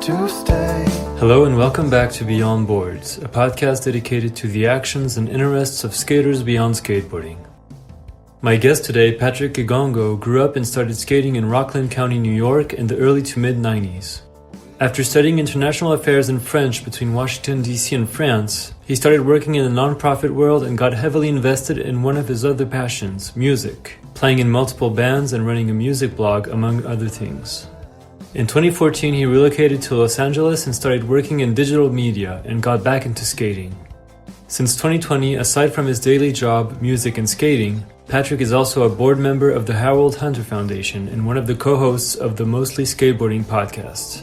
to stay. Hello and welcome back to Beyond Boards, a podcast dedicated to the actions and interests of skaters beyond skateboarding. My guest today, Patrick Kigongo, grew up and started skating in Rockland County, New York in the early to mid-90s. After studying international affairs and French between Washington, D.C. and France, he started working in the nonprofit world and got heavily invested in one of his other passions, music, playing in multiple bands and running a music blog, among other things. In 2014, he relocated to Los Angeles and started working in digital media and got back into skating. Since 2020, aside from his daily job, music and skating, Patrick is also a board member of the Harold Hunter Foundation and one of the co-hosts of the Mostly Skateboarding podcast.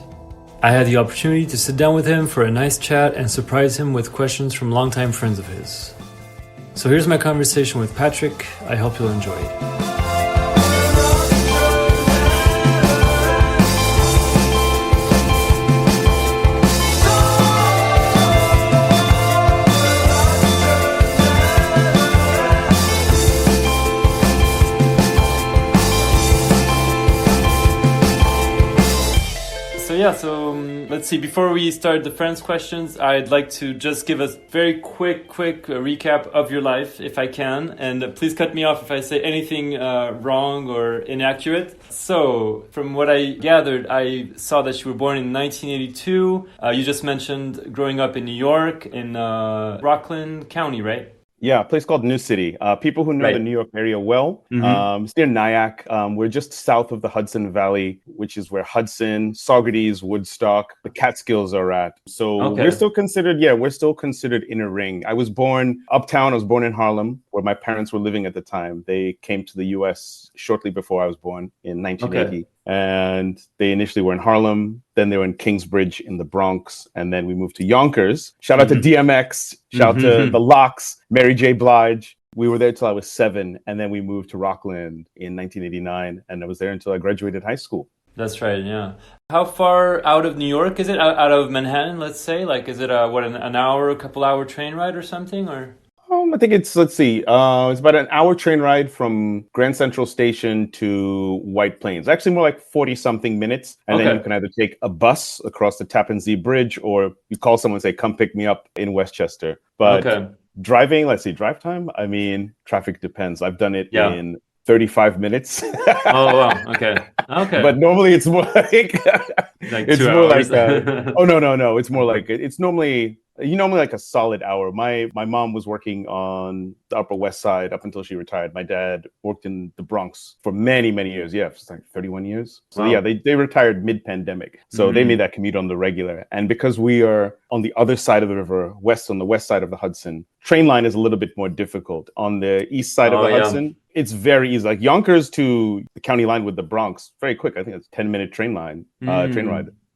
I had the opportunity to sit down with him for a nice chat and surprise him with questions from longtime friends of his. So here's my conversation with Patrick. I hope you'll enjoy it. So let's see, before we start the friends questions, I'd like to just give a very quick recap of your life, if I can. And please cut me off if I say anything wrong or inaccurate. So from what I gathered, I saw that you were born in 1982. You just mentioned growing up in New York, in Rockland County, right? Yeah, a place called New City. People who know the New York area well, it's near Nyack. We're just south of the Hudson Valley, which is where Hudson, Saugerties, Woodstock, the Catskills are at. So we're still considered inner ring. I was born uptown. I was born in Harlem, where my parents were living at the time. They came to the U.S. shortly before I was born in 1980. Okay. And they initially were in Harlem, then they were in Kingsbridge in the Bronx, and then we moved to Yonkers. Shout out to DMX, shout out to the Locks, Mary J. Blige. We were there till I was 7, and then we moved to Rockland in 1989, and I was there until I graduated high school. That's right, yeah. How far out of New York is it? Out of Manhattan, let's say? Like, is it an hour, a couple hour train ride or something, or? I think it's about an hour train ride from Grand Central Station to White Plains. Actually, more like 40-something minutes. And then you can either take a bus across the Tappan Zee Bridge, or you call someone and say, come pick me up in Westchester. But driving, drive time, I mean, traffic depends. I've done it in 35 minutes. Oh, wow. Okay. But normally it's more like... it's 2 hours. No. It's more like... It's normally like a solid hour. My mom was working on the Upper West Side up until she retired. My dad worked in the Bronx for many, many years. Yeah, it's like 31 years. So they retired mid-pandemic. So they made that commute on the regular. And because we are on the other side of the river, on the west side of the Hudson, train line is a little bit more difficult. On the east side of the Hudson, it's very easy. Like Yonkers to the county line with the Bronx, very quick. I think it's a 10-minute train ride.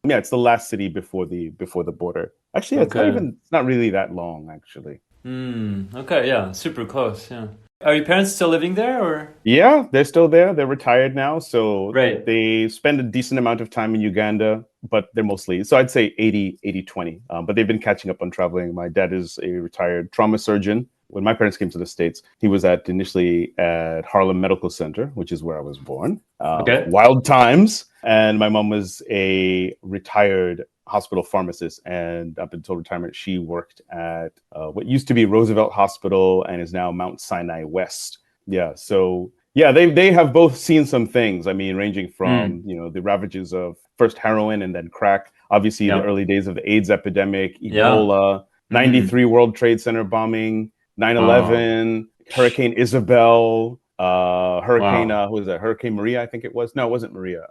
Yeah, it's the last city before the border. Actually, it's not really that long, actually. Okay, yeah, super close, yeah. Are your parents still living there, or? Yeah, they're still there. They're retired now, so they spend a decent amount of time in Uganda, but they're mostly, so I'd say 80-20. But they've been catching up on traveling. My dad is a retired trauma surgeon. When my parents came to the States, he was initially at Harlem Medical Center, which is where I was born. Wild times. And my mom was a retired hospital pharmacist. And up until retirement, she worked at what used to be Roosevelt Hospital and is now Mount Sinai West. Yeah. So, yeah, they have both seen some things. I mean, ranging from, the ravages of first heroin and then crack. Obviously, the early days of the AIDS epidemic, Ebola, 93 World Trade Center bombing, 9/11, Hurricane Isabel, Hurricane Maria, I think it was. No, it wasn't Maria.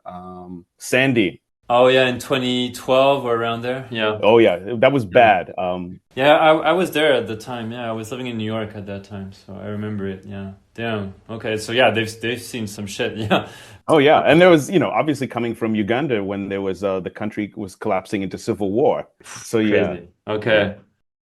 Sandy. Oh, yeah, in 2012 or around there. Yeah. Oh, yeah, that was bad. I was there at the time. Yeah, I was living in New York at that time, so I remember it. Yeah. Damn. Okay, so yeah, they've seen some shit. Yeah. Oh, yeah, and there was, obviously coming from Uganda when there was the country was collapsing into civil war. So yeah. Crazy. Okay.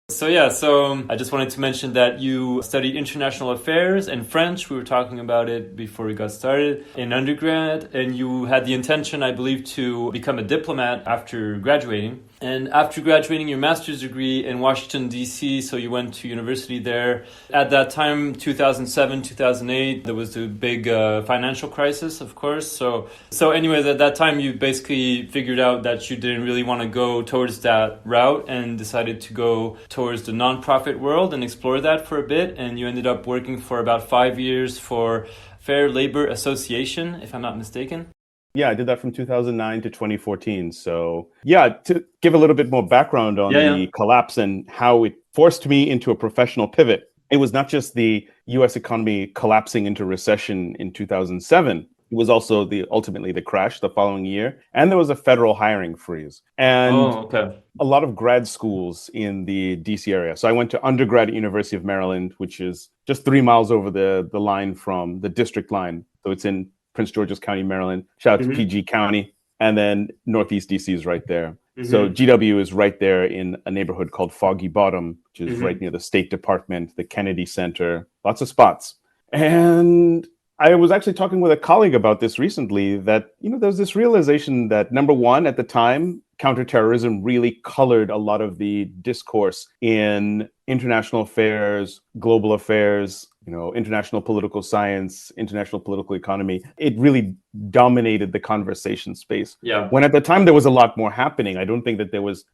So I just wanted to mention that you studied international affairs and French. We were talking about it before we got started in undergrad, and you had the intention, I believe, to become a diplomat after graduating. And after graduating your master's degree in Washington, D.C., so you went to university there. At that time, 2007, 2008, there was the big financial crisis, of course. So anyways, at that time, you basically figured out that you didn't really want to go towards that route and decided to go towards the nonprofit world and explore that for a bit. And you ended up working for about 5 years for Fair Labor Association, if I'm not mistaken. Yeah, I did that from 2009 to 2014. So yeah, to give a little bit more background on the collapse and how it forced me into a professional pivot. It was not just the US economy collapsing into recession in 2007. It was also ultimately the crash the following year. And there was a federal hiring freeze. And a lot of grad schools in the DC area. So I went to undergrad at University of Maryland, which is just 3 miles over the line from the district line. So it's in Prince George's County, Maryland. Shout out to PG County. And then Northeast DC is right there. So GW is right there in a neighborhood called Foggy Bottom, which is right near the State Department, the Kennedy Center, lots of spots. And I was actually talking with a colleague about this recently that, there's this realization that, number one, at the time, counterterrorism really colored a lot of the discourse in international affairs, global affairs, international political science, international political economy. It really dominated the conversation space. Yeah. When at the time there was a lot more happening, I don't think that there was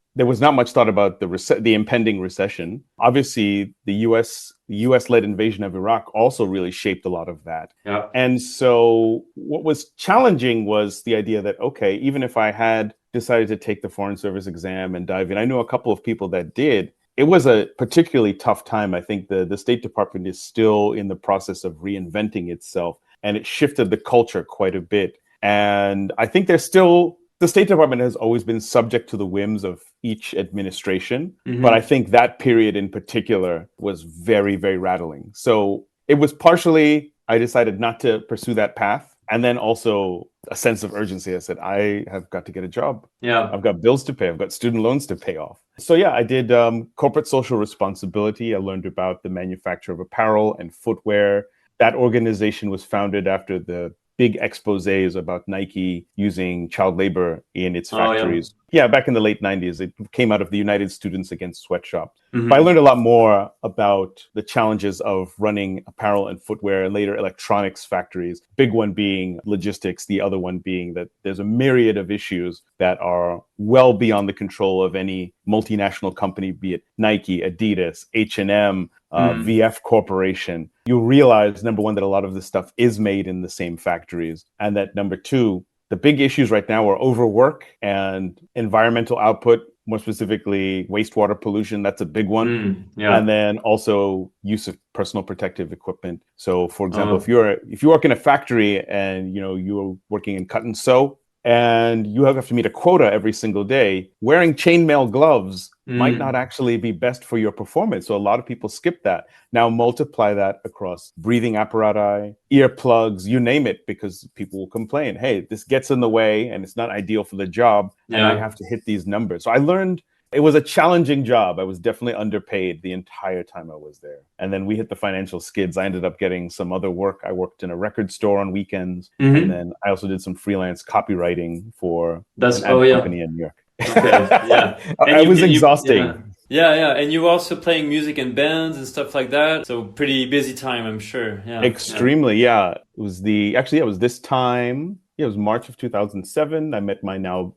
not much thought about the impending recession. Obviously, the US-led invasion of Iraq also really shaped a lot of that. Yeah. And so what was challenging was the idea that, okay, even if I had decided to take the Foreign Service exam and dive in, I know a couple of people that did. It was a particularly tough time. I think the State Department is still in the process of reinventing itself, and it shifted the culture quite a bit. And I think the State Department has always been subject to the whims of each administration. But I think that period in particular was very, very rattling. So it was partially, I decided not to pursue that path. And then also a sense of urgency. I said, I have got to get a job. Yeah, I've got bills to pay. I've got student loans to pay off. So yeah, I did corporate social responsibility. I learned about the manufacture of apparel and footwear. That organization was founded after the big exposés about Nike using child labor in its factories. Yeah, back in the late 90s. It came out of the United Students Against Sweatshops. But I learned a lot more about the challenges of running apparel and footwear and later electronics factories. Big one being logistics, the other one being that there's a myriad of issues that are well beyond the control of any multinational company, be it Nike, Adidas, H&M, VF Corporation. You realize, number one, that a lot of this stuff is made in the same factories. And that number two, the big issues right now are overwork and environmental output, more specifically wastewater pollution. That's a big one. And then also use of personal protective equipment. So for example, if you work in a factory and you're working in cut and sew, and you have to meet a quota every single day, wearing chainmail gloves might not actually be best for your performance. So a lot of people skip that. Now multiply that across breathing apparatus, earplugs, you name it, because people will complain, hey, this gets in the way and it's not ideal for the job. And I have to hit these numbers. So I learned it was a challenging job. I was definitely underpaid the entire time I was there. And then we hit the financial skids. I ended up getting some other work. I worked in a record store on weekends. And then I also did some freelance copywriting for an ad company in New York. I was exhausting. And you were also playing music in bands and stuff like that. So pretty busy time, I'm sure. Extremely, It was this time. It was March of 2007. I met my then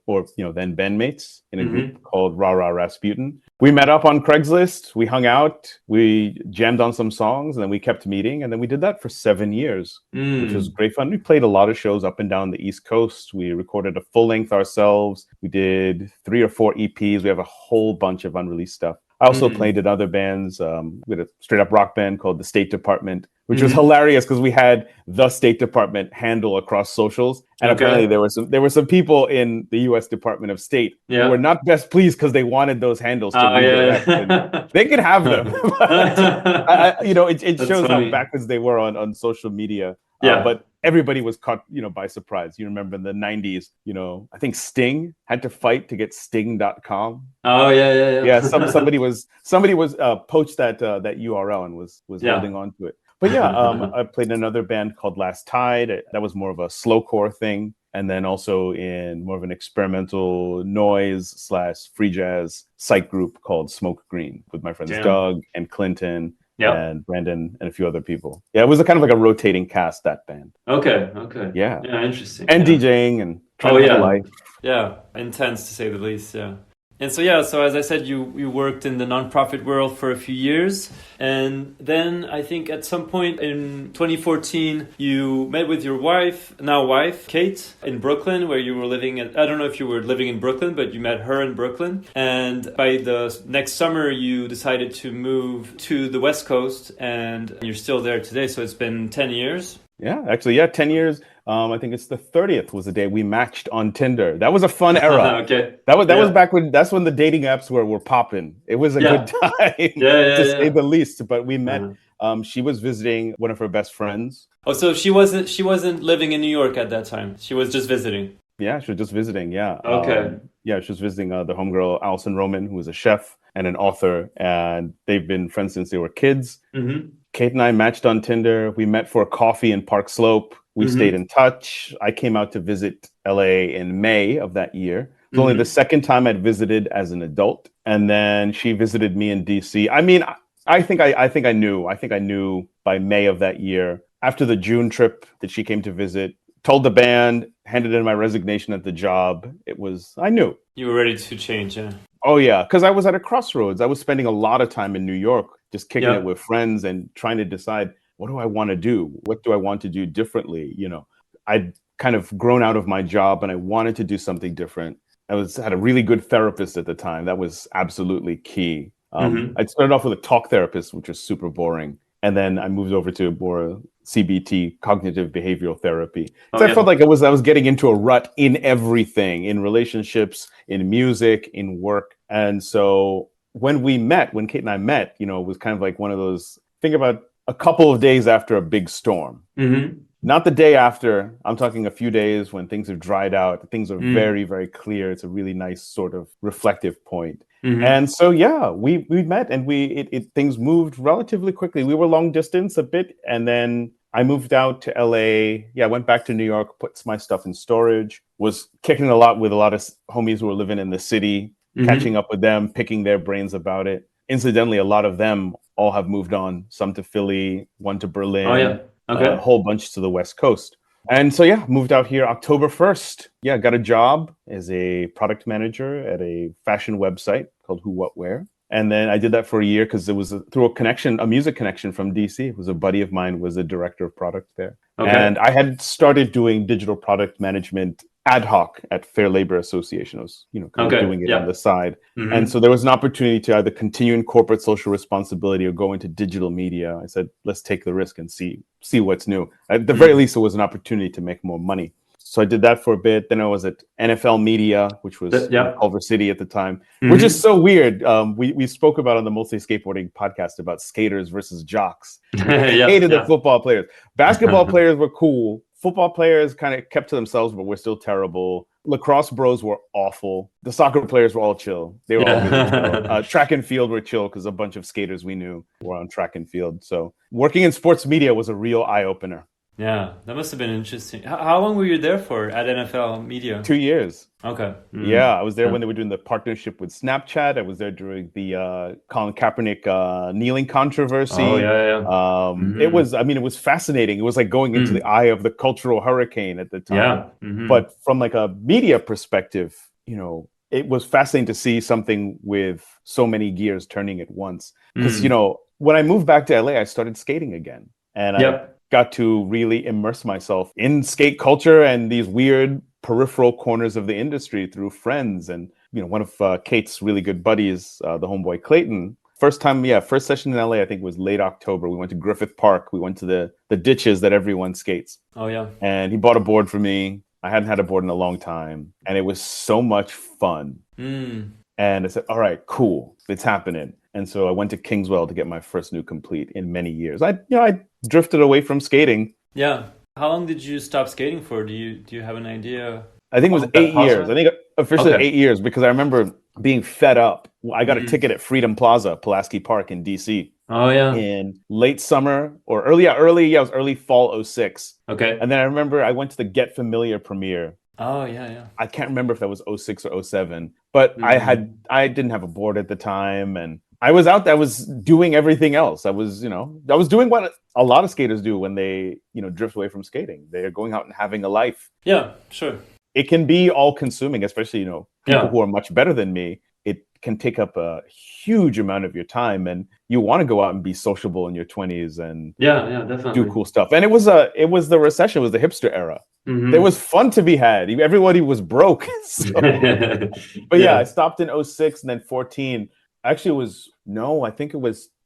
bandmates in a group called Rah Rah Rasputin. We met up on Craigslist. We hung out. We jammed on some songs, and then we kept meeting. And then we did that for 7 years, which was great fun. We played a lot of shows up and down the East Coast. We recorded a full length ourselves. We did 3 or 4 EPs. We have a whole bunch of unreleased stuff. I also played in other bands. We had a straight up rock band called The State Department, which was hilarious because we had the State Department handle across socials. And apparently there were some people in the U.S. Department of State who were not best pleased because they wanted those handles to redirect. They could have them. But, it shows how backwards they were on social media. But everybody was caught, by surprise. You remember in the 90s, I think Sting had to fight to get Sting.com. Somebody was poached that URL and was holding on to it. But I played in another band called Last Tide. That was more of a slowcore thing. and then also in more of an experimental noise / free jazz psych group called Smoke Green with my friends Doug and Clinton and Brandon and a few other people. Yeah, it was a kind of like a rotating cast, that band. Okay. Yeah, Interesting. And DJing and trying to have a life. Yeah, intense to say the least. Yeah. And so as I said, you worked in the nonprofit world for a few years. And then I think at some point in 2014, you met with your wife, Kate, in Brooklyn, where you were living I don't know if you were living in Brooklyn, but you met her in Brooklyn. And by the next summer, you decided to move to the West Coast, and you're still there today. So it's been 10 years. Yeah, actually, 10 years. I think it's the 30th was the day we matched on Tinder. That was a fun era. Okay. That was back that's when the dating apps were popping. It was a good time, to say the least. But we met. She was visiting one of her best friends. Oh, so she wasn't living in New York at that time. She was just visiting. Yeah, she was just visiting. Yeah. Okay. She was visiting the homegirl Allison Roman, who is a chef and an author, and they've been friends since they were kids. Mm-hmm. Kate and I matched on Tinder. We met for a coffee in Park Slope. We stayed in touch. I came out to visit LA in May of that year. It was only the second time I'd visited as an adult. And then she visited me in DC. I mean, I think I knew by May of that year, after the June trip that she came to visit, told the band, handed in my resignation at the job. I knew. You were ready to change, yeah. Oh, yeah, because I was at a crossroads. I was spending a lot of time in New York, just kicking it with friends and trying to decide, what do I want to do? What do I want to do differently? I'd kind of grown out of my job and I wanted to do something different. I had a really good therapist at the time. That was absolutely key. I started off with a talk therapist, which was super boring. And then I moved over to more CBT, cognitive behavioral therapy. So I felt like I was getting into a rut in everything, in relationships, in music, in work. And so when Kate and I met, it was kind of like one of those, think about a couple of days after a big storm. Mm-hmm. Not the day after. I'm talking a few days when things have dried out. Things are very, very clear. It's a really nice sort of reflective point. Mm-hmm. And so, we met and things moved relatively quickly. We were long distance a bit. And then I moved out to LA. I went back to New York, put my stuff in storage, was kicking a lot with a lot of homies who were living in the city, catching up with them, picking their brains about it. Incidentally, a lot of them all have moved on, some to Philly, one to Berlin, a whole bunch to the West Coast. And so, moved out here October 1st. Got a job as a product manager at a fashion website called Who What Wear. And then I did that for a year because it was through a music connection from DC. It was a buddy of mine was a director of product there. Okay. And I had started doing digital product management ad hoc at Fair Labor Association. I was, kind of doing it on the side. Mm-hmm. And so there was an opportunity to either continue in corporate social responsibility or go into digital media. I said, let's take the risk and see what's new. At the very least, it was an opportunity to make more money. So I did that for a bit. Then I was at NFL Media, which was in Culver City at the time, which is so weird. We spoke about on the Mostly Skateboarding podcast about skaters versus jocks. Hated the football players. Basketball players were cool. Football players kind of kept to themselves, but were still terrible. Lacrosse bros were awful. The soccer players were all chill. They were all really chill. Track and field were chill because a bunch of skaters we knew were on track and field. So working in sports media was a real eye-opener. Yeah, that must have been interesting. How long were you there for at NFL Media? 2 years. Okay. Mm-hmm. Yeah, I was there when they were doing the partnership with Snapchat. I was there during the Colin Kaepernick kneeling controversy. Oh, yeah. It was fascinating. It was like going into the eye of the cultural hurricane at the time. Yeah. Mm-hmm. But from like a media perspective, it was fascinating to see something with so many gears turning at once. Because, when I moved back to LA, I started skating again. And I got to really immerse myself in skate culture and these weird peripheral corners of the industry through friends. And, one of Kate's really good buddies, the homeboy Clayton, first session in LA, I think was late October. We went to Griffith Park. We went to the ditches that everyone skates. Oh, yeah. And he bought a board for me. I hadn't had a board in a long time. And it was so much fun. And I said, all right, cool. It's happening. And so I went to Kingswell to get my first new complete in many years. I drifted away from skating. Yeah. How long did you stop skating for? Do you have an idea? I think it was 8 years. I think officially 8 years because I remember being fed up. I got a ticket at Freedom Plaza, Pulaski Park in DC. Oh, yeah. In late summer or early fall 06. Okay. And then I remember I went to the Get Familiar premiere Oh, yeah. I can't remember if that was '06 or '07, but I didn't have a board at the time, and I was out there. I was doing everything else. I was doing what a lot of skaters do when they, drift away from skating. They're going out and having a life. Yeah, sure. It can be all consuming, especially, people who are much better than me. It can take up a huge amount of your time, and you want to go out and be sociable in your 20s and definitely do cool stuff. And it was the recession, it was the hipster era. There was fun to be had. Everybody was broke. But I stopped in '06 and then 14. Actually,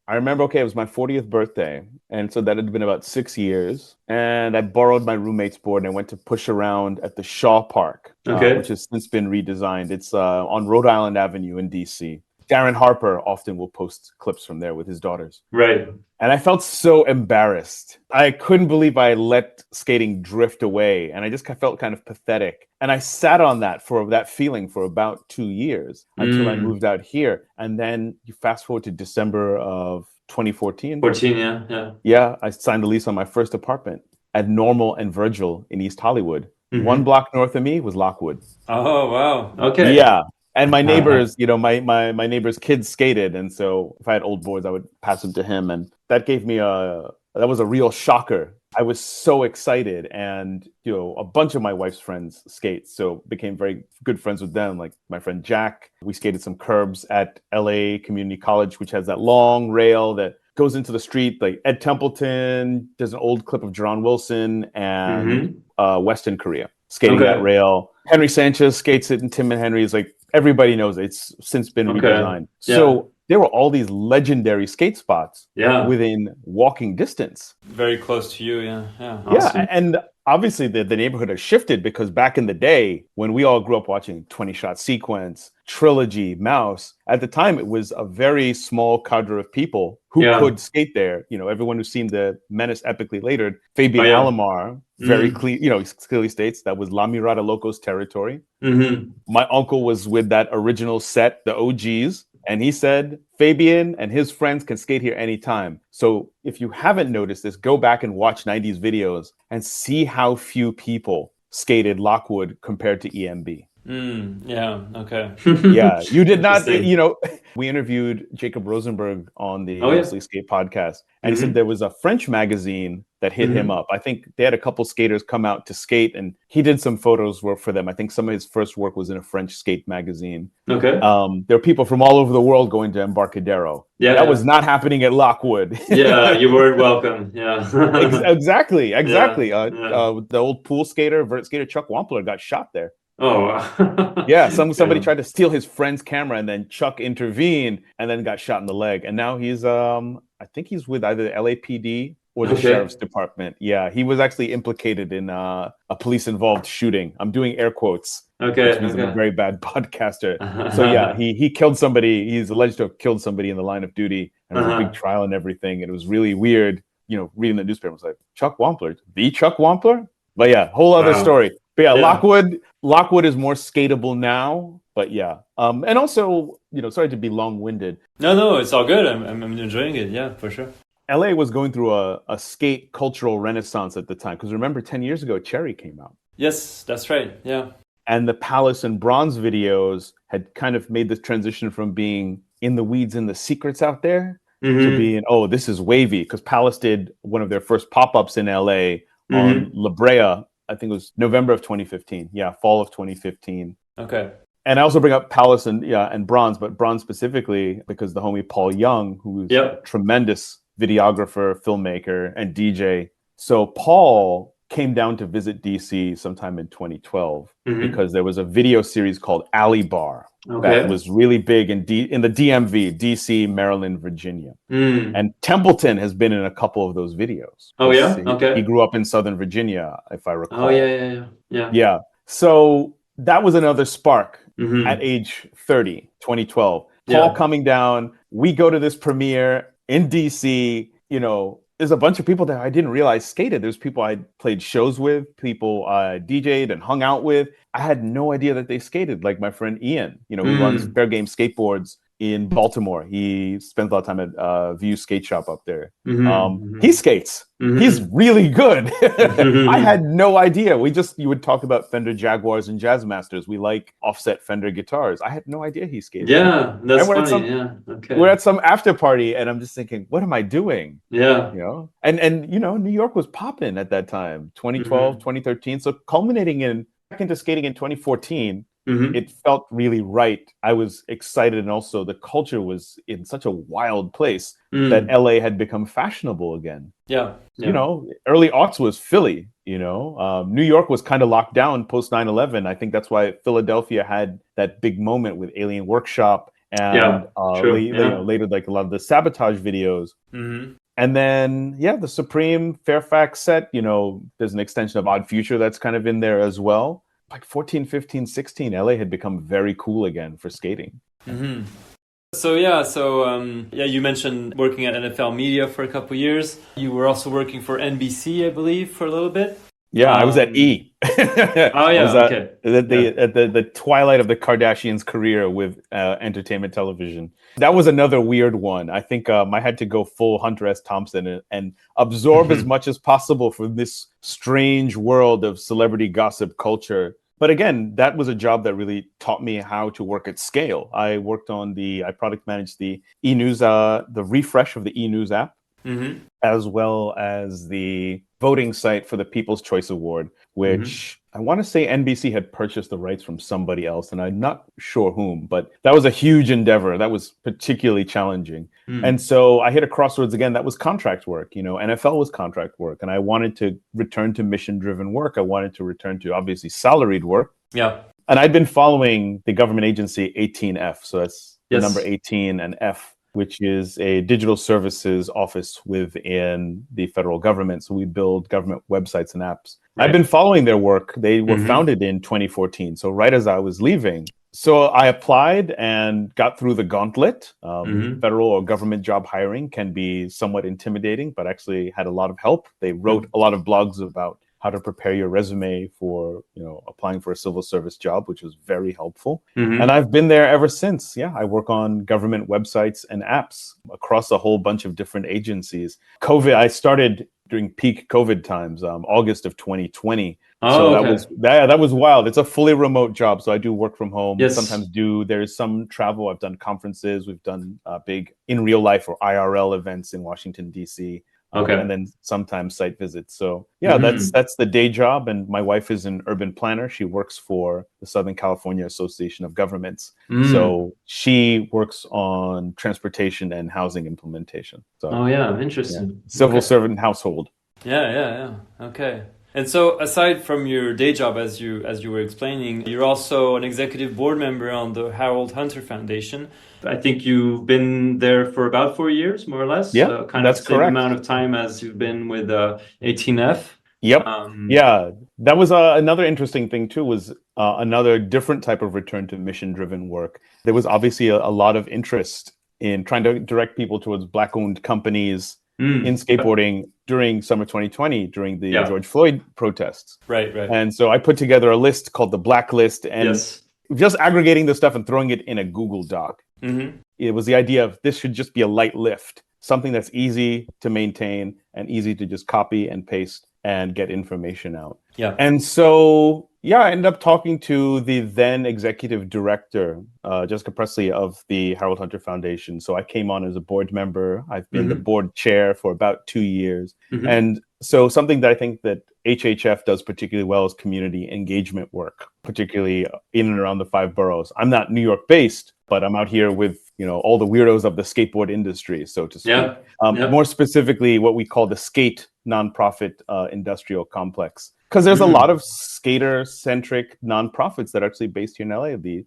I remember, it was my 40th birthday. And so that had been about 6 years. And I borrowed my roommate's board and I went to push around at the Shaw Park, which has since been redesigned. It's on Rhode Island Avenue in DC. Darren Harper often will post clips from there with his daughters. Right. And I felt so embarrassed. I couldn't believe I let skating drift away. And I just felt kind of pathetic. And I sat on that feeling for about 2 years until I moved out here. And then you fast forward to December of 2014. 14, yeah. Yeah, I signed the lease on my first apartment at Normal and Virgil in East Hollywood. 1 block north of me was Lockwood. Oh, wow. Okay. Yeah. And my neighbors, my neighbors' kids skated. And so if I had old boards, I would pass them to him. And that gave me that was a real shocker. I was so excited. And, a bunch of my wife's friends skate. So became very good friends with them. Like my friend Jack, we skated some curbs at LA Community College, which has that long rail that goes into the street. Like Ed Templeton, there's an old clip of Jerron Wilson and Weston Korea skating that rail. Henry Sanchez skates it, and Tim and Henry is like, everybody knows it. It's since been redesigned. Yeah. So there were all these legendary skate spots within walking distance. Very close to you, yeah. Awesome. Yeah, and obviously the neighborhood has shifted because back in the day, when we all grew up watching 20-Shot Sequence, Trilogy, Mouse, at the time it was a very small cadre of people who could skate there. Everyone who's seen the Menace Epically Later, Fabian Alomar, very clearly states that was La Mirada Loco's territory. My uncle was with that original set, the OGs, and he said Fabian and his friends can skate here anytime. So if you haven't noticed this, go back and watch 90s videos and see how few people skated Lockwood compared to EMB. Okay. Yeah, you did not, we interviewed Jacob Rosenberg on the Mostly Skate podcast, and he said there was a French magazine that hit him up. I think they had a couple skaters come out to skate, and he did some photos work for them. I think some of his first work was in a French skate magazine. Okay. There are people from all over the world going to Embarcadero. Yeah, that was not happening at Lockwood. Yeah, you weren't welcome. Yeah. Exactly. The old pool skater, vert skater Chuck Wampler got shot there. Oh, wow. Yeah, somebody tried to steal his friend's camera, and then Chuck intervened and then got shot in the leg. And now he's I think he's with either the LAPD or the sheriff's department. Yeah, he was actually implicated in a police-involved shooting. I'm doing air quotes. Okay. Which means I'm a very bad podcaster. So yeah, he killed somebody. He's alleged to have killed somebody in the line of duty, and there was a big trial and everything. And it was really weird, reading the newspaper. I was like, Chuck Wampler, the Chuck Wampler? But yeah, whole other story. But yeah, Lockwood is more skatable now. But yeah, and also, sorry to be long-winded. No, it's all good. I'm enjoying it. Yeah, for sure. LA was going through a skate cultural renaissance at the time. Because remember, 10 years ago, Cherry came out. Yes, that's right. Yeah. And the Palace and Bronze videos had kind of made the transition from being in the weeds and the secrets out there to being, this is wavy. Because Palace did one of their first pop-ups in LA on La Brea. I think it was November of 2015. Yeah, fall of 2015. Okay. And I also bring up Palace and Bronze, but Bronze specifically because the homie Paul Young, who's a tremendous videographer, filmmaker, and DJ. So Paul came down to visit DC sometime in 2012 because there was a video series called Alley Bar that was really big in the DMV, DC, Maryland, Virginia. And Templeton has been in a couple of those videos. Oh, yeah? Okay. He grew up in Southern Virginia, if I recall. Oh, yeah. Yeah. So that was another spark at age 30, 2012. Paul coming down, we go to this premiere in DC, there's a bunch of people that I didn't realize skated. There's people I played shows with, people I DJ'd and hung out with. I had no idea that they skated, like my friend Ian, who runs Fair Game Skateboards in Baltimore. He spends a lot of time at View Skate Shop up there. Mm-hmm. He skates. Mm-hmm. He's really good. I had no idea. You would talk about Fender Jaguars and Jazzmasters. We like offset Fender guitars. I had no idea he skated. Yeah, that's and funny. We're at some after party, and I'm just thinking, what am I doing? Yeah. And New York was popping at that time, 2012, 2013. So culminating back into skating in 2014, it felt really right. I was excited, and also the culture was in such a wild place that LA had become fashionable again. Yeah. Early aughts was Philly. New York was kind of locked down post 9/11. I think that's why Philadelphia had that big moment with Alien Workshop and later like a lot of the Sabotage videos. And then, the Supreme Fairfax set, there's an extension of Odd Future that's kind of in there as well. Like 14, 15, 16, LA had become very cool again for skating. So you mentioned working at NFL Media for a couple of years. You were also working for NBC, I believe, for a little bit. Yeah, I was at E. Okay. At the twilight of the Kardashians' career with entertainment television. That was another weird one. I think I had to go full Hunter S. Thompson and absorb as much as possible from this strange world of celebrity gossip culture. But again, that was a job that really taught me how to work at scale. I product managed the e-news, the refresh of the e-news app, as well as the voting site for the People's Choice Award, which I want to say NBC had purchased the rights from somebody else, and I'm not sure whom, but that was a huge endeavor. That was particularly challenging. And so I hit a crossroads again. That was contract work. NFL was contract work, and I wanted to return to mission-driven work. I wanted to return to, obviously, salaried work. Yeah. And I'd been following the government agency 18F, so that's the number 18 and F, which is a digital services office within the federal government. So we build government websites and apps. Right. I've been following their work. They were founded in 2014. So right as I was leaving. So I applied and got through the gauntlet. Federal or government job hiring can be somewhat intimidating, but actually had a lot of help. They wrote a lot of blogs about how to prepare your resume for, applying for a civil service job, which was very helpful. And I've been there ever since. Yeah, I work on government websites and apps across a whole bunch of different agencies. I started during peak COVID times, August of 2020. That was wild. It's a fully remote job, so I do work from home. Yes. Sometimes there's some travel. I've done conferences. We've done big in real life or IRL events in Washington, D.C. And then sometimes site visits. So that's the day job. And my wife is an urban planner. She works for the Southern California Association of Governments. So she works on transportation and housing implementation. So, interesting. Yeah. Civil servant household. Yeah. Okay. And so aside from your day job, as you were explaining, you're also an executive board member on the Harold Hunter Foundation. I think you've been there for about 4 years, more or less. Yeah, that's the same amount of time as you've been with 18F. Yep. That was another interesting thing too, was another different type of return to mission-driven work. There was obviously a lot of interest in trying to direct people towards Black-owned companies in skateboarding during summer 2020, during the George Floyd protests. Right. And so I put together a list called the Blacklist, and just aggregating the stuff and throwing it in a Google Doc. It was the idea of this should just be a light lift, something that's easy to maintain and easy to just copy and paste and get information out. Yeah. And so, I ended up talking to the then executive director, Jessica Presley, of the Harold Hunter Foundation. So I came on as a board member. I've been the board chair for about 2 years. And so something that I think that HHF does particularly well is community engagement work, particularly in and around the 5 boroughs. I'm not New York based, but I'm out here with, all the weirdos of the skateboard industry, so to speak. More specifically, what we call the skate nonprofit industrial complex. Because there's a lot of skater-centric nonprofits that are actually based here in LA. The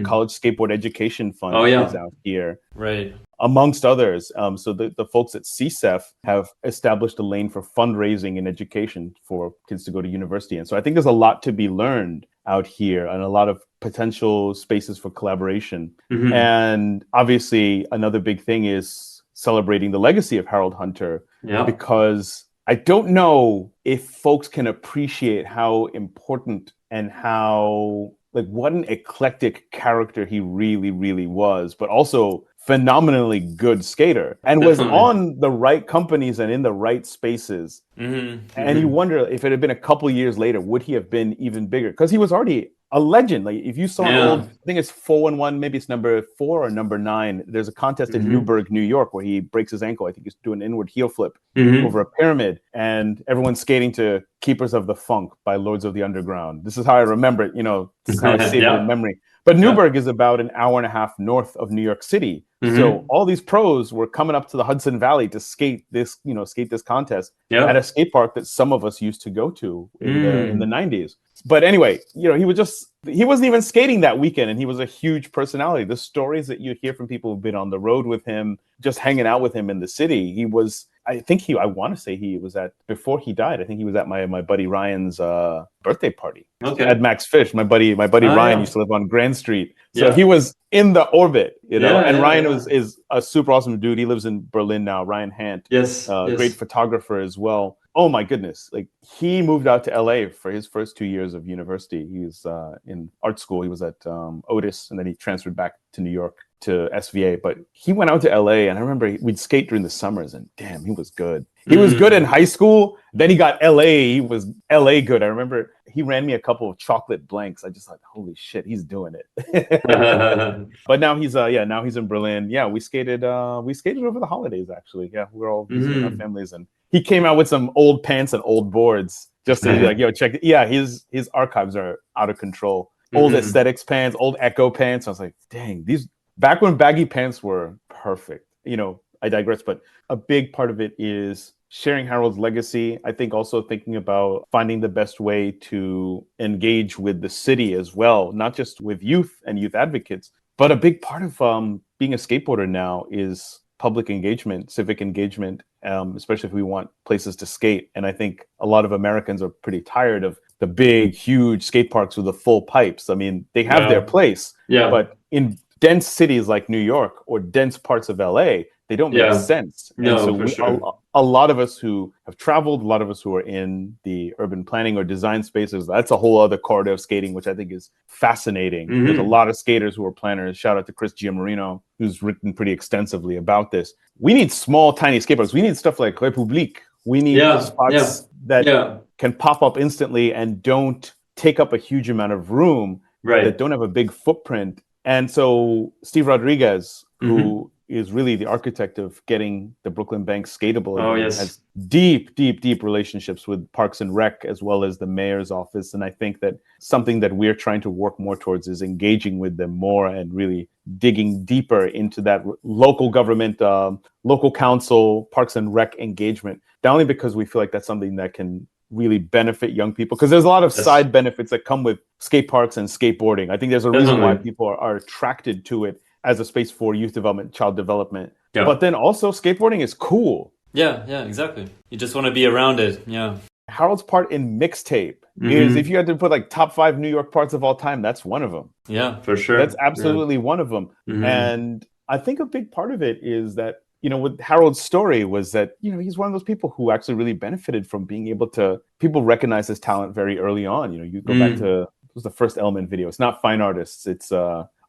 College Skateboard Education Fund is out here. Right. Amongst others. So the folks at CSEF have established a lane for fundraising and education for kids to go to university. And so I think there's a lot to be learned out here and a lot of potential spaces for collaboration. And obviously, another big thing is celebrating the legacy of Harold Hunter, because I don't know if folks can appreciate how important and how like what an eclectic character he really, really was, but also phenomenally good skater, and was on the right companies and in the right spaces. And you wonder if it had been a couple years later, would he have been even bigger? Because he was already a legend. Like if you saw an old, I think it's 411, maybe it's number 4 or number 9. There's a contest in Newburgh, New York, where he breaks his ankle. I think he's doing an inward heel flip over a pyramid, and everyone's skating to Keepers of the Funk by Lords of the Underground. This is how I remember it. This is how I save it in memory. But Newburgh is about an hour and a half north of New York City. So all these pros were coming up to the Hudson Valley to skate this contest at a skate park that some of us used to go to in the 90s. But anyway, he wasn't even skating that weekend, and he was a huge personality. The stories that you hear from people who've been on the road with him, just hanging out with him in the city, I want to say he was before he died, I think he was at my buddy Ryan's birthday party at Max Fish. My buddy Ryan used to live on Grand Street. So he was in the orbit, and Ryan is a super awesome dude. He lives in Berlin now, Ryan Handt. Great photographer as well. Oh my goodness. Like he moved out to LA for his first 2 years of university. He was in art school. He was at Otis, and then he transferred back to New York to SVA, but he went out to LA, and I remember we'd skate during the summers, and damn, he was good. He was good in high school. Then he got LA. He was LA good. I remember he ran me a couple of chocolate blanks. I just thought, holy shit, he's doing it. But now he's in Berlin. Yeah, we skated over the holidays actually. Yeah, we were all visiting our families, and he came out with some old pants and old boards just to be like, yo, check it. Yeah, his archives are out of control. Old aesthetics pants, old Echo pants. I was like, dang, back when baggy pants were perfect. I digress, but a big part of it is sharing Harold's legacy. I think also thinking about finding the best way to engage with the city as well, not just with youth and youth advocates, but a big part of being a skateboarder now is public engagement, civic engagement, especially if we want places to skate. And I think a lot of Americans are pretty tired of the big, huge skate parks with the full pipes. I mean, they have their place, but in dense cities like New York or dense parts of LA, they don't make sense. And so a lot of us who have traveled, a lot of us who are in the urban planning or design spaces, that's a whole other corridor of skating, which I think is fascinating. There's a lot of skaters who are planners. Shout out to Chris Giamarino, who's written pretty extensively about this. We need small, tiny skate parks. We need stuff like Republique. We need spots that can pop up instantly and don't take up a huge amount of room, that don't have a big footprint. And so Steve Rodriguez, who is really the architect of getting the Brooklyn Bank skateable, has deep relationships with Parks and Rec as well as the mayor's office. And I think that something that we're trying to work more towards is engaging with them more and really digging deeper into that local government, local council, Parks and Rec engagement. Not only because we feel like that's something that can really benefit young people, because there's a lot of side benefits that come with skate parks and skateboarding. I think there's a reason why people are attracted to it as a space for youth development, child development. But then also skateboarding is cool. Yeah, exactly. You just want to be around it. Yeah. Harold's part in Mixtape is, if you had to put like top 5 New York parts of all time, that's one of them. Yeah, for sure. That's absolutely one of them. And I think a big part of it is that, with Harold's story was that, he's one of those people who actually really benefited from being able to, people recognize his talent very early on. You go back to, it was the first Element video. It's not Fine Artists. It's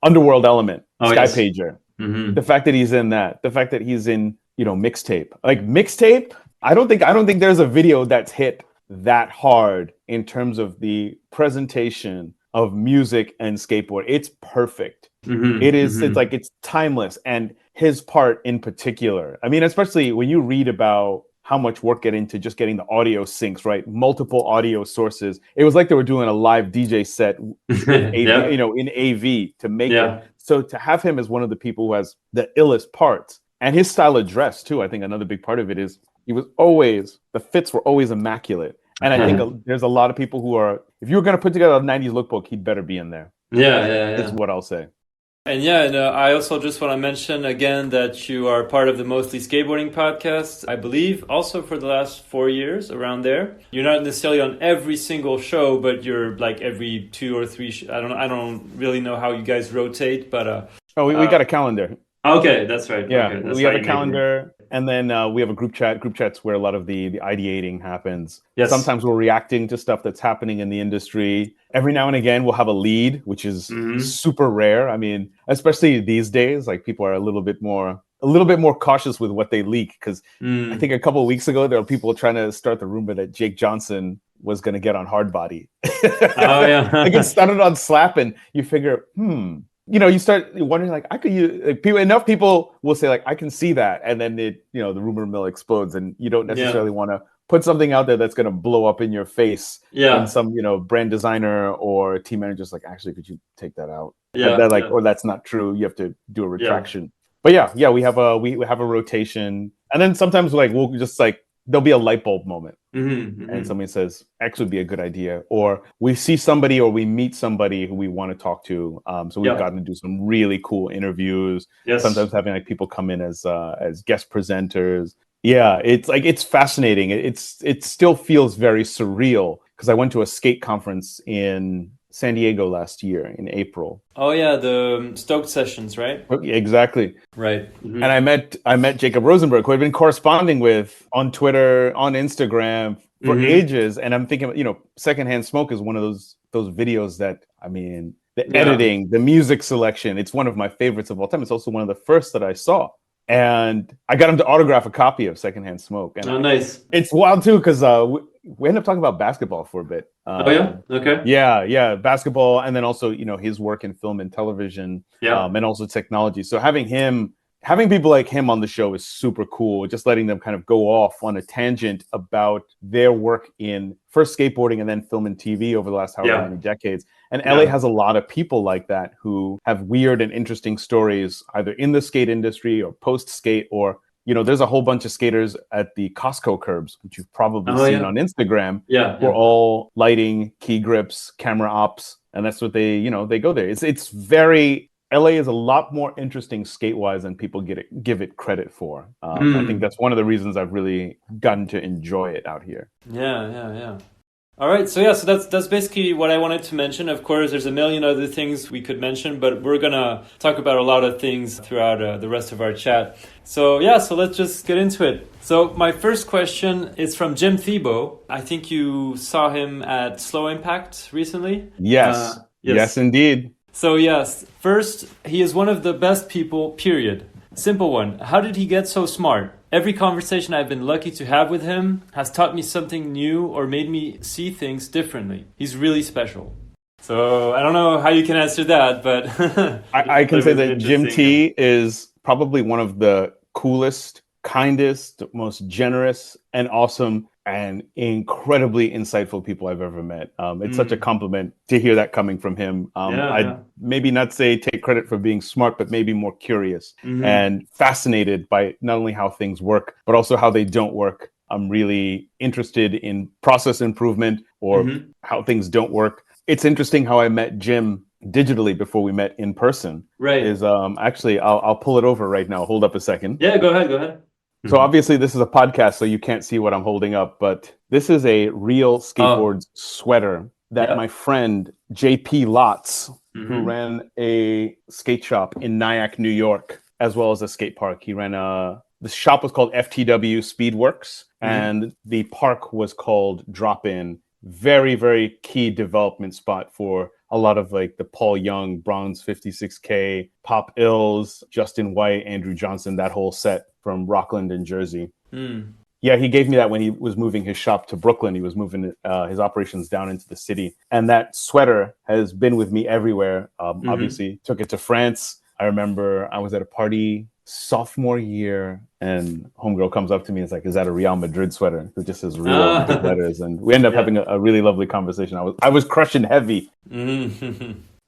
Underworld Element, Sky Pager. The fact that he's in that, the fact that he's in, Mixtape. Like Mixtape, I don't think there's a video that's hit that hard in terms of the presentation of music and skateboard. It's perfect. It is, it's timeless. And his part in particular, I mean, especially when you read about how much work get into just getting the audio syncs, right? Multiple audio sources. It was like they were doing a live DJ set in AV to make it. So to have him as one of the people who has the illest parts, and his style of dress too, I think another big part of it is the fits were always immaculate. And I think there's a lot of people who are, if you were going to put together a 90s lookbook, he'd better be in there. Is what I'll say. And I also just want to mention again that you are part of the Mostly Skateboarding podcast, I believe, also for the last 4 years, around there. You're not necessarily on every single show, but you're like every 2 or 3. I don't really know how you guys rotate, but we got a calendar. Okay, that's right. Yeah, okay, that's we have a calendar. And then we have a group chat. Group chats where a lot of the ideating happens. Yes. Sometimes we're reacting to stuff that's happening in the industry. Every now and again, we'll have a lead, which is super rare. I mean, especially these days, like people are a little bit more cautious with what they leak. Because I think a couple of weeks ago, there were people trying to start the rumor that Jake Johnson was going to get on Hardbody. Oh, yeah. Like it started on Slap, and you figure, you start wondering, like, enough people will say, like, I can see that. And then the rumor mill explodes, and you don't necessarily want to put something out there that's going to blow up in your face. And some, brand designer or team manager's like, actually, could you take that out? Or that's not true. You have to do a retraction. But we have a rotation. And then sometimes we'll just there'll be a light bulb moment. And somebody says X would be a good idea, or we see somebody or we meet somebody who we want to talk to. So we've gotten to do some really cool interviews. Sometimes having people come in as guest presenters. It's fascinating. It still feels very surreal because I went to a skate conference in San Diego last year in April. Oh yeah, the Stoked sessions, right? Exactly. Right. And I met Jacob Rosenberg, who I've been corresponding with on Twitter, on Instagram for ages. And I'm thinking, Secondhand Smoke is one of those videos that, I mean, the editing, the music selection, it's one of my favorites of all time. It's also one of the first that I saw. And I got him to autograph a copy of Secondhand Smoke. And nice. It's wild too, because we ended up talking about basketball for a bit. Okay. Yeah, basketball, and then also his work in film and television, and also technology. So having people like him on the show is super cool. Just letting them kind of go off on a tangent about their work in first skateboarding and then film and TV over the last however many decades. And LA has a lot of people like that who have weird and interesting stories, either in the skate industry or post skate, or there's a whole bunch of skaters at the Costco curbs, which you've probably seen on Instagram. Who are all lighting, key grips, camera ops, and that's what they go there. It's very, LA is a lot more interesting skate-wise than people give it credit for. I think that's one of the reasons I've really gotten to enjoy it out here. Yeah. All right, so that's basically what I wanted to mention. Of course, there's a million other things we could mention, but we're gonna talk about a lot of things throughout the rest of our chat. So let's just get into it. So my first question is from Jim Thiebaud. I think you saw him at Slow Impact recently. Yes, indeed. So first, he is one of the best people, period. Simple one. How did he get so smart? Every conversation I've been lucky to have with him has taught me something new or made me see things differently. He's really special. So I don't know how you can answer that, but I can say that Jim T is probably one of the coolest, kindest, most generous, and awesome and incredibly insightful people I've ever met. It's such a compliment to hear that coming from him. I'd maybe not say take credit for being smart, but maybe more curious and fascinated by not only how things work, but also how they don't work. I'm really interested in process improvement or how things don't work. It's interesting how I met Jim digitally before we met in person. Right. Is actually, I'll pull it over right now. Hold up a second. Yeah, go ahead. So obviously this is a podcast, so you can't see what I'm holding up, but this is a real skateboard sweater that my friend JP Lotz, who ran a skate shop in Nyack, New York, as well as a skate park. He ran the shop was called FTW Speedworks, and the park was called Drop In. Very, very key development spot for a lot of the Paul Young, Bronze 56K, Pop Ills, Justin White, Andrew Johnson, that whole set from Rockland and Jersey. Yeah, he gave me that when he was moving his shop to Brooklyn. He was moving his operations down into the city. And that sweater has been with me everywhere. Obviously, took it to France. I remember I was at a party sophomore year, and homegirl comes up to me and is like, "Is that a Real Madrid sweater?" It just says Real in big letters. And we ended up having a really lovely conversation. I was crushing heavy.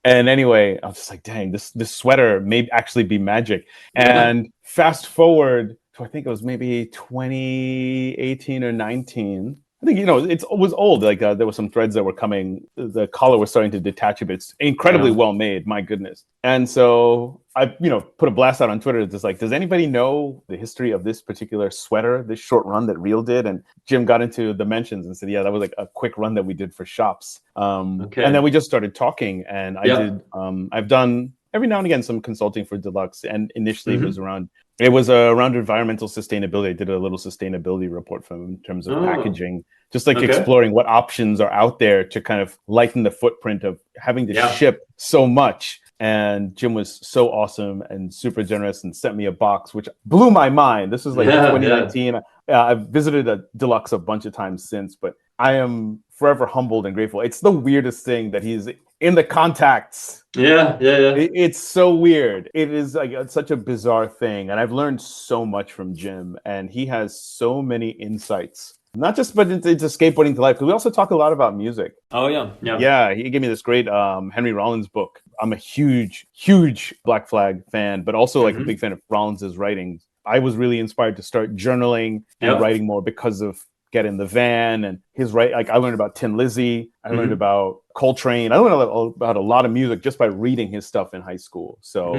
And anyway, I was just like, dang, this sweater may actually be magic. And fast forward to, I think it was maybe 2018 or 19. I think, it was old. There were some threads that were coming. The collar was starting to detach a bit. It's incredibly well made. My goodness. And so I, put a blast out on Twitter. It's just like, does anybody know the history of this particular sweater, this short run that Real did? And Jim got into the mentions and said, yeah, that was a quick run that we did for shops. And then we just started talking. And I've done every now and again some consulting for Deluxe. And initially it was around environmental sustainability. I did a little sustainability report for them in terms of packaging, just like exploring what options are out there to kind of lighten the footprint of having to ship so much. And Jim was so awesome and super generous and sent me a box, which blew my mind. This was like 2019. I've visited a Deluxe a bunch of times since, but I am forever humbled and grateful. It's the weirdest thing that he's in the contacts. It's so weird. It is like it's such a bizarre thing. And I've learned so much from Jim, and he has so many insights. Not just but into skateboarding to life, because we also talk a lot about music. Yeah, he gave me this great Henry Rollins book. I'm a huge Black Flag fan, but also like a big fan of Rollins's writing. I was really inspired to start journaling and writing more because of Get in the Van and his like I learned about Tin Lizzy, I learned about Coltrane, I learned about a lot of music just by reading his stuff in high school. So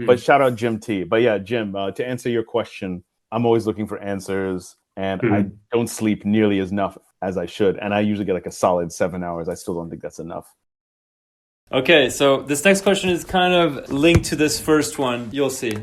but shout out Jim T. But yeah, Jim, to answer your question, I'm always looking for answers. And I don't sleep nearly as enough as I should. And I usually get like a solid 7 hours. I still don't think that's enough. Okay, so this next question is kind of linked to this first one. You'll see.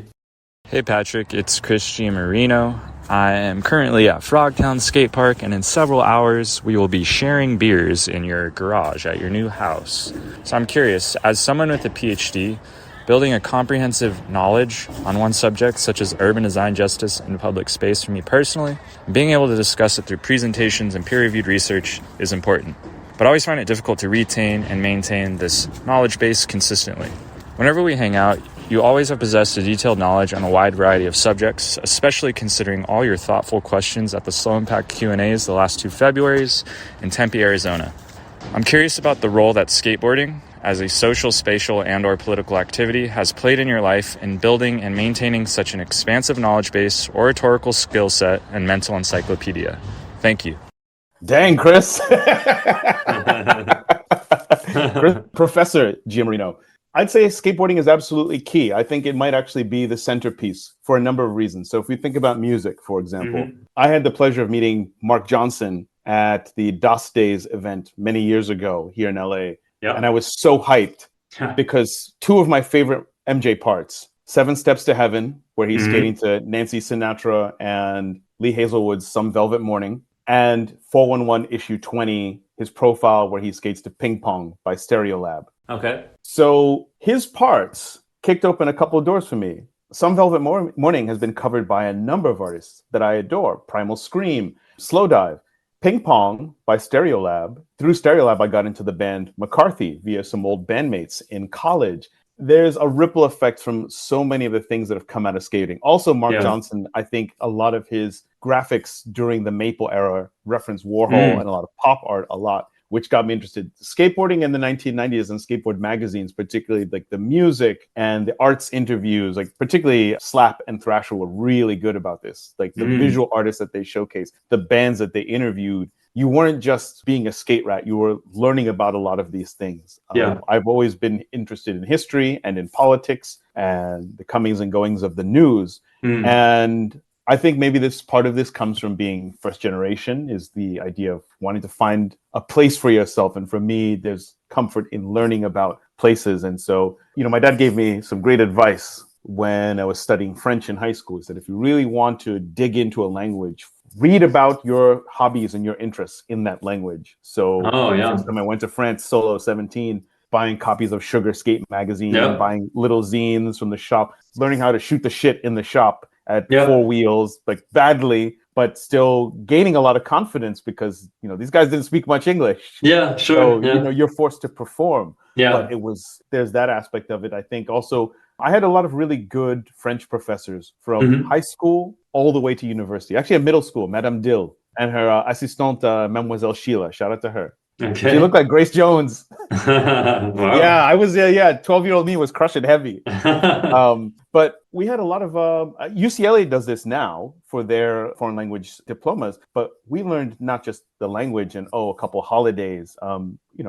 Hey Patrick, it's Chris Giamarino. I am currently at Frogtown Skate Park, and in several hours we will be sharing beers in your garage at your new house. So I'm curious, as someone with a PhD, building a comprehensive knowledge on one subject, such as urban design justice and public space for me personally, being able to discuss it through presentations and peer-reviewed research is important. But I always find it difficult to retain and maintain this knowledge base consistently. Whenever we hang out, you always have possessed a detailed knowledge on a wide variety of subjects, especially considering all your thoughtful questions at the Slow Impact Q&As the last 2 Februaries in Tempe, Arizona. I'm curious about the role that skateboarding, as a social, spatial, and/or political activity, has played in your life in building and maintaining such an expansive knowledge base, oratorical skill set, and mental encyclopedia. Thank you. Dang, Chris. Professor Giamarino. I'd say skateboarding is absolutely key. I think it might actually be the centerpiece for a number of reasons. So if we think about music, for example, I had the pleasure of meeting Mark Johnson at the DOS Days event many years ago here in LA. And I was so hyped because 2 of my favorite MJ parts, 7 Steps to Heaven, where he's skating to Nancy Sinatra and Lee Hazelwood's Some Velvet Morning, and 411 Issue 20, his profile where he skates to Ping Pong by Stereolab. Okay. So his parts kicked open a couple of doors for me. Some Velvet Morning has been covered by a number of artists that I adore. Primal Scream, Slow Dive. Ping Pong by Stereolab. Through Stereolab, I got into the band McCarthy via some old bandmates in college. There's a ripple effect from so many of the things that have come out of skating. Also, Mark Johnson, I think a lot of his graphics during the Maple era reference Warhol and a lot of pop art a lot, which got me interested. Skateboarding in the 1990s and skateboard magazines, particularly like the music and the arts interviews, like particularly Slap and Thrasher were really good about this. Like the visual artists that they showcased, the bands that they interviewed. You weren't just being a skate rat, you were learning about a lot of these things. I've always been interested in history and in politics and the comings and goings of the news. And I think maybe this part of this comes from being first generation, is the idea of wanting to find a place for yourself. And for me, there's comfort in learning about places. And so, my dad gave me some great advice when I was studying French in high school. He said, if you really want to dig into a language, read about your hobbies and your interests in that language. So the first time I went to France, solo 17, buying copies of Sugar Skate magazine, buying little zines from the shop, learning how to shoot the shit in the shop at 4 wheels, like badly, but still gaining a lot of confidence because, these guys didn't speak much English. So, you're forced to perform. But there's that aspect of it. I think also I had a lot of really good French professors from high school all the way to university. Actually, at middle school, Madame Dill and her assistante, Mademoiselle Sheila. Shout out to her. Okay. She looked like Grace Jones. Wow. Yeah, I was 12-year-old me was crushing heavy. But we had a lot of UCLA does this now for their foreign language diplomas, but we learned not just the language and a couple holidays. I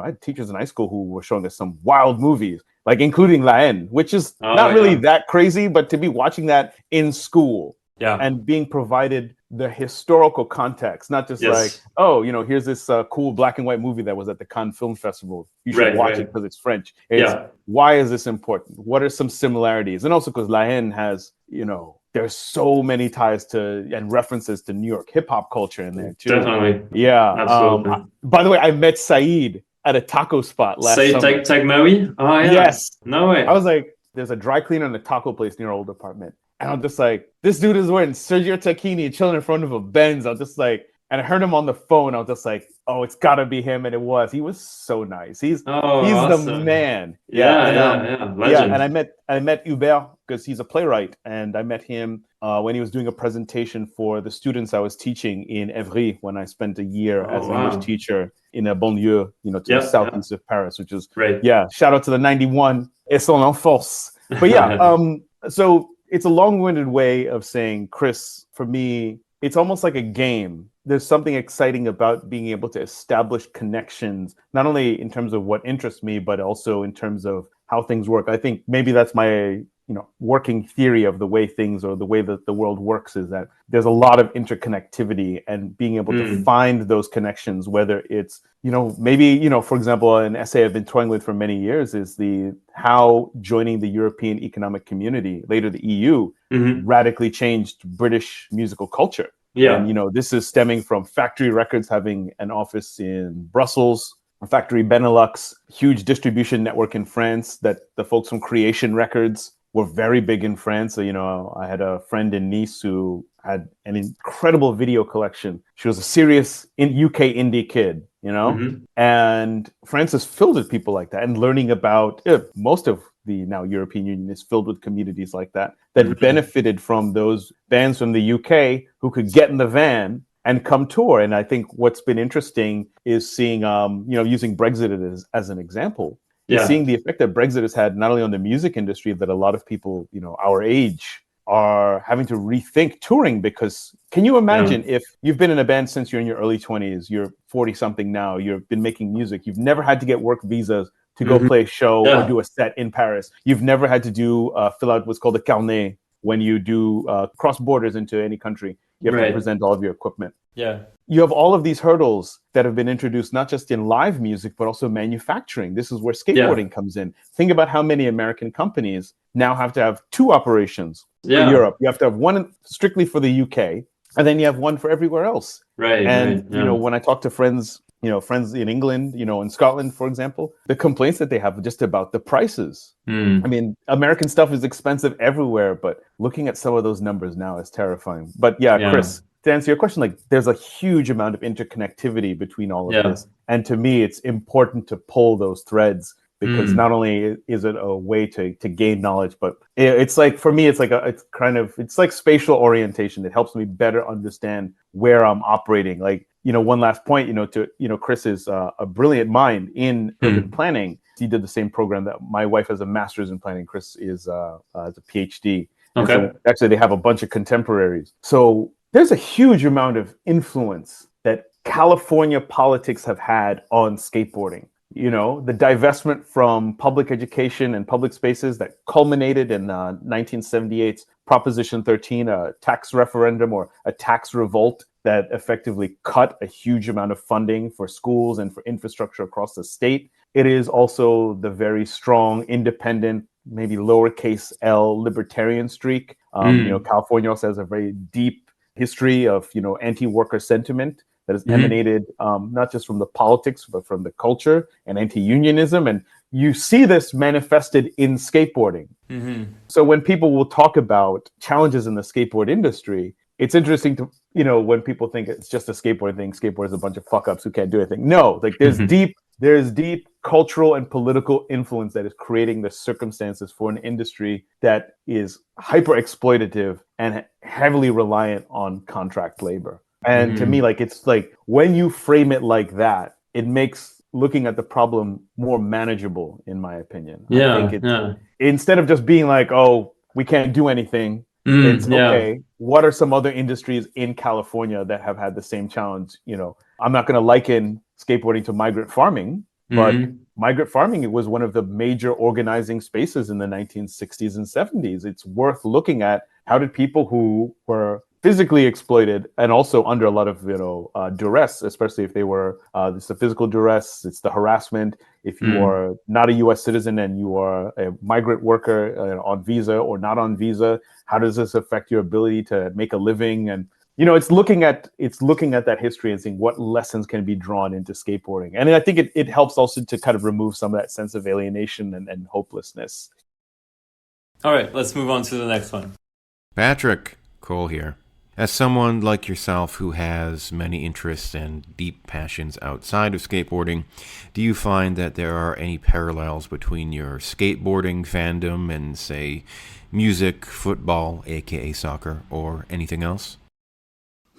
had teachers in high school who were showing us some wild movies, like including La Haine, which is not really that crazy, but to be watching that in school and being provided the historical context, not just like, oh, here's this cool black and white movie that was at the Cannes Film Festival. You should watch it because it's French. It's why is this important? What are some similarities? And also because La Haine has, there's so many ties to and references to New York hip hop culture in there too. Definitely. Yeah. Absolutely. By the way, I met Saeed at a taco spot last summer. Saeed Tagmaoui? Oh, yeah. Yes. No way. I was like, there's a dry cleaner and a taco place near our old apartment. And I'm just like, this dude is wearing Sergio Tacchini chilling in front of a Benz. I'm just like, and I heard him on the phone. I was just like, oh, it's got to be him. And it was. He was so nice. He's awesome. The man. Yeah. Legend. Yeah, and I met Hubert because he's a playwright. And I met him when he was doing a presentation for the students I was teaching in Évry when I spent a year as an English teacher in a banlieue, to the southeast of Paris, which is great. Yeah, shout out to the 91 et son enfance. But yeah, so it's a long-winded way of saying, Chris, for me, it's almost like a game. There's something exciting about being able to establish connections, not only in terms of what interests me, but also in terms of how things work. I think maybe that's my working theory of the way things or the way that the world works is that there's a lot of interconnectivity and being able to find those connections, whether it's, maybe, for example, an essay I've been toying with for many years is how joining the European Economic Community, later the EU, radically changed British musical culture. Yeah. And, this is stemming from Factory Records having an office in Brussels, Factory Benelux, huge distribution network in France that the folks from Creation Records were very big in France. So, I had a friend in Nice who had an incredible video collection. She was a serious UK indie kid, and France is filled with people like that. And learning about most of the now European Union is filled with communities like that benefited from those bands from the UK who could get in the van and come tour. And I think what's been interesting is seeing, using Brexit as an example, seeing the effect that Brexit has had not only on the music industry, that a lot of people, our age are having to rethink touring. Because can you imagine if you've been in a band since you're in your early 20s, you're 40 something now, you've been making music, you've never had to get work visas to go play a show or do a set in Paris. You've never had to fill out what's called a carnet when you do cross borders into any country. You have to present all of your equipment. Yeah. You have all of these hurdles that have been introduced, not just in live music, but also manufacturing. This is where skateboarding comes in. Think about how many American companies now have to have two operations for Europe. You have to have one strictly for the UK, and then you have one for everywhere else. Right. And, when I talk to friends, friends in England, in Scotland, for example, the complaints that they have are just about the prices. I mean, American stuff is expensive everywhere, but looking at some of those numbers now is terrifying. But Chris, to answer your question, there's a huge amount of interconnectivity between all of this. And to me, it's important to pull those threads because not only is it a way to gain knowledge, but it's like, for me, it's like spatial orientation. It helps me better understand where I'm operating. One last point, Chris is a brilliant mind in urban planning. He did the same program that my wife has a master's in planning. Chris is has a PhD. Okay. So actually, they have a bunch of contemporaries. So there's a huge amount of influence that California politics have had on skateboarding. The divestment from public education and public spaces that culminated in 1978's Proposition 13, a tax referendum or a tax revolt that effectively cut a huge amount of funding for schools and for infrastructure across the state. It is also the very strong, independent, maybe lowercase L libertarian streak. California also has a very deep history of, anti-worker sentiment that has emanated not just from the politics, but from the culture and anti-unionism. And you see this manifested in skateboarding. So when people will talk about challenges in the skateboard industry, it's interesting to, when people think it's just a skateboard thing, skateboard is a bunch of fuck-ups who can't do anything. No, there's deep cultural and political influence that is creating the circumstances for an industry that is hyper exploitative and heavily reliant on contract labor. And to me, it's like when you frame it like that, it makes looking at the problem more manageable, in my opinion. I think instead of just being like, oh, we can't do anything, it's okay. What are some other industries in California that have had the same challenge? I'm not going to liken skateboarding to migrant farming, but migrant farming was one of the major organizing spaces in the 1960s and 70s. It's worth looking at how did people who were physically exploited and also under a lot of duress, especially if they were it's the physical duress, it's the harassment. If you are not a U.S. citizen and you are a migrant worker on visa or not on visa, how does this affect your ability to make a living? And it's looking at that history and seeing what lessons can be drawn into skateboarding. And I think it helps also to kind of remove some of that sense of alienation and hopelessness. All right, let's move on to the next one. Patrick, Cole here. As someone like yourself who has many interests and deep passions outside of skateboarding, do you find that there are any parallels between your skateboarding fandom and, say, music, football, aka soccer, or anything else?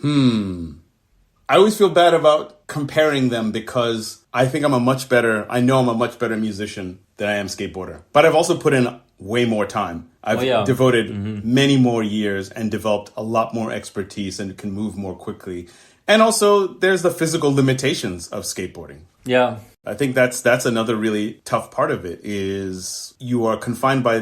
I always feel bad about comparing them because I know I'm a much better musician than I am skateboarder. But I've also put in way more time. I've devoted many more years and developed a lot more expertise and can move more quickly. And also there's the physical limitations of skateboarding. Yeah. I think that's another really tough part of it is you are confined by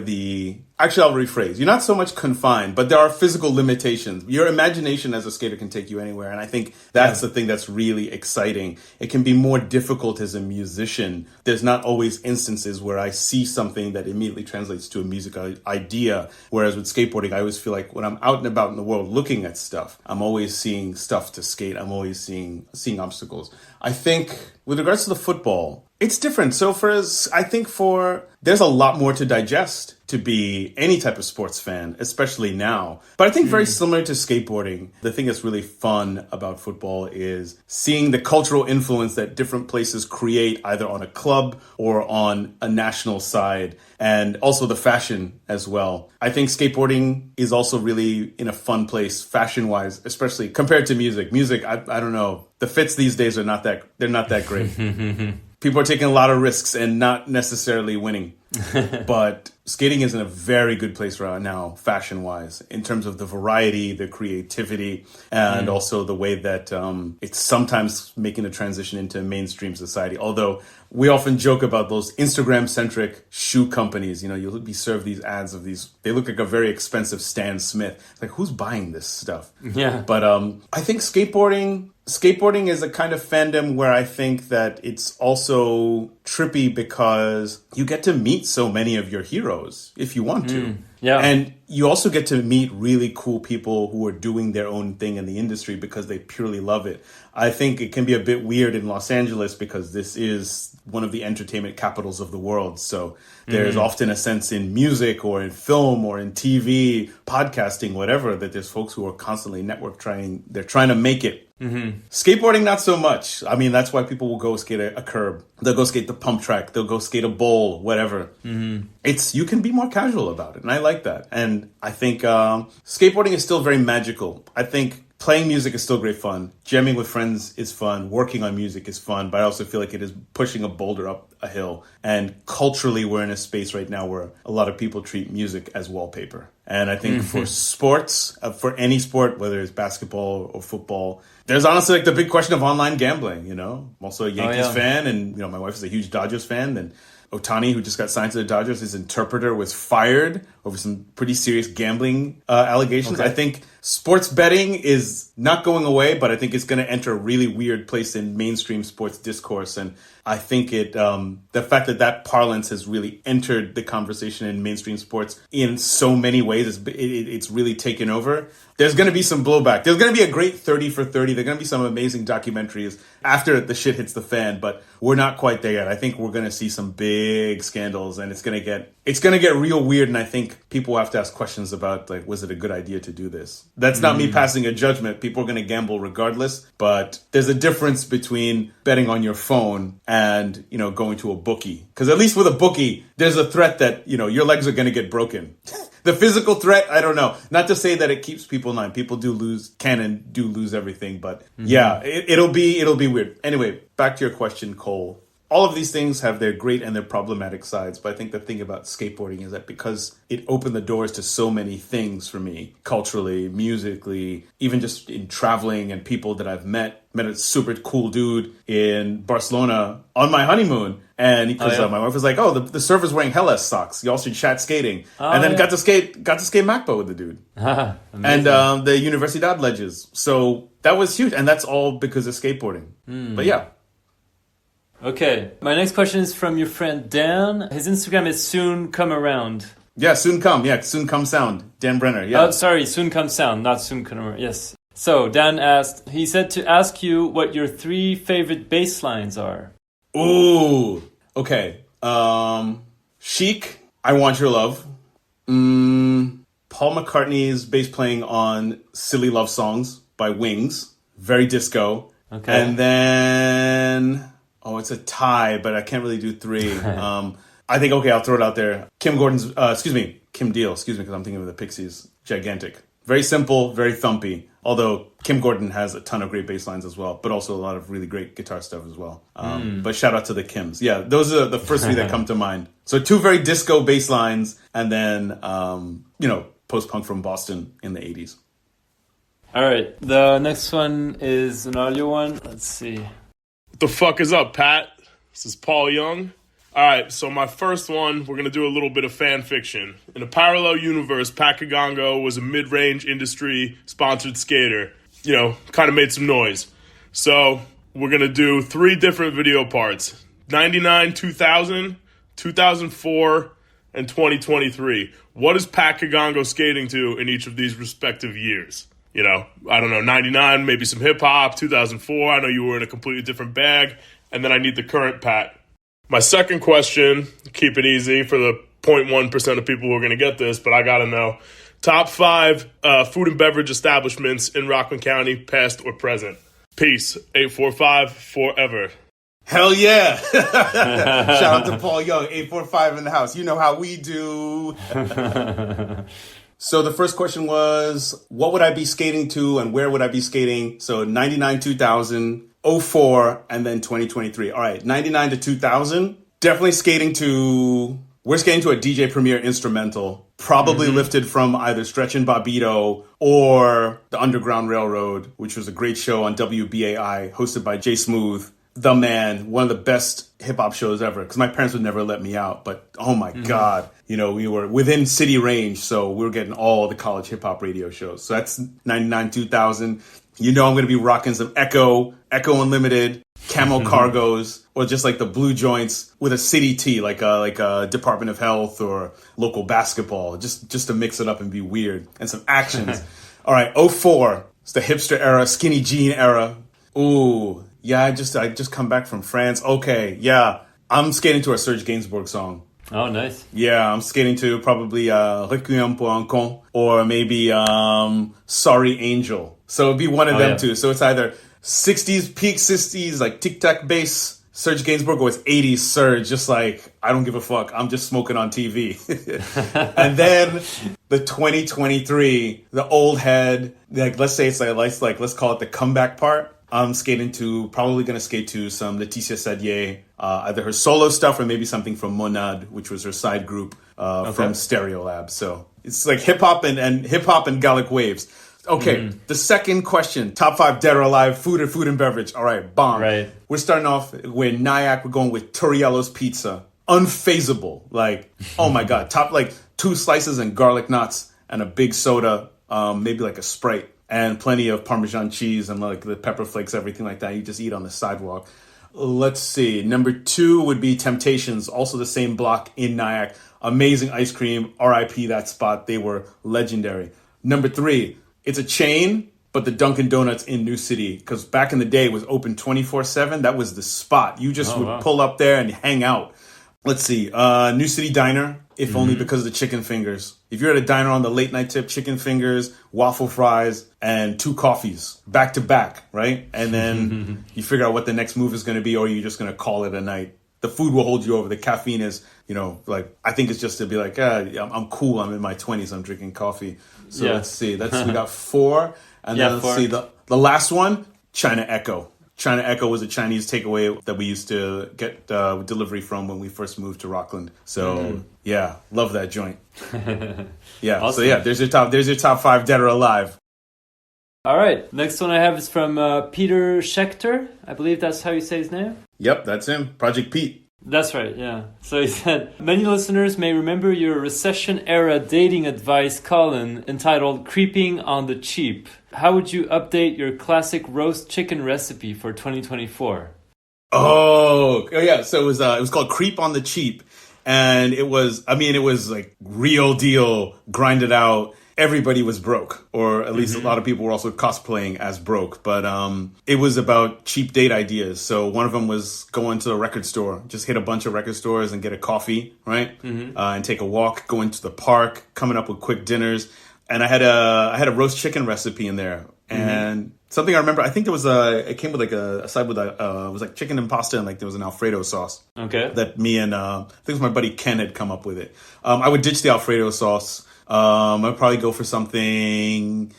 actually, I'll rephrase. You're not so much confined, but there are physical limitations. Your imagination as a skater can take you anywhere. And I think that's the thing that's really exciting. It can be more difficult as a musician. There's not always instances where I see something that immediately translates to a musical idea. Whereas with skateboarding, I always feel like when I'm out and about in the world looking at stuff, I'm always seeing stuff to skate. I'm always seeing obstacles. I think with regards to the football, it's different. So there's a lot more to digest to be any type of sports fan, especially now. But I think very similar to skateboarding, the thing that's really fun about football is seeing the cultural influence that different places create either on a club or on a national side, and also the fashion as well. I think skateboarding is also really in a fun place fashion-wise, especially compared to music. Music, I don't know. The fits these days they're not that great. People are taking a lot of risks and not necessarily winning. But skating is in a very good place right now, fashion-wise, in terms of the variety, the creativity, and also the way that it's sometimes making a transition into mainstream society. Although we often joke about those Instagram-centric shoe companies. You'll be served these ads of these. They look like a very expensive Stan Smith. It's like, who's buying this stuff? Yeah. But I think skateboarding is a kind of fandom where I think that it's also trippy because you get to meet so many of your heroes if you want to. Yeah. And you also get to meet really cool people who are doing their own thing in the industry because they purely love it. I think it can be a bit weird in Los Angeles because this is one of the entertainment capitals of the world. So there's often a sense in music or in film or in TV, podcasting, whatever, that there's folks who are constantly they're trying to make it. Skateboarding, not so much. I mean, that's why people will go skate a curb. They'll go skate the pump track. They'll go skate a bowl, whatever. You can be more casual about it. And I like that. And I think skateboarding is still very magical. I think playing music is still great fun. Jamming with friends is fun. Working on music is fun. But I also feel like it is pushing a boulder up a hill. And culturally, we're in a space right now where a lot of people treat music as wallpaper. And I think for sports, for any sport, whether it's basketball or football, there's honestly the big question of online gambling. I'm also a Yankees fan, and my wife is a huge Dodgers fan. And Ohtani, who just got signed to the Dodgers, his interpreter was fired over some pretty serious gambling allegations. Okay. I think sports betting is not going away, but I think it's going to enter a really weird place in mainstream sports discourse. And I think the fact that parlance has really entered the conversation in mainstream sports in so many ways, it's really taken over. There's going to be some blowback. There's going to be a great 30 for 30. There's going to be some amazing documentaries after the shit hits the fan, but we're not quite there yet. I think we're going to see some big scandals, and it's going to get real weird. And I think people have to ask questions about, was it a good idea to do this? That's not me passing a judgment. People are going to gamble regardless, but there's a difference between betting on your phone and, going to a bookie. Because at least with a bookie, there's a threat that, your legs are going to get broken. The physical threat, I don't know. Not to say that it keeps people in line. People do lose everything. But yeah, it'll be weird. Anyway, back to your question, Cole. all of these things have their great and their problematic sides. But I think the thing about skateboarding is that because it opened the doors to so many things for me, culturally, musically, even just in traveling and people that I've met a super cool dude in Barcelona on my honeymoon. And because my wife was like, oh, the surfer's wearing Hellas socks. You also chat skating. And then got to skate MacBo with the dude. And the Universidad ledges. So that was huge. And that's all because of skateboarding. But yeah. Okay. My next question is from your friend Dan. His Instagram is Soon Come Around. Yeah, Soon Come. Yeah, Soon Come Sound. Dan Brenner. Yeah. Oh, sorry. Soon Come Sound, not Soon Come Around. Yes. So Dan asked, he said to ask you what your 3 favorite bass lines are. Ooh. Okay. Chic, I Want Your Love. Paul McCartney's bass playing on Silly Love Songs by Wings. Very disco. Okay. And then, it's a tie, but I can't really do 3. I think, I'll throw it out there. Kim Deal, because I'm thinking of the Pixies. Gigantic. Very simple, very thumpy. Although Kim Gordon has a ton of great bass lines as well, but also a lot of really great guitar stuff as well. But shout out to the Kims. Yeah, those are the first 3 that come to mind. So 2 very disco bass lines, and then, post-punk from Boston in the 80s. All right, the next one is an audio one. Let's see. What the fuck is up, Pat? This is Paul Young. All right, so my first one, we're going to do a little bit of fan fiction. In a parallel universe, Pat Kigongo was a mid-range industry-sponsored skater. Kind of made some noise. So we're going to do 3 different video parts. 99, 2000, 2004, and 2023. What is Pat Kigongo skating to in each of these respective years? I don't know, 99, maybe some hip-hop. 2004, I know you were in a completely different bag. And then I need the current Pat. My second question, keep it easy for the 0.1% of people who are going to get this, but I got to know. Top 5 food and beverage establishments in Rockland County, past or present. Peace. 845 forever. Hell yeah. Shout out to Paul Young, 845 in the house. You know how we do. So the first question was, what would I be skating to and where would I be skating? So 99, 2000. 04 and then 2023. All right, 99 to 2000. Definitely we're skating to a DJ Premier instrumental, probably lifted from either Stretch and Bobbito or the Underground Railroad, which was a great show on WBAI, hosted by Jay Smooth, the man, one of the best hip hop shows ever. Because my parents would never let me out, but oh my God, we were within city range, so we were getting all the college hip hop radio shows. So that's 99, 2000. I'm going to be rocking some Echo Unlimited, Camo Cargos, or just like the blue joints with a city tee, like a Department of Health or local basketball, just to mix it up and be weird, and some actions. All right, 04, it's the hipster era, skinny jean era. Ooh, yeah, I just come back from France. Okay, yeah, I'm skating to a Serge Gainsbourg song. Oh, nice. Yeah, I'm skating to probably Requiem pour un con, or maybe Sorry Angel. So it'd be one of them too. So it's either 60s, peak 60s, like tic-tac bass, Serge Gainsbourg, or it's 80s Serge, just like, I don't give a fuck. I'm just smoking on TV. And then the 2023, the old head, like let's say it's like let's call it the comeback part. I'm probably going to skate to some Laetitia Sadier, either her solo stuff or maybe something from Monad, which was her side group from Stereolab. So it's like hip hop and Gallic waves. Okay, the second question, top 5 dead or alive, food and beverage. All right, bomb. Right. We're starting off with Nyack. We're going with Torriello's Pizza. Unfazable. Like, oh my God. Top 2 slices and garlic knots and a big soda, maybe like a Sprite. And plenty of Parmesan cheese and like the pepper flakes, everything like that. You just eat on the sidewalk. Let's see. Number 2 would be Temptations, also the same block in Nyack. Amazing ice cream. RIP that spot. They were legendary. Number 3, it's a chain, but the Dunkin' Donuts in New City. Because back in the day, it was open 24/7. That was the spot. You just would pull up there and hang out. Let's see. New City Diner, if only because of the chicken fingers. If you're at a diner on the late night tip, chicken fingers, waffle fries, and 2 coffees back to back, right? And then you figure out what the next move is going to be, or you're just going to call it a night. The food will hold you over. The caffeine is, I think it's just to be like, I'm cool. I'm in my 20s. I'm drinking coffee. So let's see. We got 4. And then let's see the last one, China Echo. China Echo was a Chinese takeaway that we used to get delivery from when we first moved to Rockland. So yeah, love that joint. Yeah, awesome. So yeah, there's your top 5 dead or alive. All right, next one I have is from Peter Schechter. I believe that's how you say his name. Yep, that's him. Project Pete. That's right, yeah. So he said, many listeners may remember your recession-era dating advice column entitled Creeping on the Cheap. How would you update your classic roast chicken recipe for 2024? Oh yeah. So it was called Creep on the Cheap. And it was like real deal, grinded out. Everybody was broke, or at least a lot of people were also cosplaying as broke. But it was about cheap date ideas. So one of them was going to a record store, just hit a bunch of record stores and get a coffee, right? And take a walk, go into the park, coming up with quick dinners. And I had a roast chicken recipe in there. And something I remember, I think it came with like a side with it was like chicken and pasta, and like there was an Alfredo sauce. Okay. That me and I think it was my buddy Ken had come up with it. I would ditch the Alfredo sauce. I'd probably go for something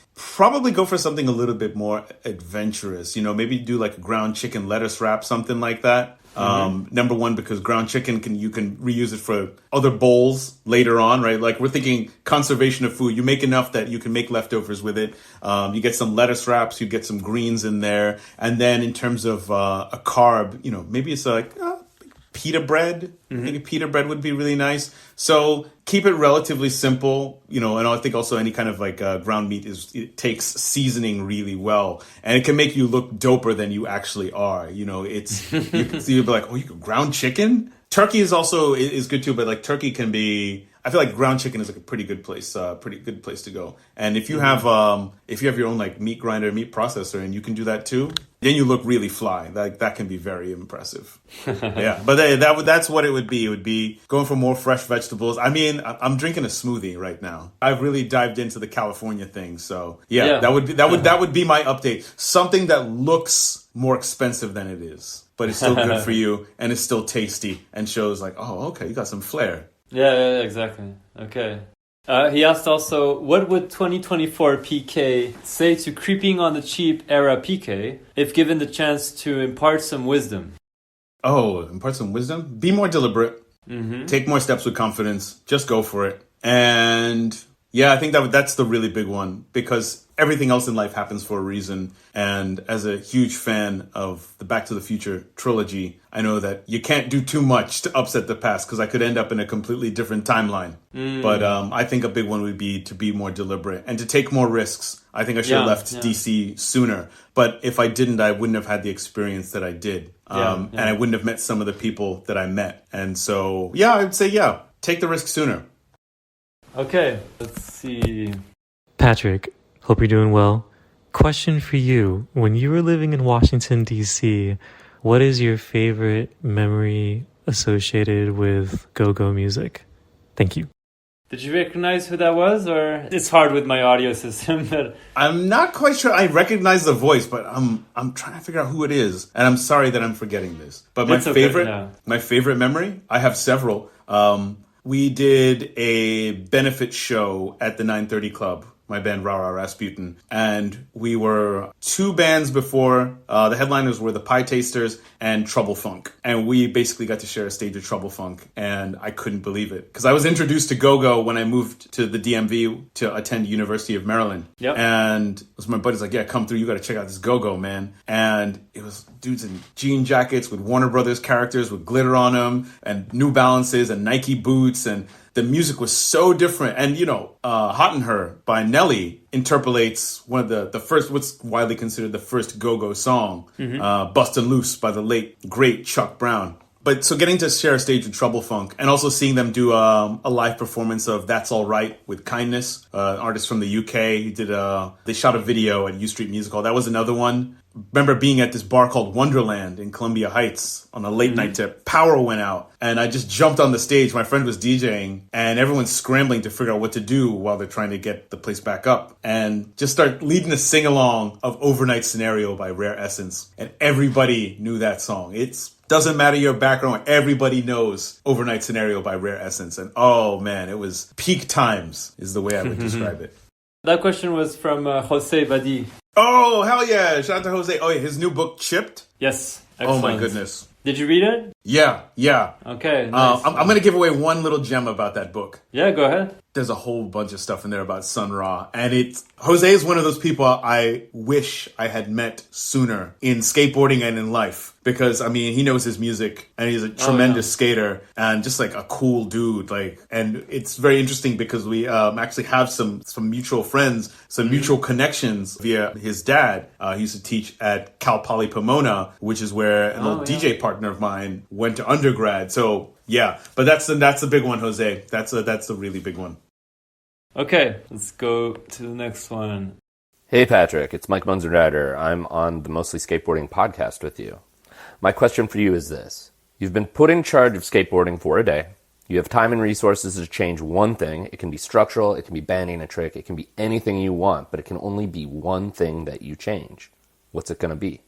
a little bit more adventurous. Maybe do like a ground chicken lettuce wrap, something like that. Number one, because ground chicken you can reuse it for other bowls later on, right? Like we're thinking conservation of food. You make enough that you can make leftovers with it. You get some lettuce wraps, you get some greens in there. And then in terms of a carb, maybe it's like pita bread. Maybe pita bread would be really nice. So keep it relatively simple, and I think also any kind of like ground meat it takes seasoning really well, and it can make you look doper than you actually are. It's you'll be like, oh, you could ground chicken. Turkey is good too, but like turkey can be. I feel like ground chicken is like a pretty good place to go. And if you have your own like meat grinder, meat processor, and you can do that too, then you look really fly. That can be very impressive. Yeah, but that's what it would be. It would be going for more fresh vegetables. I mean, I'm drinking a smoothie right now. I've really dived into the California thing. So yeah. that would be my update. Something that looks more expensive than it is, but it's still good for you and it's still tasty and shows like, oh, okay, you got some flair. Yeah, exactly. Okay. He asked also, what would 2024 PK say to Creeping on the Cheap era PK if given the chance to impart some wisdom? Oh, impart some wisdom? Be more deliberate. Take more steps with confidence. Just go for it. And yeah, I think that's the really big one, because everything else in life happens for a reason. And as a huge fan of the Back to the Future trilogy, I know that you can't do too much to upset the past, because I could end up in a completely different timeline. But I think a big one would be to be more deliberate and to take more risks. I think I should have left DC sooner. But if I didn't, I wouldn't have had the experience that I did. And I wouldn't have met some of the people that I met. And so, yeah, I would say, take the risk sooner. Okay, let's see. Patrick, hope you're doing well. Question for you. When you were living in Washington, D.C., what is your favorite memory associated with go-go music? Thank you. Did you recognize who that was? Or it's hard with my audio system. But I'm not quite sure. I recognize the voice, but I'm trying to figure out who it is. And I'm sorry that I'm forgetting this. But my favorite memory, I have several. We did a benefit show at the 930 Club, my band Rah Rah Rasputin, and we were 2 bands before. The headliners were the Pie Tasters and Trouble Funk, and we basically got to share a stage with Trouble Funk, and I couldn't believe it, because I was introduced to go-go when I moved to the DMV to attend University of Maryland. And it was my buddy's like, yeah, come through, you got to check out this go-go, man. And it was dudes in jean jackets with Warner Brothers characters with glitter on them, and New Balances and Nike boots, and the music was so different. And, Hot in Her by Nelly interpolates one of the first, what's widely considered the first go-go song, Bustin' Loose by the late, great Chuck Brown. But so getting to share a stage with Trouble Funk and also seeing them do a live performance of That's All Right with Kindness, an artist from the UK. They shot a video at U Street Music Hall. That was another one. Remember being at this bar called Wonderland in Columbia Heights on a late night tip. Power went out and I just jumped on the stage. My friend was DJing and everyone's scrambling to figure out what to do while they're trying to get the place back up, and just start leading a sing-along of Overnight Scenario by Rare Essence. And everybody knew that song. Doesn't matter your background, everybody knows Overnight Scenario by Rare Essence. And oh man, it was peak times is the way I would describe it. That question was from José Vadi. Oh, hell yeah. Shout out to Jose. Oh, yeah, his new book, Chipped? Yes. Excellent. Oh, my goodness. Did you read it? Yeah. Okay, nice. I'm going to give away one little gem about that book. Yeah, go ahead. There's a whole bunch of stuff in there about Sun Ra. And Jose is one of those people I wish I had met sooner in skateboarding and in life. Because, I mean, he knows his music and he's a tremendous skater and just like a cool dude. And it's very interesting because we actually have some mutual friends, some mutual connections via his dad. He used to teach at Cal Poly Pomona, which is where an old DJ partner of mine went to undergrad. So, yeah, but that's the big one, Jose. That's a really big one. Okay, let's go to the next one. Hey, Patrick. It's Mike Munzenrider. I'm on the Mostly Skateboarding podcast with you. My question for you is this. You've been put in charge of skateboarding for a day. You have time and resources to change one thing. It can be structural, it can be banning a trick, it can be anything you want, but it can only be one thing that you change. What's it going to be?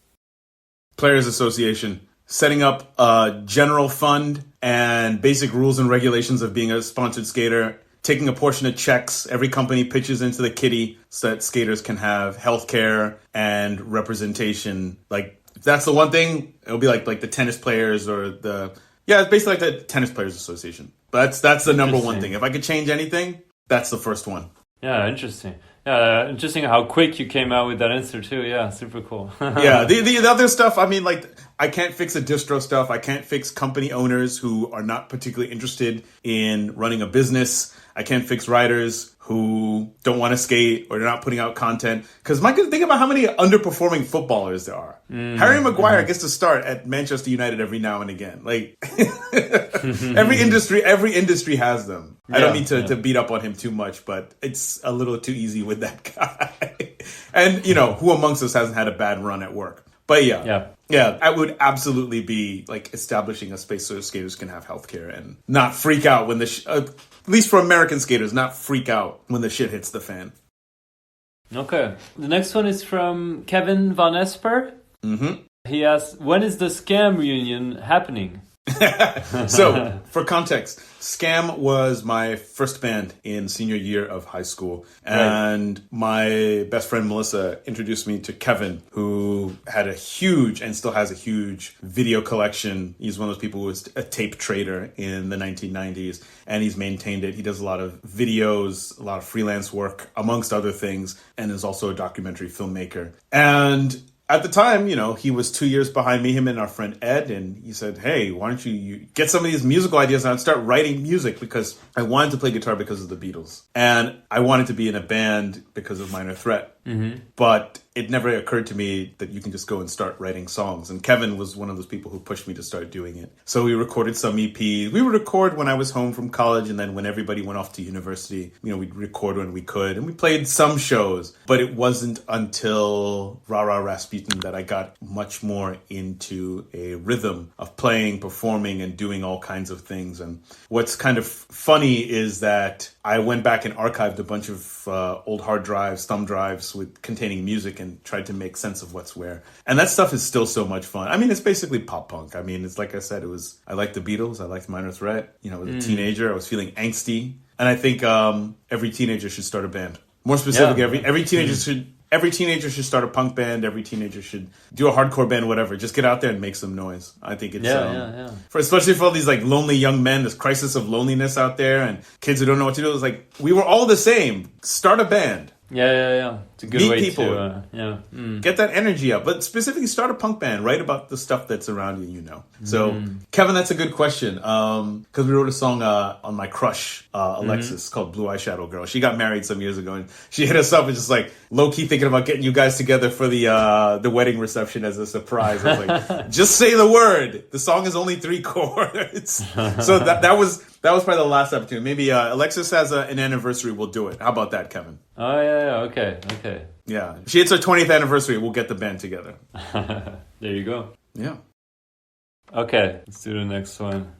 Players Association. Setting up a general fund and basic rules and regulations of being a sponsored skater. Taking a portion of checks. Every company pitches into the kitty so that skaters can have healthcare and representation. If that's the one thing, it'll be like the tennis players or it's basically like the Tennis Players Association. But that's the number one thing. If I could change anything, that's the first one. Yeah, interesting. Yeah, interesting how quick you came out with that answer too. Yeah, super cool. Yeah, the other stuff, I mean, I can't fix the distro stuff. I can't fix company owners who are not particularly interested in running a business. I can't fix riders who don't want to skate or they're not putting out content. Because think about how many underperforming footballers there are. Harry Maguire gets to start at Manchester United every now and again. Every industry has them. I don't mean to beat up on him too much, but it's a little too easy with that guy. And, who amongst us hasn't had a bad run at work? But yeah, I would absolutely be establishing a space so skaters can have healthcare and not freak out when at least for American skaters, not freak out when the shit hits the fan. Okay. The next one is from Kevin Van Esper. Mm-hmm. He asks, when is the Scam reunion happening? So, for context, Scam was my first band in senior year of high school. And my best friend Melissa introduced me to Kevin, who had a huge, and still has a huge, video collection. He's one of those people who was a tape trader in the 1990s, and he's maintained it. He does a lot of videos, a lot of freelance work, amongst other things, and is also a documentary filmmaker. And at the time, he was 2 years behind me, him and our friend Ed, and he said, hey, why don't you get some of these musical ideas out and start writing music, because I wanted to play guitar because of the Beatles. And I wanted to be in a band because of Minor Threat. Mm-hmm. But it never occurred to me that you can just go and start writing songs. And Kevin was one of those people who pushed me to start doing it. So we recorded some EPs. We would record when I was home from college, and then when everybody went off to university, we'd record when we could. And we played some shows, but it wasn't until Ra Ra Rasputin that I got much more into a rhythm of playing, performing, and doing all kinds of things. And what's kind of funny is that I went back and archived a bunch of old hard drives, thumb drives containing music, and tried to make sense of what's where. And that stuff is still so much fun. I mean, it's basically pop punk. I mean, it's like I said, I liked the Beatles. I liked Minor Threat. I was a teenager. I was feeling angsty. And I think every teenager should start a band. More specifically, every teenager should start a punk band. Every teenager should do a hardcore band, whatever. Just get out there and make some noise. I think it's especially for all these lonely young men, this crisis of loneliness out there, and kids who don't know what to do. It's we were all the same. Start a band. Yeah. It's a good Meet way people. to get that energy up. But specifically, start a punk band. Write about the stuff that's around you. So, Kevin, that's a good question. Because we wrote a song on my crush, Alexis, called Blue Eyeshadow Girl. She got married some years ago, and she hit us up and just low key thinking about getting you guys together for the wedding reception as a surprise. I was just say the word. The song is only 3 chords. So that was probably the last opportunity. Maybe Alexis has an anniversary. We'll do it. How about that, Kevin? Oh, yeah. Okay. Yeah. She hits her 20th anniversary. We'll get the band together. There you go. Yeah. Okay. Let's do the next one.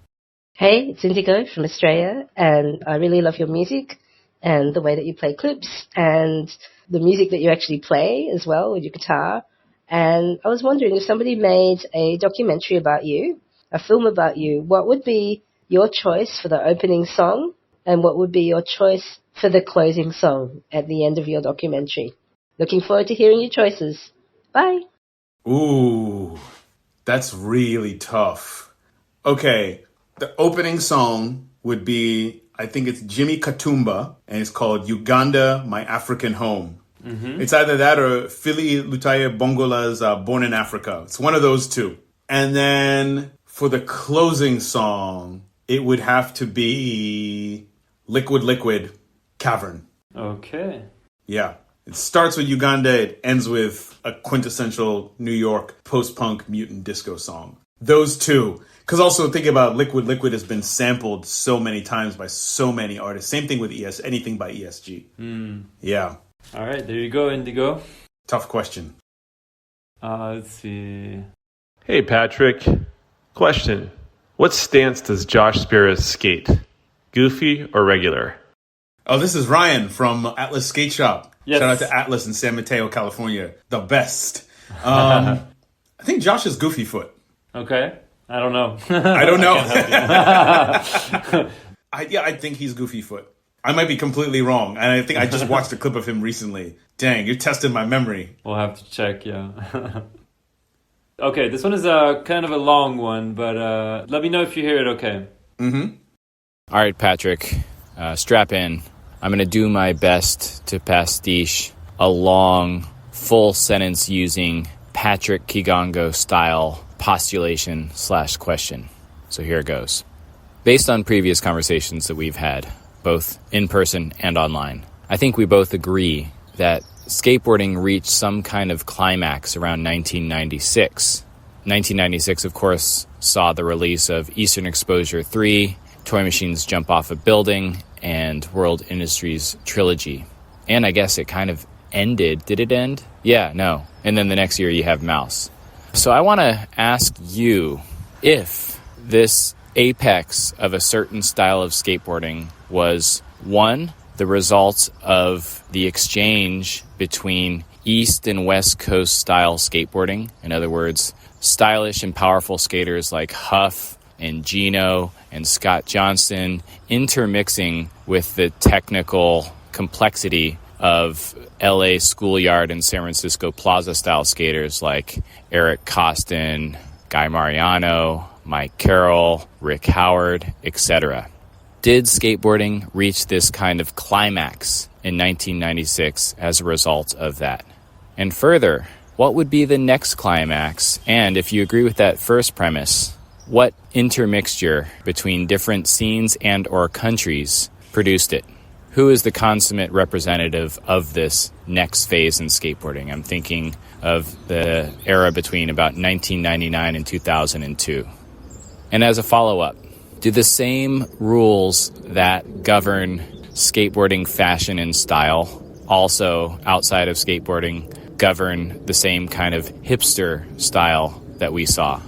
Hey, it's Indigo from Australia, and I really love your music and the way that you play clips and the music that you actually play as well with your guitar. And I was wondering, if somebody made a documentary about you, a film about you, what would be your choice for the opening song And what would be your choice for the closing song at the end of your documentary? Looking forward to hearing your choices. Bye. Ooh, that's really tough. Okay, the opening song would be, I think it's Jimmy Katumba, and it's called Uganda, My African Home. Mm-hmm. It's either that or Philly Lutaye Bongola's Born in Africa. It's one of those two. And then for the closing song, it would have to be Liquid Liquid, Cavern. Okay. Yeah. It starts with Uganda, it ends with a quintessential New York post-punk mutant disco song. Those two. Because also think about Liquid Liquid has been sampled so many times by so many artists. Same thing with anything by ESG. Yeah. All right, there you go, Indigo. Tough question. Let's see. Hey, Patrick. Question. What stance does Josh Spears skate? Goofy or regular? Oh, this is Ryan from Atlas Skate Shop. Yes. Shout out to Atlas in San Mateo, California. The best. I think Josh is Goofy Foot. Okay. I don't know. I don't know. I I think he's Goofy Foot. I might be completely wrong. And I think I just watched a clip of him recently. Dang, you're testing my memory. We'll have to check, yeah. Okay, this one is kind of a long one, but let me know if you hear it okay. Mm-hmm. All right, Patrick, strap in. I'm going to do my best to pastiche a long, full sentence using Patrick Kigongo style postulation/question. So here it goes. Based on previous conversations that we've had, both in person and online, I think we both agree that skateboarding reached some kind of climax around 1996. 1996, of course, saw the release of Eastern Exposure 3, Toy Machines Jump Off a Building, and World Industries Trilogy. And I guess it kind of ended. Did it end? Yeah, no. And then the next year you have Mouse. So I want to ask you if this apex of a certain style of skateboarding was, one, the result of the exchange between East and West Coast style skateboarding. In other words, stylish and powerful skaters like Huff and Gino and Scott Johnston intermixing with the technical complexity of LA schoolyard and San Francisco plaza style skaters like Eric Costin, Guy Mariano, Mike Carroll, Rick Howard, etc. Did skateboarding reach this kind of climax in 1996 as a result of that? And further, what would be the next climax? And if you agree with that first premise, what intermixture between different scenes and or countries produced it? Who is the consummate representative of this next phase in skateboarding? I'm thinking of the era between about 1999 and 2002. And as a follow-up, do the same rules that govern skateboarding fashion and style also outside of skateboarding govern the same kind of hipster style that we saw,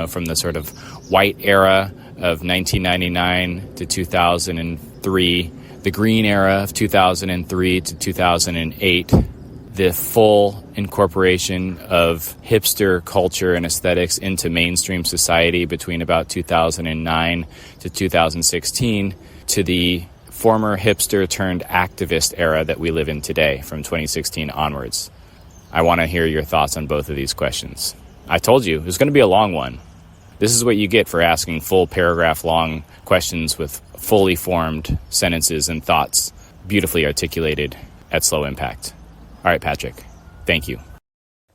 from the sort of white era of 1999 to 2003, the green era of 2003 to 2008, the full incorporation of hipster culture and aesthetics into mainstream society between about 2009 to 2016, to the former hipster turned activist era that we live in today from 2016 onwards. I want to hear your thoughts on both of these questions. I told you it was going to be a long one. This is what you get for asking full paragraph long questions with fully formed sentences and thoughts, beautifully articulated at slow impact. All right, Patrick, thank you.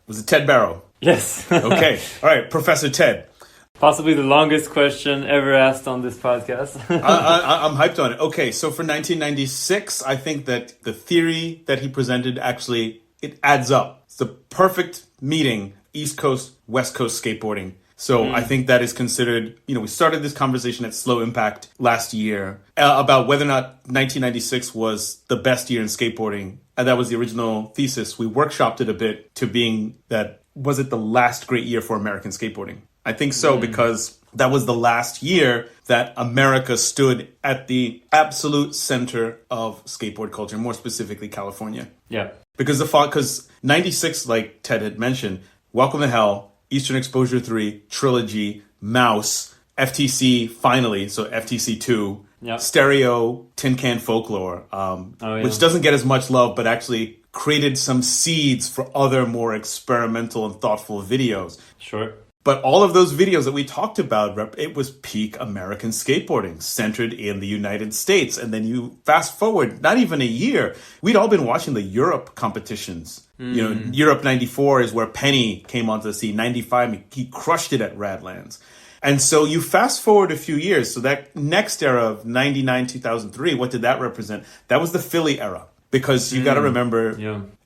Was it Ted Barrow? Yes. Okay. All right, Professor Ted. Possibly the longest question ever asked on this podcast. I'm hyped on it. Okay, so for 1996, I think that the theory that he presented actually, it adds up. It's the perfect meeting, East Coast, West Coast skateboarding. So I think that is considered, we started this conversation at Slow Impact last year about whether or not 1996 was the best year in skateboarding. And that was the original thesis. We workshopped it a bit to being that, was it the last great year for American skateboarding? I think so, because that was the last year that America stood at the absolute center of skateboard culture, more specifically California. Yeah. Because 96, like Ted had mentioned, Welcome to Hell, Eastern Exposure 3, Trilogy, Mouse, FTC finally, so FTC 2, stereo tin can folklore, which doesn't get as much love, but actually created some seeds for other more experimental and thoughtful videos. Sure. But all of those videos that we talked about, it was peak American skateboarding, centered in the United States. And then you fast forward, not even a year, we'd all been watching the Europe competitions. You know, Europe 94 is where Penny came onto the scene. 95, he crushed it at Radlands. And so you fast forward a few years. So that next era of 99, 2003, what did that represent? That was the Philly era. Because you got to remember,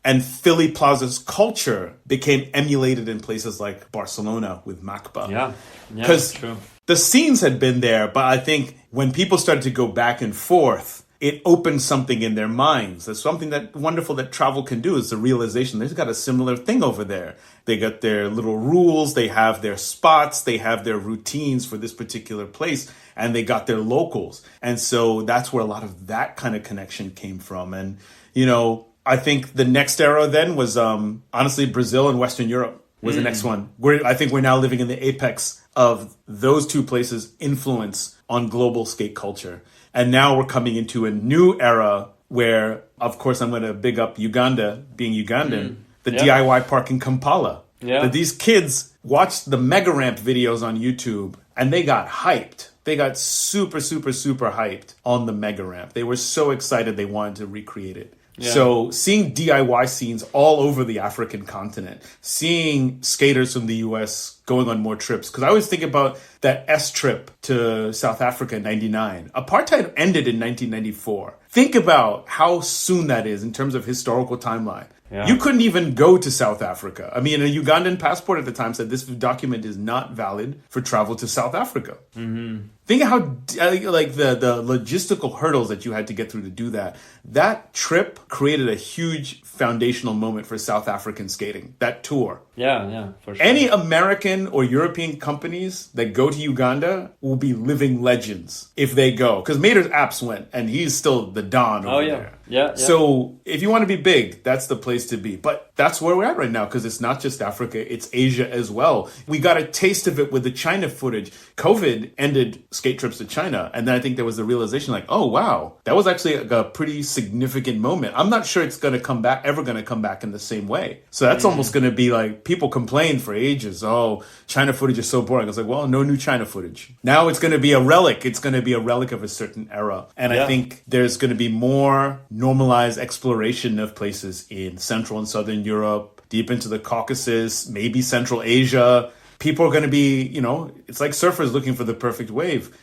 and Philly Plaza's culture became emulated in places like Barcelona with Macba. Because the scenes had been there, but I think when people started to go back and forth, it opened something in their minds. There's something that wonderful that travel can do is the realization they've got a similar thing over there. They got their little rules, they have their spots, they have their routines for this particular place, and they got their locals. And so that's where a lot of that kind of connection came from. And, you know, I think the next era then was honestly Brazil and Western Europe was the next one. I think we're now living in the apex of those two places' influence on global skate culture. And now we're coming into a new era where, of course, I'm going to big up Uganda, being Ugandan, the DIY park in Kampala. That these kids watched the mega ramp videos on YouTube and they got hyped. They got super, super, super hyped on the mega ramp. They were so excited they wanted to recreate it. So seeing DIY scenes all over the African continent, seeing skaters from the US going on more trips. Because I always think about that S trip to South Africa in 99. Apartheid ended in 1994. Think about how soon that is in terms of historical timeline. You couldn't even go to South Africa. I mean, a Ugandan passport at the time said this document is not valid for travel to South Africa. Think of how, like, the logistical hurdles that you had to get through to do that. That trip created a huge foundational moment for South African skating, that tour. For sure. Any American or European companies that go to Uganda will be living legends if they go. Because Mater's Apps went, and he's still the Don over there. So if you want to be big, that's the place to be. But that's where we're at right now, because it's not just Africa, it's Asia as well. We got a taste of it with the China footage. COVID ended skate trips to China. And then I think there was the realization like, oh, wow, that was actually a pretty significant moment. I'm not sure it's going to come back, ever going to come back in the same way. So that's almost going to be like, people complained for ages, oh, China footage is so boring. I was like, well, no new China footage. Now it's going to be a relic. It's going to be a relic of a certain era. And I think there's going to be more normalized exploration of places in Central and Southern Europe, deep into the Caucasus, maybe Central Asia. People are going to be, you know, it's like surfers looking for the perfect wave.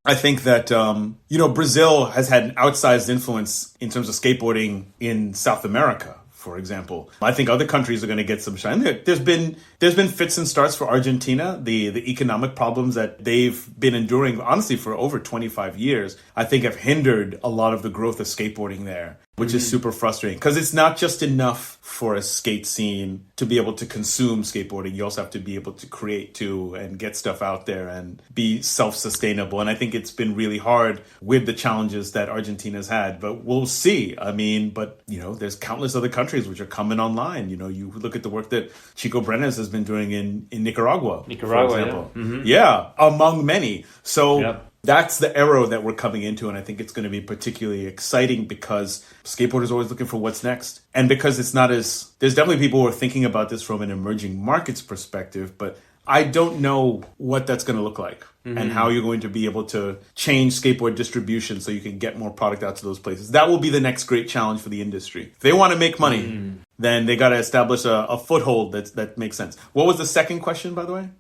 I think that, you know, Brazil has had an outsized influence in terms of skateboarding in South America, for example. I think other countries are going to get some shine. There's been fits and starts for Argentina. The economic problems that they've been enduring, honestly, for over 25 years, I think have hindered a lot of the growth of skateboarding there, which is super frustrating. Because it's not just enough for a skate scene to be able to consume skateboarding. You also have to be able to create too and get stuff out there and be self-sustainable. And I think it's been really hard with the challenges that Argentina's had. But we'll see. I mean, but, you know, there's countless other countries which are coming online. You know, you look at the work that Chico Brenes has been doing in Nicaragua, for example. Among many. So that's the era that we're coming into, and I think it's going to be particularly exciting because skateboarders are always looking for what's next. And because it's not as... There's definitely people who are thinking about this from an emerging markets perspective, but I don't know what that's going to look like and how you're going to be able to change skateboard distribution so you can get more product out to those places. That will be the next great challenge for the industry. If they want to make money, then they got to establish a foothold that makes sense. What was the second question, by the way?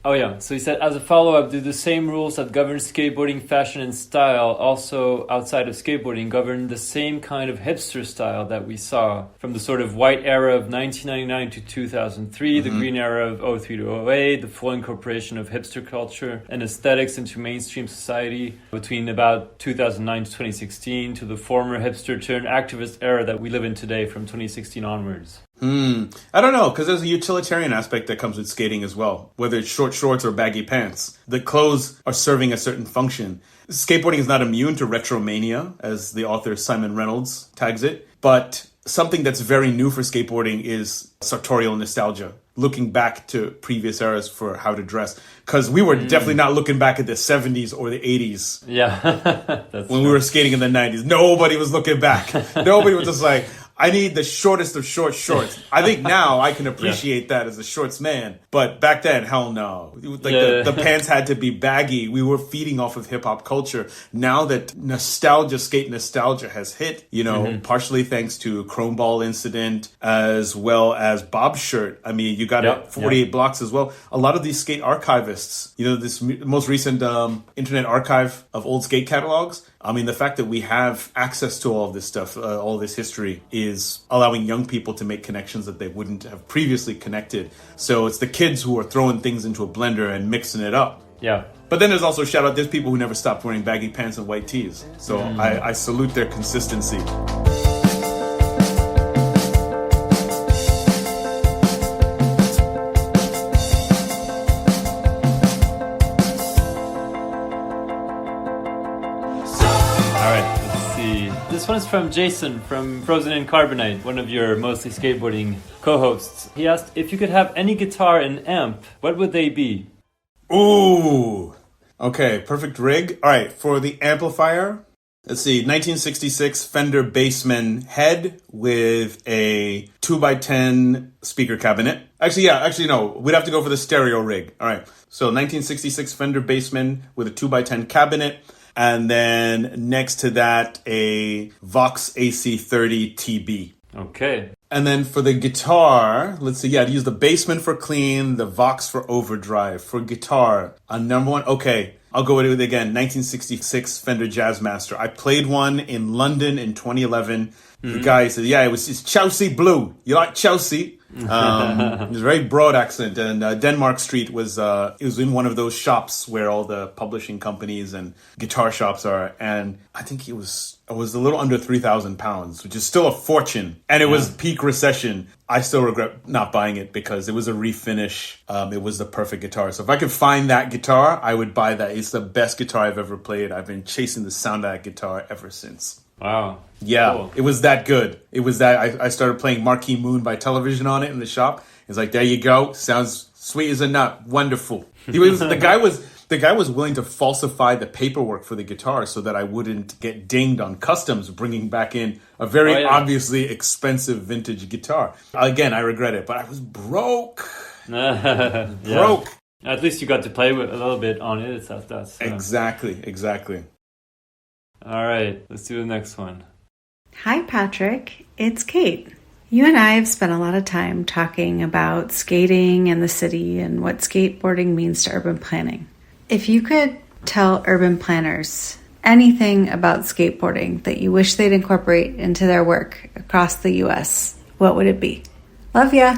Oh, yeah. So he said, as a follow-up, do the same rules that govern skateboarding, fashion, and style also outside of skateboarding govern the same kind of hipster style that we saw from the sort of white era of 1999 to 2003, the green era of 03 to 08, the full incorporation of hipster culture and aesthetics into mainstream society between about 2009 to 2016, to the former hipster-turned-activist era that we live in today from 2016 onwards? I don't know, because there's a utilitarian aspect that comes with skating as well, whether it's short shorts or baggy pants. The clothes are serving a certain function. Skateboarding is not immune to retromania, as the author Simon Reynolds tags it, but something that's very new for skateboarding is sartorial nostalgia, looking back to previous eras for how to dress. Because we were definitely not looking back at the 70s or the 80s. Yeah. When we were skating in the 90s. Nobody was looking back. Nobody was just like, I need the shortest of short shorts. I think now I can appreciate that as a shorts man. But back then, hell no. The pants had to be baggy. We were feeding off of hip hop culture. Now that nostalgia, skate nostalgia has hit, partially thanks to Chrome Ball incident, as well as Bob's shirt. I mean, you got it 48 blocks as well. A lot of these skate archivists, this most recent internet archive of old skate catalogs. I mean, the fact that we have access to all of this stuff, all this history, is allowing young people to make connections that they wouldn't have previously connected. So it's the kids who are throwing things into a blender and mixing it up. Yeah. But then there's also, shout out, there's people who never stopped wearing baggy pants and white tees. So I salute their consistency. This one is from Jason from Frozen in Carbonite, one of your Mostly Skateboarding co-hosts. He asked, if you could have any guitar and amp, what would they be? Ooh. Okay, perfect rig. All right, for the amplifier, let's see, 1966 Fender Bassman head with a 2x10 speaker cabinet. Actually, no, we'd have to go for the stereo rig. All right, so 1966 Fender Bassman with a 2x10 cabinet. And then next to that, a Vox AC30 TB. Okay. And then for the guitar, let's see, I'd use the Bassman for clean, the Vox for overdrive. For guitar, a number one, okay, I'll go with it again, 1966 Fender Jazzmaster. I played one in London in 2011. The guy said, it's Chelsea Blue. You like Chelsea? It was a very broad accent, and Denmark Street was it was in one of those shops where all the publishing companies and guitar shops are, and I think it was a little under £3,000, which is still a fortune, and it was peak recession. I still regret not buying it because it was a refinish. It was the perfect guitar. So if I could find that guitar, I would buy that. It's the best guitar I've ever played. I've been chasing the sound of that guitar ever since. Wow. Yeah, cool. It was that good. It was that I started playing Marquee Moon by Television on it in the shop. It's like, there you go. Sounds sweet as a nut. Wonderful. The guy was willing to falsify the paperwork for the guitar so that I wouldn't get dinged on customs bringing back in a very obviously expensive vintage guitar. Again, I regret it, but I was broke. Broke. At least you got to play with a little bit on it. That's Exactly. All right, let's do the next one. Hi, Patrick. It's Kate. You and I have spent a lot of time talking about skating and the city and what skateboarding means to urban planning. If you could tell urban planners anything about skateboarding that you wish they'd incorporate into their work across the U.S., what would it be? Love ya.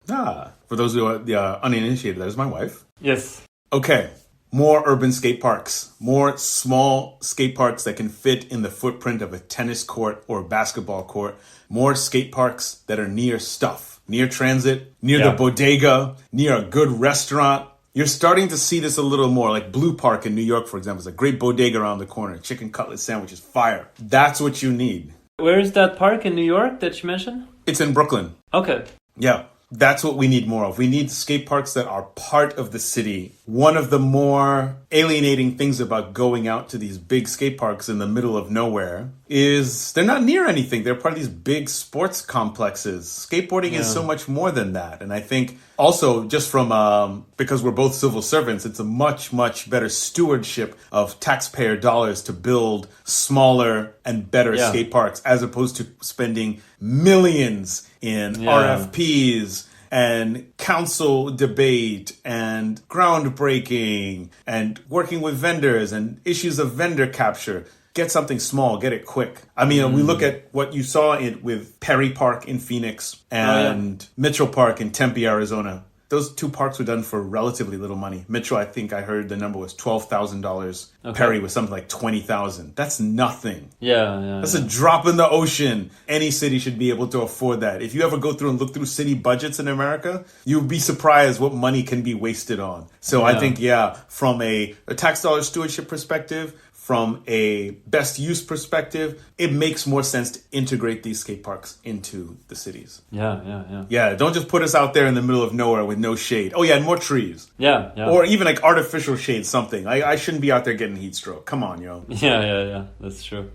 For those who are uninitiated, that is my wife. Yes. Okay. More urban skate parks, more small skate parks that can fit in the footprint of a tennis court or a basketball court, more skate parks that are near stuff, near transit, near the bodega, near a good restaurant. You're starting to see this a little more, like Blue Park in New York, for example. It's a great bodega around the corner, chicken cutlet sandwiches, fire. That's what you need. Where is that park in New York that you mentioned? It's in Brooklyn. Okay. Yeah. That's what we need more of. We need skate parks that are part of the city. One of the more alienating things about going out to these big skate parks in the middle of nowhere is they're not near anything. They're part of these big sports complexes. Skateboarding is so much more than that. And I think also just from, because we're both civil servants, it's a much, much better stewardship of taxpayer dollars to build smaller and better skate parks as opposed to spending millions in RFPs and council debate and groundbreaking and working with vendors and issues of vendor capture. Get something small, get it quick. I mean, we look at what you saw with Perry Park in Phoenix and Mitchell Park in Tempe, Arizona. Those two parks were done for relatively little money. Mitchell, I think I heard the number was $12,000. Okay. Perry was something like $20,000. That's nothing. That's a drop in the ocean. Any city should be able to afford that. If you ever go through and look through city budgets in America, you'll be surprised what money can be wasted on. So I think, from a tax dollar stewardship perspective, from a best use perspective, it makes more sense to integrate these skate parks into the cities. Yeah, don't just put us out there in the middle of nowhere with no shade. Oh yeah, and more trees. Yeah. Or even like artificial shade, something. I shouldn't be out there getting heat stroke. Come on, yo. Yeah, that's true.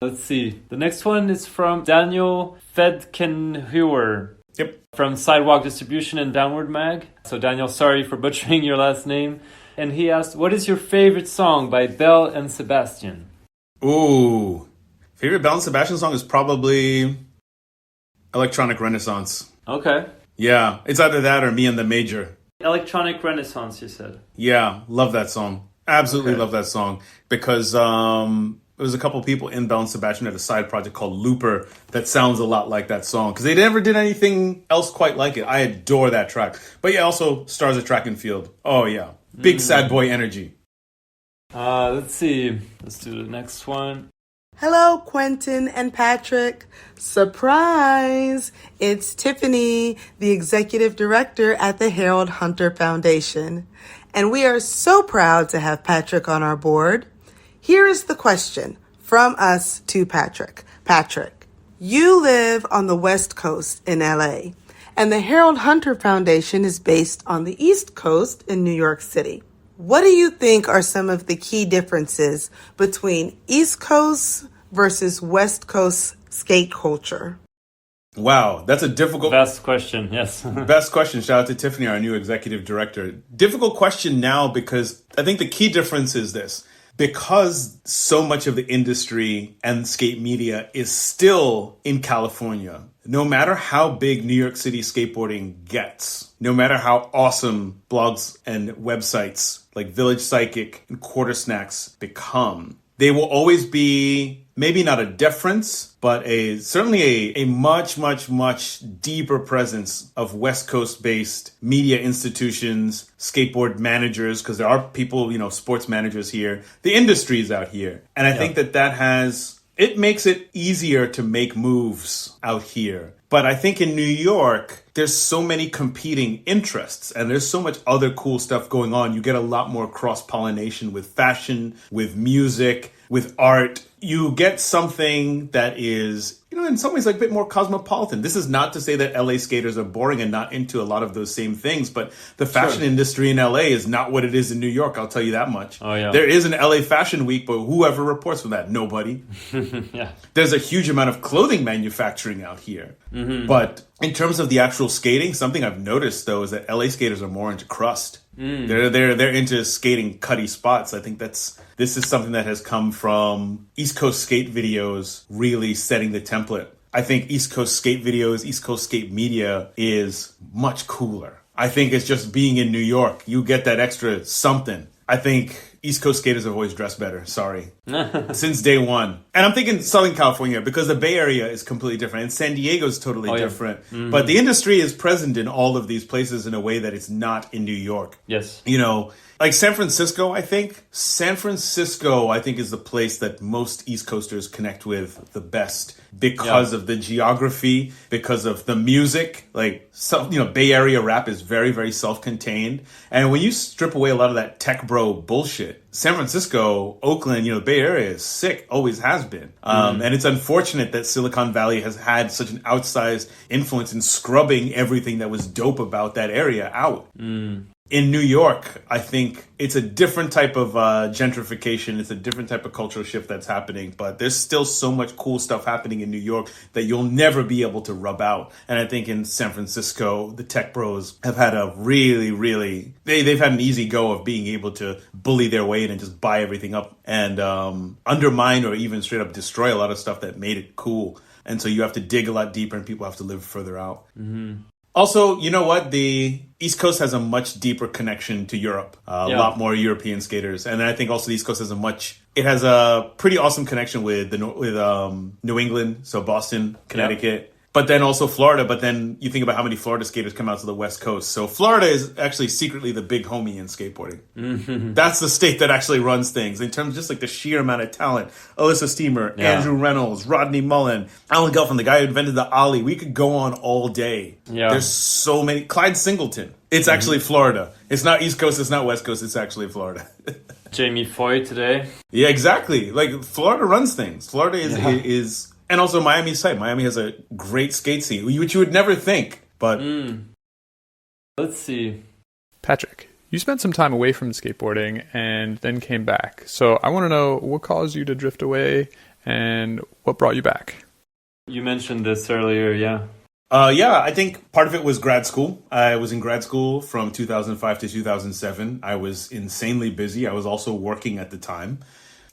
Let's see. The next one is from Daniel Fedkenheuer. Yep. From Sidewalk Distribution and Downward Mag. So Daniel, sorry for butchering your last name. And he asked, what is your favorite song by Belle and Sebastian? Ooh. Favorite Belle and Sebastian song is probably Electronic Renaissance. Okay. Yeah, it's either that or Me and the Major. Electronic Renaissance, you said. Yeah, love that song. Absolutely love that song. Because there was a couple people in Belle and Sebastian had a side project called Looper that sounds a lot like that song. Because they never did anything else quite like it. I adore that track. But yeah, also Stars at Track and Field. Oh yeah. Big sad boy energy. Let's see. Let's do the next one. Hello, Quentin and Patrick. Surprise! It's Tiffany, the executive director at the Harold Hunter Foundation. And we are so proud to have Patrick on our board. Here is the question from us to Patrick. Patrick, you live on the West Coast in LA, and the Harold Hunter Foundation is based on the East Coast in New York City. What do you think are some of the key differences between East Coast versus West Coast skate culture? Wow, that's a difficult... Best question, yes. Best question. Shout out to Tiffany, our new executive director. Difficult question now because I think the key difference is this. Because so much of the industry and skate media is still in California, no matter how big New York City skateboarding gets, no matter how awesome blogs and websites like Village Psychic and Quarter Snacks become, they will always be maybe not a difference, but certainly a much, much, much deeper presence of West Coast-based media institutions, skateboard managers, because there are people, sports managers here. The industry is out here. And I think it makes it easier to make moves out here. But I think in New York, there's so many competing interests and there's so much other cool stuff going on. You get a lot more cross-pollination with fashion, with music, with art. You get something that is, in some ways like a bit more cosmopolitan. This is not to say that LA skaters are boring and not into a lot of those same things, but the fashion industry in LA is not what it is in New York, I'll tell you that much. Oh, yeah. There is an LA Fashion Week, but whoever reports from that? Nobody. Yeah. There's a huge amount of clothing manufacturing out here. Mm-hmm. But in terms of the actual skating, something I've noticed, though, is that LA skaters are more into crust. They're into skating cutty spots. I think this is something that has come from East Coast skate videos really setting the template. I think East Coast skate videos, East Coast skate media is much cooler. I think it's just being in New York. You get that extra something. I think East Coast skaters have always dressed better. Sorry. Since day one. And I'm thinking Southern California because the Bay Area is completely different and San Diego is totally different. Mm-hmm. But the industry is present in all of these places in a way that it's not in New York. Yes. Like San Francisco, I think. San Francisco, I think, is the place that most East Coasters connect with the best because of the geography, because of the music. Bay Area rap is very, very self-contained. And when you strip away a lot of that tech bro bullshit, San Francisco, Oakland, the Bay Area is sick, always has been. And it's unfortunate that Silicon Valley has had such an outsized influence in scrubbing everything that was dope about that area out. In New York, I think it's a different type of gentrification. It's a different type of cultural shift that's happening. But there's still so much cool stuff happening in New York that you'll never be able to rub out. And I think in San Francisco, the tech bros have had a really, really... They've had an easy go of being able to bully their way in and just buy everything up and undermine or even straight up destroy a lot of stuff that made it cool. And so you have to dig a lot deeper and people have to live further out. Mm-hmm. Also, you know what? The East Coast has a much deeper connection to Europe. A lot more European skaters. And I think also the East Coast has a pretty awesome connection with New England, so Boston, Connecticut. but then also Florida. But then you think about how many Florida skaters come out to the West Coast. So Florida is actually secretly the big homie in skateboarding. Mm-hmm. That's the state that actually runs things in terms of just like the sheer amount of talent. Alyssa Steamer, Andrew Reynolds, Rodney Mullen, Alan Gelfand, the guy who invented the Ollie. We could go on all day. Yeah. There's so many. Clyde Singleton. It's actually Florida. It's not East Coast. It's not West Coast. It's actually Florida. Jamie Foy today. Yeah, exactly. Like Florida runs things. Florida is, and also Miami's tight. Miami has a great skate scene, which you would never think. But let's see. Patrick, you spent some time away from skateboarding and then came back. So I want to know what caused you to drift away and what brought you back. You mentioned this earlier, yeah. I think part of it was grad school. I was in grad school from 2005 to 2007. I was insanely busy. I was also working at the time.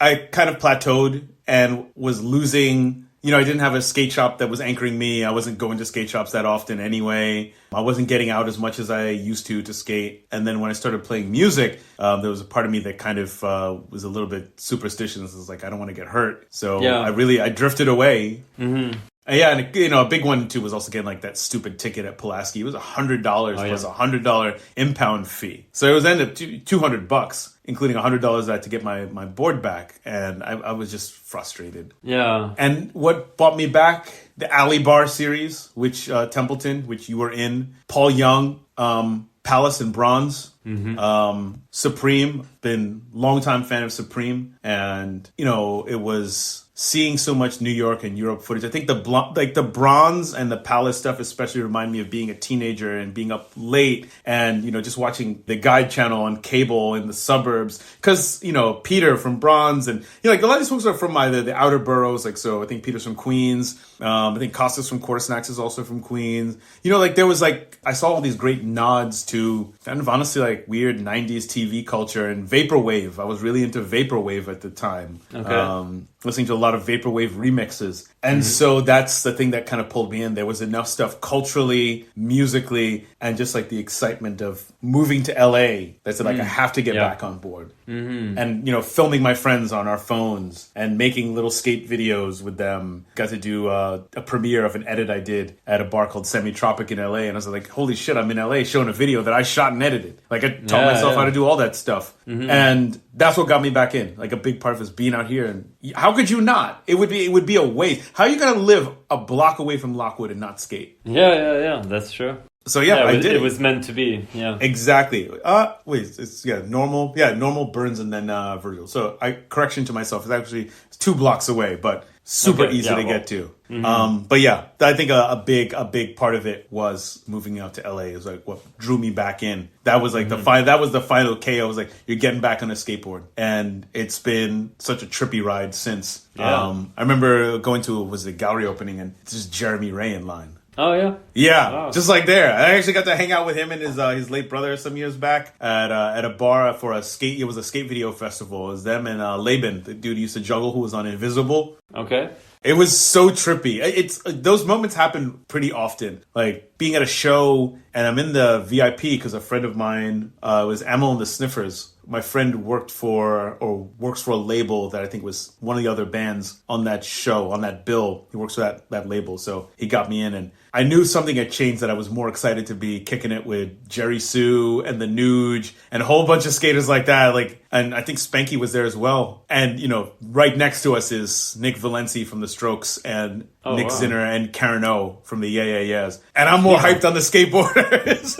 I kind of plateaued and was losing, I didn't have a skate shop that was anchoring me. I wasn't going to skate shops that often anyway. I wasn't getting out as much as I used to skate. And then when I started playing music, there was a part of me that kind of was a little bit superstitious. It was like, I don't want to get hurt. So I drifted away. Mm-hmm. Yeah, and a big one too was also getting like that stupid ticket at Pulaski. It was $100 plus $100 impound fee. So it was ended up $200, including $100 to get my board back, and I was just frustrated. Yeah. And what brought me back? The Alley Bar series, which Templeton, which you were in, Paul Young, Palace and Bronze. Mm-hmm. Supreme, been longtime fan of Supreme, and it was seeing so much New York and Europe footage. I think the Bronze and the Palace stuff especially remind me of being a teenager and being up late and just watching the Guide channel on cable in the suburbs, because Peter from Bronze and like a lot of these folks are from either the outer boroughs, like, so I think Peter's from Queens, I think Costas from Quarter Snacks is also from Queens. There was I saw all these great nods to kind of honestly like weird 90s TV culture and vaporwave. I was really into vaporwave at the time. Okay. Listening to a lot of vaporwave remixes. And so that's the thing that kind of pulled me in. There was enough stuff culturally, musically, and just like the excitement of moving to LA that said I have to get back on board. Mm-hmm. And, filming my friends on our phones and making little skate videos with them. Got to do a premiere of an edit I did at a bar called Semi-Tropic in LA. And I was like, holy shit, I'm in LA showing a video that I shot and edited. Like I taught myself how to do all that stuff. Mm-hmm. And that's what got me back in. Like a big part of it is being out here. And how could you not? It would be a waste. How are you going to live a block away from Lockwood and not skate? Yeah, that's true. So I did. It was meant to be. Yeah, exactly. It's normal Burns and then Virgil. So correction to myself. It's actually 2 blocks away, but super easy to get to. Mm-hmm. But yeah, I think a big part of it was moving out to LA is like what drew me back in. That was like that was the final KO. I was like, you're getting back on a skateboard, and it's been such a trippy ride since. Yeah. I remember going to the gallery opening, and it's just Jeremy Ray in line. Oh yeah, yeah, wow. Just like there. I actually got to hang out with him and his late brother some years back at a bar for a skate. It was a skate video festival. It was them and Laban, the dude who used to juggle, who was on Invisible. Okay. It was so trippy. It's those moments happen pretty often. Like being at a show and I'm in the VIP because a friend of mine was Amel and the Sniffers. My friend works for a label that I think was one of the other bands on that show, on that bill. He works for that label. So he got me in, and I knew something had changed, that I was more excited to be kicking it with Jerry Sue and the Nuge and a whole bunch of skaters like that. And I think Spanky was there as well. And, right next to us is Nick Valenci from the Strokes and Nick Zinner and Karen O from the Yeah Yeah Yeahs. And I'm more hyped on the skateboarders.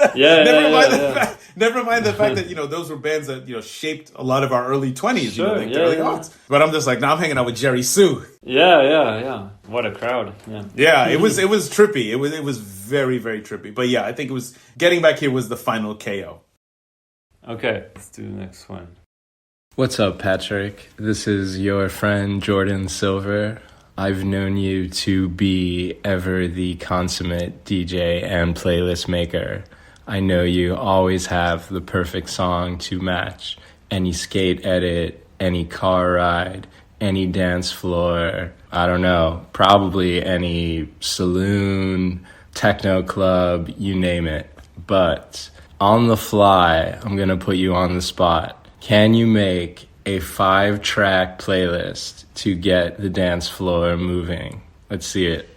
Never mind the fact that, those were bands that, shaped a lot of our early 20s. Sure, But I'm just like, I'm hanging out with Jerry Sue. Yeah. What a crowd. Yeah, it was trippy. It was very, very trippy. But yeah, I think it was getting back here was the final KO. Okay, let's do the next one. What's up, Patrick? This is your friend Jordan Silver. I've known you to be ever the consummate DJ and playlist maker. I know you always have the perfect song to match any skate edit, any car ride, any dance floor, I don't know, probably any saloon, techno club, you name it. But on the fly, I'm going to put you on the spot. Can you make a 5-track playlist to get the dance floor moving? Let's see it.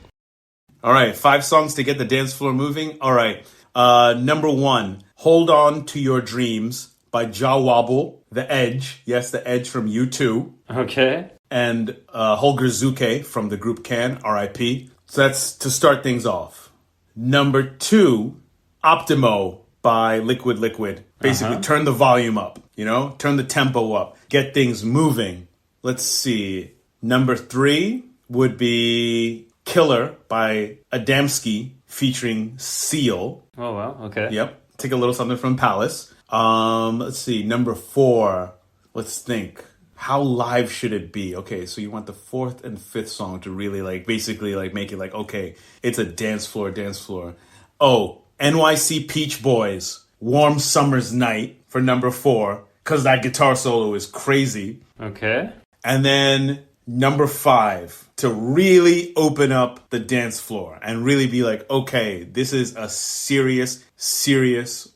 All right, 5 songs to get the dance floor moving. All right. Number 1, Hold On to Your Dreams by Ja Wobble, The Edge. Yes, The Edge from U2. Okay. And Holger Zuke from the group Can, R.I.P. So that's to start things off. Number 2, Optimo by Liquid Liquid. Basically, turn the volume up, turn the tempo up, get things moving. Let's see. Number 3 would be Killer by Adamski featuring Seal. Oh, wow. Okay. Yep. Take a little something from Palace. Let's see. Number 4. Let's think. How live should it be? Okay, so you want the 4th and 5th song to really basically make it okay, it's a dance floor. Oh, NYC Peach Boys, Warm Summer's Night for number 4, because that guitar solo is crazy. Okay. And then number 5, to really open up the dance floor and really be okay, this is a serious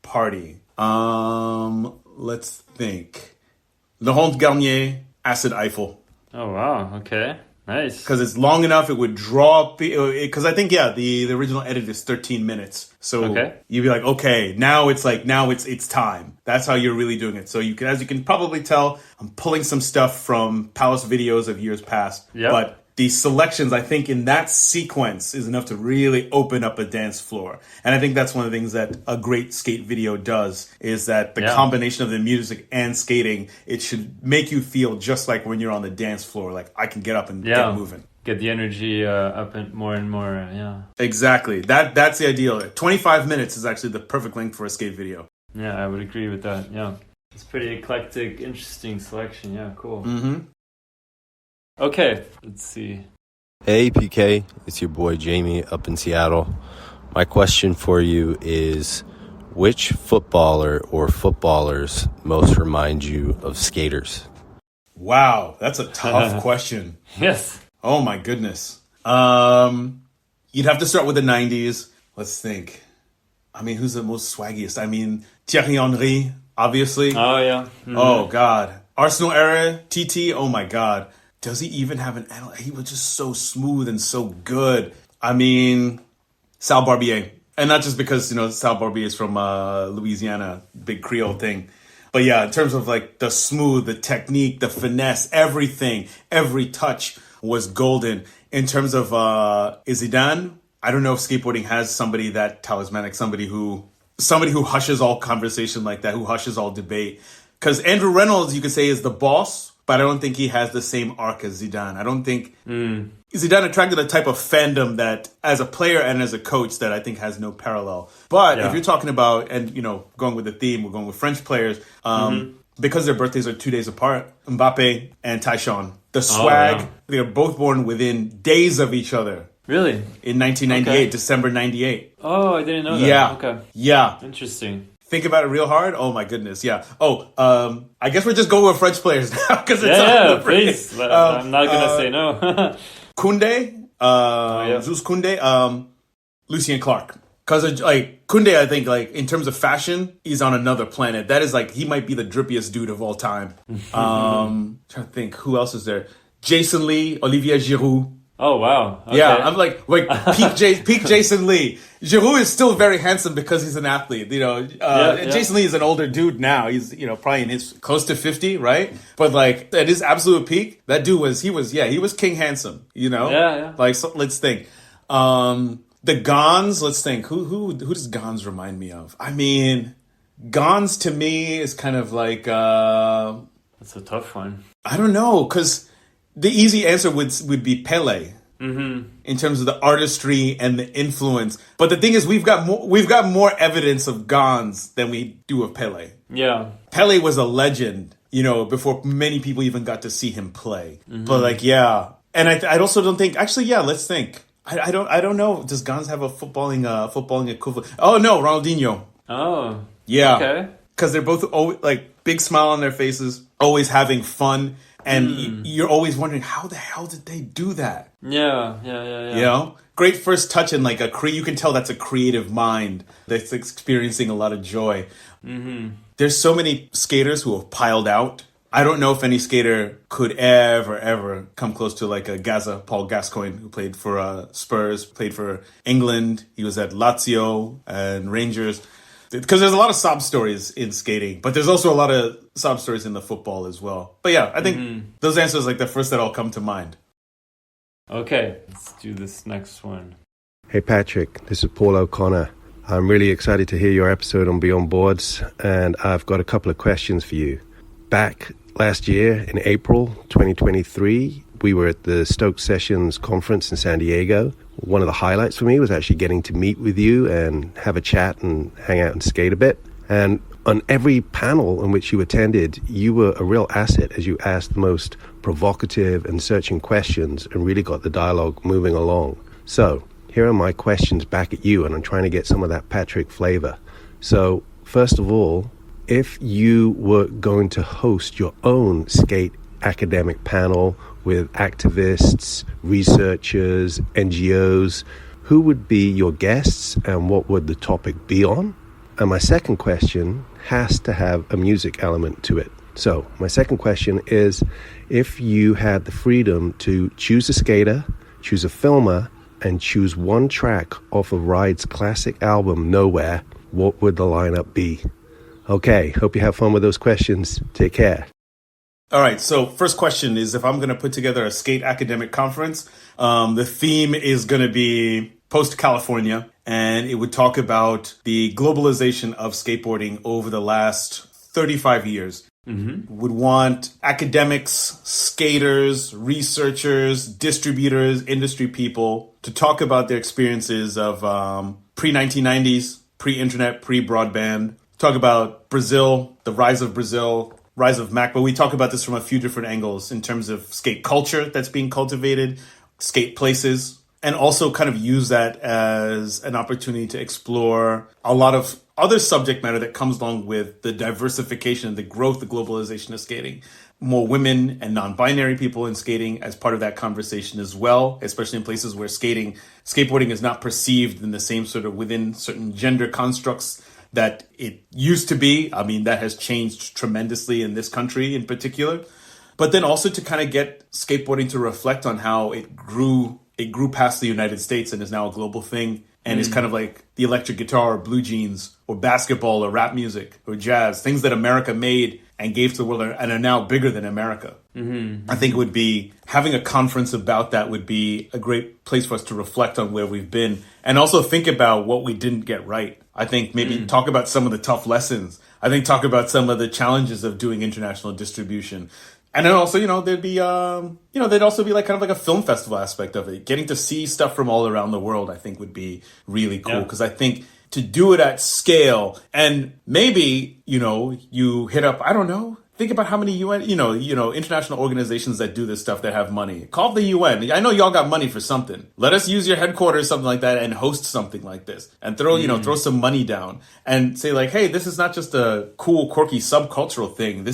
party. Let's think. Laurent Garnier, Acid Eiffel. Oh, wow. Okay. Nice. Because it's long enough, it would draw... Because I think, the original edit is 13 minutes. So you'd be okay, now it's time. That's how you're really doing it. So as you can probably tell, I'm pulling some stuff from Palace videos of years past. Yep. But the selections, I think, in that sequence is enough to really open up a dance floor. And I think that's one of the things that a great skate video does, is that the combination of the music and skating, it should make you feel just like when you're on the dance floor, I can get up and get moving. Get the energy up and more, yeah. Exactly. That's the ideal. 25 minutes is actually the perfect length for a skate video. Yeah, I would agree with that, yeah. It's pretty eclectic, interesting selection, yeah, cool. Mm-hmm. Okay, let's see. Hey, PK. It's your boy Jamie up in Seattle. My question for you is, which footballer or footballers most remind you of skaters? Wow, that's a tough question. Yes. Oh, my goodness. You'd have to start with the 90s. Let's think. Who's the most swaggiest? Thierry Henry, obviously. Oh, yeah. Mm-hmm. Oh, God. Arsenal era, TT, oh, my God. Does he even have an analog? He was just so smooth and so good. Sal Barbier. And not just because, Sal Barbier is from Louisiana, big Creole thing. But yeah, in terms of the smooth, the technique, the finesse, everything, every touch was golden. In terms of Zidane, I don't know if skateboarding has somebody that talismanic, somebody who hushes all conversation like that, who hushes all debate. Because Andrew Reynolds, you could say, is the boss. But I don't think he has the same arc as Zidane. I don't think Zidane attracted a type of fandom that, as a player and as a coach, that I think has no parallel. But if you're talking about, and going with the theme, we're going with French players, because their birthdays are 2 days apart, Mbappe and Tyshawn. The swag, they're both born within days of each other. Really? In 1998, December 98. Oh, I didn't know that. Yeah. Okay. Yeah. Interesting. Think about it real hard. Oh my goodness, yeah. Oh, I guess we're just going with French players now because it's on the please. I'm not gonna say no. Koundé, Zeus Koundé, Lucien Clark. Because Koundé, I think in terms of fashion, he's on another planet. That is he might be the drippiest dude of all time. Trying to think who else is there. Jason Lee, Olivier Giroud. Oh, wow. Okay. Yeah, I'm peak Jason Lee. Giroud is still very handsome because he's an athlete. Jason Lee is an older dude now. He's, probably in his close to 50, right? But at his absolute peak, that dude was king handsome, Yeah. So let's think. The Gons, let's think. Who does Gons remind me of? Gons to me is kind of that's a tough one. I don't know, because the easy answer would be Pele, in terms of the artistry and the influence. But the thing is, we've got more evidence of Gons than we do of Pele. Yeah, Pele was a legend, before many people even got to see him play. But and I also don't think. Actually, let's think. I don't know. Does Gons have a footballing equivalent? Oh no, Ronaldinho. Oh, yeah. Okay. Because they're both always, big smile on their faces, always having fun. And you're always wondering, how the hell did they do that? Yeah. Great first touch and you can tell that's a creative mind that's experiencing a lot of joy. There's so many skaters who have piled out I don't know if any skater could ever come close to like a Paul Gascoigne, who played for Spurs, played for England. He was at Lazio and Rangers. Because there's a lot of sob stories in skating, but there's also a lot of sob stories in the football as well. But yeah, I think those answers like the first that all come to mind. Okay, let's do this next one. Hey Patrick, this is Paul O'Connor. I'm really excited to hear your episode on Beyond Boards, and I've got a couple of questions for you. Back last year in April 2023, we were at the Stoke Sessions conference in San Diego. One of the highlights for me was actually getting to meet with you and have a chat and hang out and skate a bit. And on every panel in which you attended, you were a real asset as you asked the most provocative and searching questions and really got the dialogue moving along. So here are my questions back at you, and I'm trying to get some of that Patrick flavor. So first of all, if you were going to host your own skate academic panel with activists, researchers, NGOs, who would be your guests and what would the topic be on? And my second question has to have a music element to it. So my second question is, if you had the freedom to choose a skater, choose a filmer, and choose one track off of Ride's classic album, Nowhere, what would the lineup be? Okay, hope you have fun with those questions. Take care. All right, so first question is, if I'm going to put together a skate academic conference, the theme is going to be post-California, and it would talk about the globalization of skateboarding over the last 35 years. Would want academics, skaters, researchers, distributors, industry people to talk about their experiences of pre-1990s, pre-internet, pre-broadband. Talk about Brazil, the rise of Brazil, rise of Mac. But we talk about this from a few different angles in terms of skate culture that's being cultivated, skate places, and also kind of use that as an opportunity to explore a lot of other subject matter that comes along with the diversification, the growth, the globalization of skating. More women and non-binary people in skating as part of that conversation as well, especially in places where skateboarding is not perceived in the same sort of within certain gender constructs that it used to be. I mean, that has changed tremendously in this country in particular. But then also to kind of get skateboarding to reflect on how it grew past the United States and is now a global thing. And it's kind of like the electric guitar or blue jeans or basketball or rap music or jazz, things that America made and gave to the world and are now bigger than America. I think it would be, having a conference about that would be a great place for us to reflect on where we've been and also think about what we didn't get right. I think maybe talk about some of the tough lessons. I think talk about some of the challenges of doing international distribution. And then also, there'd also be like kind of like a film festival aspect of it. Getting to see stuff from all around the world, I think would be really cool. Because I think to do it at scale and maybe, you hit up, I don't know, think about how many UN, international organizations that do this stuff that have money. Call the UN. I know y'all got money for something. Let us use your headquarters, something like that, and host something like this. And throw some money down and say like, hey, this is not just a cool, quirky subcultural thing.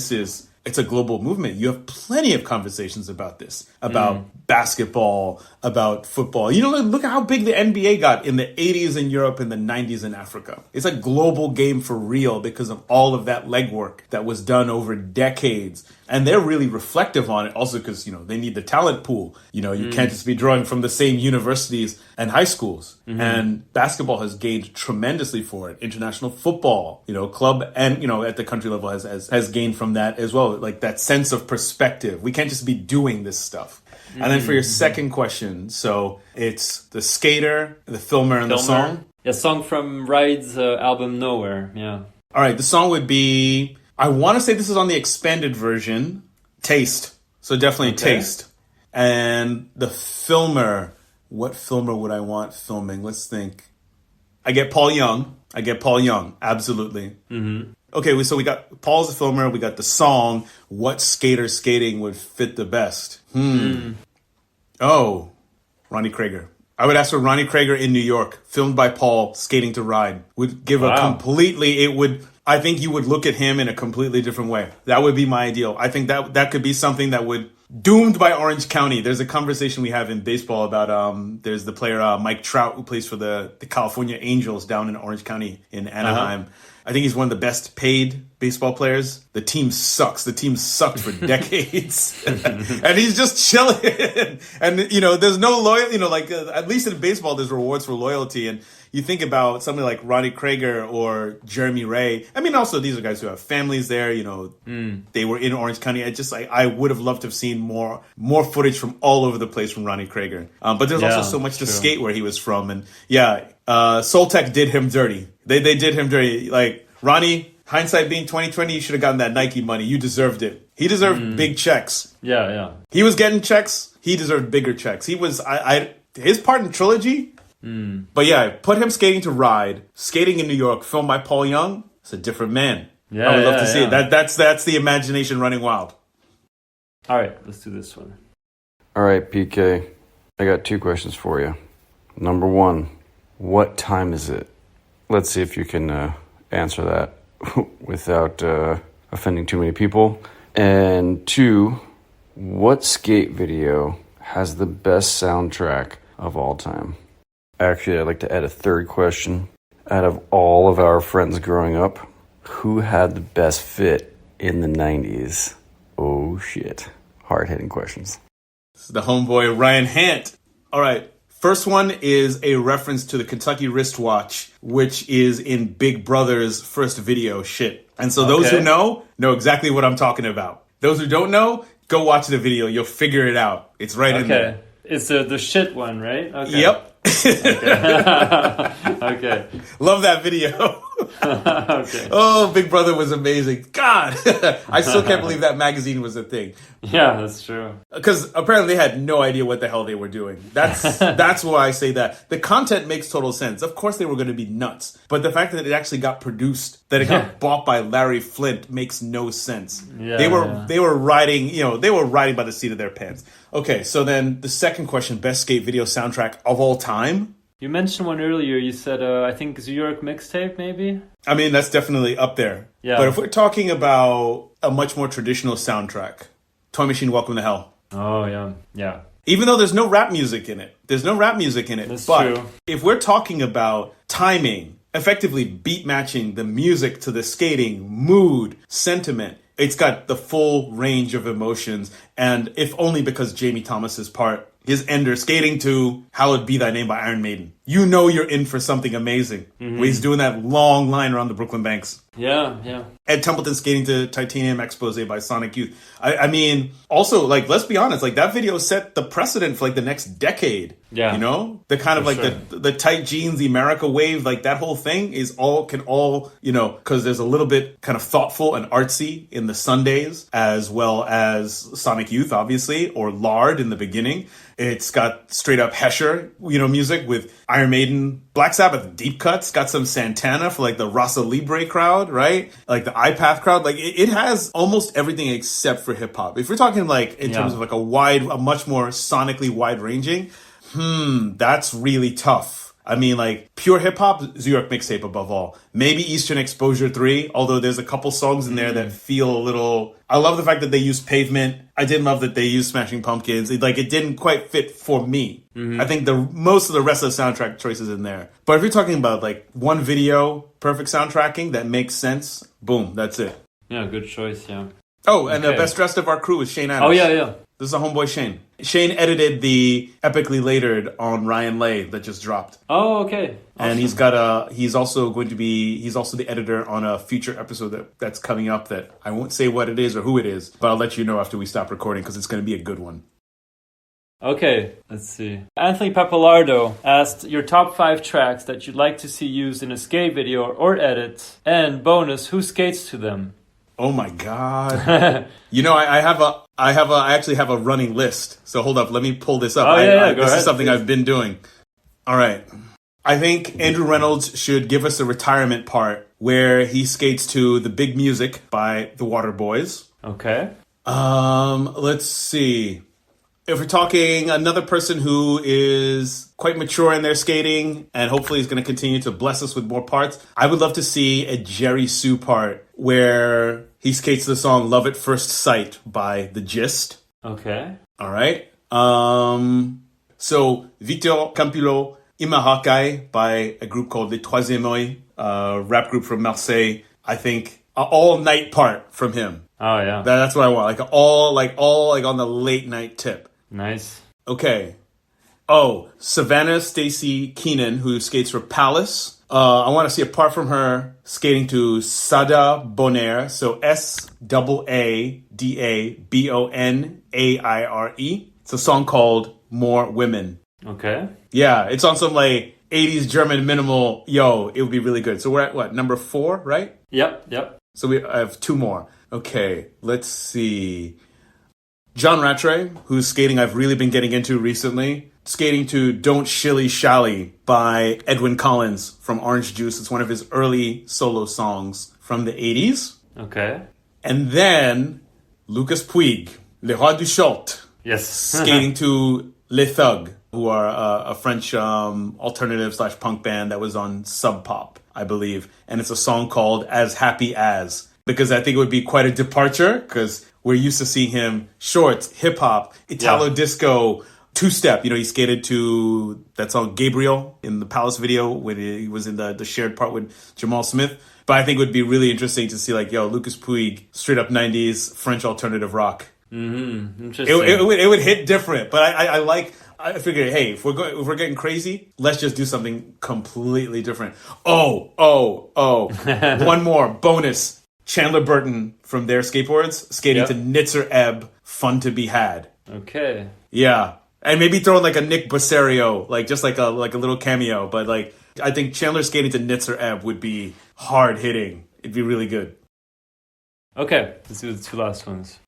It's a global movement. You have plenty of conversations about this, about basketball, about football. Look at how big the NBA got in the 80s in Europe and the 90s in Africa. It's a global game for real because of all of that legwork that was done over decades. And they're really reflective on it also because, they need the talent pool. You can't just be drawing from the same universities and high schools. And basketball has gained tremendously for it. International football, club and, at the country level has gained from that as well. Like that sense of perspective. We can't just be doing this stuff. And then for your second question, so it's the skater, the filmer, and the song? A song from Ride's album Nowhere, yeah. All right, the song would be, I want to say this is on the expanded version, Taste. So definitely Taste. And the filmer, what filmer would I want filming? Let's think. I get Paul Young, absolutely. Okay, so we got Paul's the filmer, we got the song. What skater skating would fit the best? Oh, Ronnie Krager. I would ask for Ronnie Krager in New York, filmed by Paul, skating to Ride. Would give I think you would look at him in a completely different way. That would be my ideal. I think that could be something that would, doomed by Orange County. There's a conversation we have in baseball about, there's the player Mike Trout who plays for the California Angels down in Orange County in Anaheim. I think he's one of the best paid baseball players. The team sucks. The team sucked for decades. And he's just chilling. And, there's no loyalty, at least in baseball, there's rewards for loyalty. And you think about somebody like Ronnie Krager or Jeremy Ray. I mean, also these are guys who have families there. They were in Orange County. I would have loved to have seen more footage from all over the place from Ronnie Krager. But there's also so much to skate where he was from. And Soltec did him dirty. They did him dirty. Like Ronnie, hindsight being 2020, you should have gotten that Nike money. You deserved it. He deserved big checks. Yeah. He was getting checks. He deserved bigger checks. He was his part in Trilogy. But put him skating to Ride, skating in New York, filmed by Paul Young. It's a different man. I would love to see it. That's the imagination running wild. All right, let's do this one. All right, PK, I got 2 questions for you. Number 1, what time is it? Let's see if you can answer that without offending too many people. And 2, what skate video has the best soundtrack of all time? Actually, I'd like to add a 3rd question. Out of all of our friends growing up, who had the best fit in the 90s? Oh, shit. Hard-hitting questions. This is the homeboy, Ryan Handt. All right. First one is a reference to the Kentucky wristwatch, which is in Big Brother's first video, Shit. And so those who know exactly what I'm talking about. Those who don't know, go watch the video. You'll figure it out. It's right in there. Okay. It's the shit one, right? Okay. Yep. Okay. Love that video. Okay. Oh, Big Brother was amazing. God, I still can't believe that magazine was a thing. Yeah, that's true. Because apparently they had no idea what the hell they were doing. That's why I say that. The content makes total sense. Of course they were going to be nuts. But the fact that it actually got produced, that it got bought by Larry Flint makes no sense. Yeah, they were riding, they were riding by the seat of their pants. Okay, so then the second question, best skate video soundtrack of all time? You mentioned one earlier. You said, I think New York mixtape, maybe? I mean, that's definitely up there. Yeah. But if we're talking about a much more traditional soundtrack, Toy Machine Welcome to Hell. Oh, yeah. Yeah. Even though there's no rap music in it. That's but true. If we're talking about timing, effectively beat matching the music to the skating, mood, sentiment, it's got the full range of emotions. And if only because Jamie Thomas's part, his ender skating to Hallowed Be Thy Name by Iron Maiden. You know you're in for something amazing. When he's doing that long line around the Brooklyn Banks. Yeah. Ed Templeton skating to Titanium Expose by Sonic Youth. I mean, also, let's be honest, that video set the precedent for, the next decade. Yeah. The kind of, the tight jeans, the America wave, that whole thing can all, because there's a little bit kind of thoughtful and artsy in the Sundays, as well as Sonic Youth, obviously, or Lard in the beginning. It's got straight up Hesher, music with Iron Maiden, Black Sabbath deep cuts, got some Santana for the Rasa Libre crowd, right? The iPath crowd. It has almost everything except for hip hop. If we're talking in terms of a much more sonically wide ranging, that's really tough. I mean, pure hip hop, New York mixtape above all. Maybe Eastern Exposure 3, although there's a couple songs in there that feel a little. I love the fact that they used Pavement. I didn't love that they used Smashing Pumpkins. It didn't quite fit for me. I think most of the rest of the soundtrack choices in there. But if you're talking about one video, perfect soundtracking that makes sense, boom, that's it. Yeah, good choice, yeah. Oh, and the best dressed of our crew is Shane Adams. Oh, yeah. This is a homeboy Shane. Shane edited the Epically Latered on Ryan Lay that just dropped. Oh, okay. Awesome. And he's also the editor on a future episode that's coming up that I won't say what it is or who it is, but I'll let you know after we stop recording because it's going to be a good one. Okay, let's see. Anthony Pappalardo asked your top 5 tracks that you'd like to see used in a skate video or edit, and bonus, who skates to them? Oh my God. I actually have a running list. So hold up, let me pull this up. This is something I've been doing. All right. I think Andrew Reynolds should give us a retirement part where he skates to The Big Music by the Waterboys. Okay. Let's see. If we're talking another person who is quite mature in their skating and hopefully is going to continue to bless us with more parts, I would love to see a Jerry Sue part where he skates the song Love at First Sight by The Gist. Okay. All right. So Victor Campillo Imahakai by a group called Les Troisième Oeil, rap group from Marseille. I think an all-night part from him. Oh, yeah. That's what I want. All on the late night tip. Nice. Okay. Oh, Savannah Stacy Keenan, who skates for Palace. I want to see, apart from her, skating to Sada Bonaire. So SAADABONAIRE. It's a song called More Women. Okay. Yeah, it's on some like 80s German minimal. Yo, it would be really good. So we're at what, number 4, right? Yep. So I have 2 more. Okay, let's see. John Rattray, whose skating I've really been getting into recently. Skating to Don't Shilly Shally by Edwin Collins from Orange Juice. It's one of his early solo songs from the 80s. Okay. And then Lucas Puig, Le Roi du Short. Yes. Skating to Les Thugs, who are a French alternative / punk band that was on Sub Pop, I believe. And it's a song called As Happy As. Because I think it would be quite a departure, because we're used to seeing him shorts, hip-hop, Italo-disco, two-step. You know, he skated to that song Gabriel in the Palace video when he was in the shared part with Jamal Smith. But I think it would be really interesting to see, like, Lucas Puig, straight-up 90s French alternative rock. Mm-hmm. Interesting. It would hit different, but I figured, hey, if we're getting crazy, let's just do something completely different. Oh, one more bonus. Chandler Burton from their skateboards skating to Nitzer Ebb, Fun to Be Had. Okay. Yeah, and maybe throw in like a Nick Basario, like just like a little cameo. But like, I think Chandler skating to Nitzer Ebb would be hard hitting. It'd be really good. Okay, let's do the 2 last ones.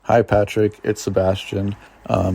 Hi, Patrick. It's Sebastian.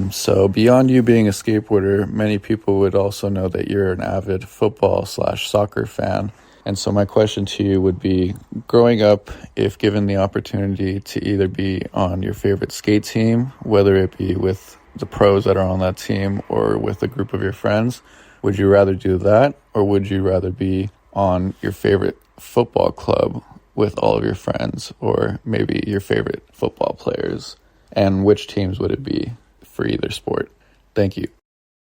So beyond you being a skateboarder, many people would also know that you're an avid football / soccer fan. And so my question to you would be, growing up, if given the opportunity to either be on your favorite skate team, whether it be with the pros that are on that team or with a group of your friends, would you rather do that, or would you rather be on your favorite football club with all of your friends, or maybe your favorite football players? And which teams would it be for either sport? Thank you.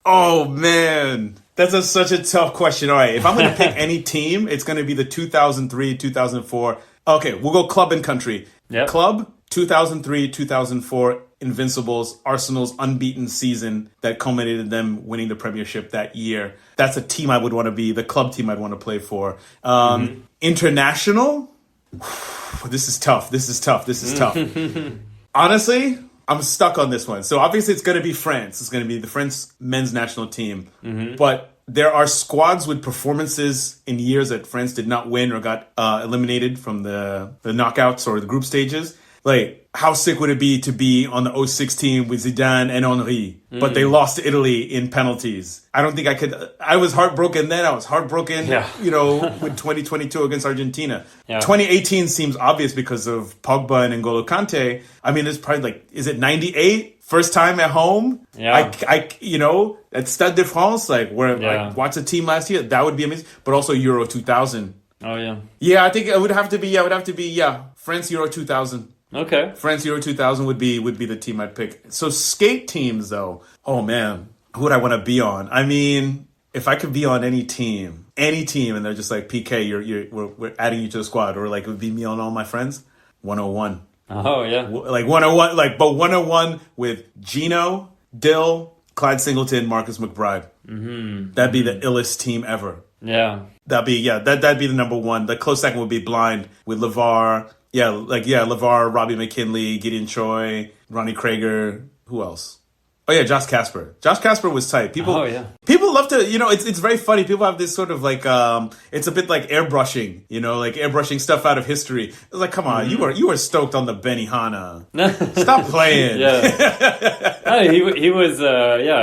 Oh, man. That's such a tough question. All right, if I'm going to pick any team, it's going to be the 2003, 2004. Okay, we'll go club and country. Yep. Club, 2003, 2004, Invincibles, Arsenal's unbeaten season that culminated them winning the premiership that year. That's a team I would want to be, the club team I'd want to play for. International? This is tough. Honestly, I'm stuck on this one. So obviously it's going to be France. It's going to be the French men's national team. Mm-hmm. But there are squads with performances in years that France did not win or got eliminated from the knockouts or the group stages. Like, how sick would it be to be on the 06 team with Zidane and Henry, but they lost to Italy in penalties? I don't think I could. I was heartbroken then. I was heartbroken, with 2022 against Argentina. Yeah. 2018 seems obvious because of Pogba and N'Golo Kante. I mean, it's probably is it 98? First time at home? Yeah. At Stade de France, I watched a team last year. That would be amazing. But also Euro 2000. Oh, yeah. Yeah, I think it would have to be, France Euro 2000. Okay. France Euro 2000 would be the team I'd pick. So skate teams, though. Oh, man. Who would I want to be on? I mean, if I could be on any team, and they're just like, PK, we're adding you to the squad, or like it would be me and all my friends, 101. Oh, yeah. Like 101, but 101 with Gino, Dill, Clyde Singleton, Marcus McBride. Mm-hmm. That'd be the illest team ever. Yeah. That'd be the number one. The close second would be Blind with LeVar. LeVar, Robbie McKinley, Gideon Choi, Ronnie Krager. Who else? Oh, yeah, Josh Casper. Josh Casper was tight. People love to, it's very funny. People have this sort of it's a bit like airbrushing, like airbrushing stuff out of history. It's like, come on, you were stoked on the Benihana. Stop playing. Yeah.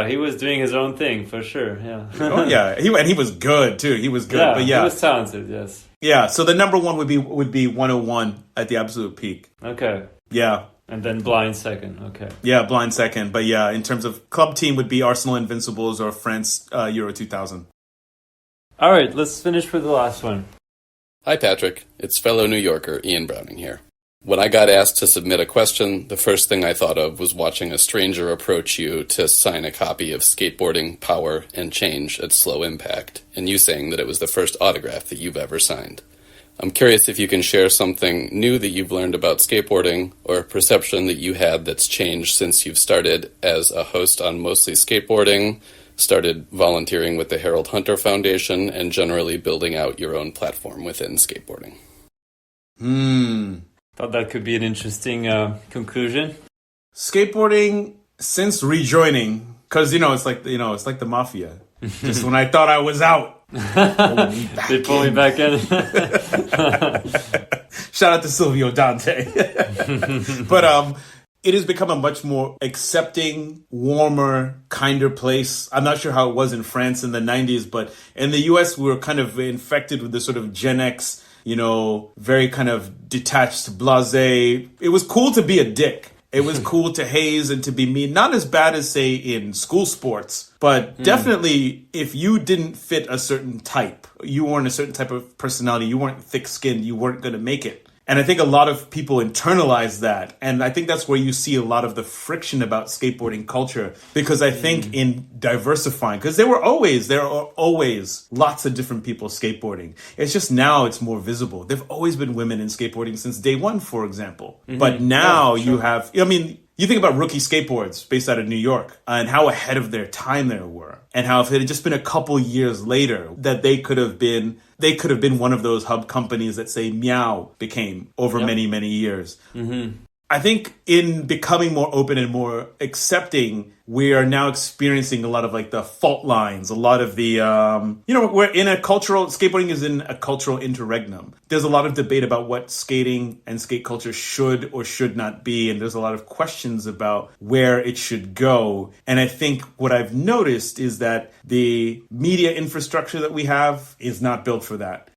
He was doing his own thing for sure. Yeah. Oh, yeah. He was good too. He was good. Yeah, but he was talented, yes. Yeah, so the number one would be 101 at the absolute peak. Okay. Yeah. And then Blind second, okay. Yeah, Blind second. But yeah, in terms of club team would be Arsenal Invincibles or France Euro 2000. All right, let's finish with the last one. Hi, Patrick. It's fellow New Yorker Ian Browning here. When I got asked to submit a question, the first thing I thought of was watching a stranger approach you to sign a copy of Skateboarding, Power, and Change at Slow Impact, and you saying that it was the first autograph that you've ever signed. I'm curious if you can share something new that you've learned about skateboarding, or a perception that you had that's changed since you've started as a host on Mostly Skateboarding, started volunteering with the Harold Hunter Foundation, and generally building out your own platform within skateboarding. Thought that could be an interesting conclusion. Skateboarding, since rejoining, because it's like the mafia. Just when I thought I was out, they pull me back in. Shout out to Silvio Dante. But it has become a much more accepting, warmer, kinder place. I'm not sure how it was in France in the 90s, but in the US, we were kind of infected with this sort of Gen X, very kind of detached, blasé. It was cool to be a dick. It was cool to haze and to be mean. Not as bad as, say, in school sports, but definitely if you didn't fit a certain type, you weren't a certain type of personality, you weren't thick-skinned, you weren't going to make it. And I think a lot of people internalize that. And I think that's where you see a lot of the friction about skateboarding culture. Because I think in diversifying, because there are always lots of different people skateboarding. It's just now it's more visible. There've always been women in skateboarding since day one, for example. But now you have, you think about Rookie Skateboards based out of New York and how ahead of their time they were. And how if it had just been a couple years later that they could have been one of those hub companies that, say, Meow became over many, many years. I think in becoming more open and more accepting, we are now experiencing a lot of like the fault lines, a lot of the, we're in skateboarding is in a cultural interregnum. There's a lot of debate about what skating and skate culture should or should not be. And there's a lot of questions about where it should go. And I think what I've noticed is that the media infrastructure that we have is not built for that.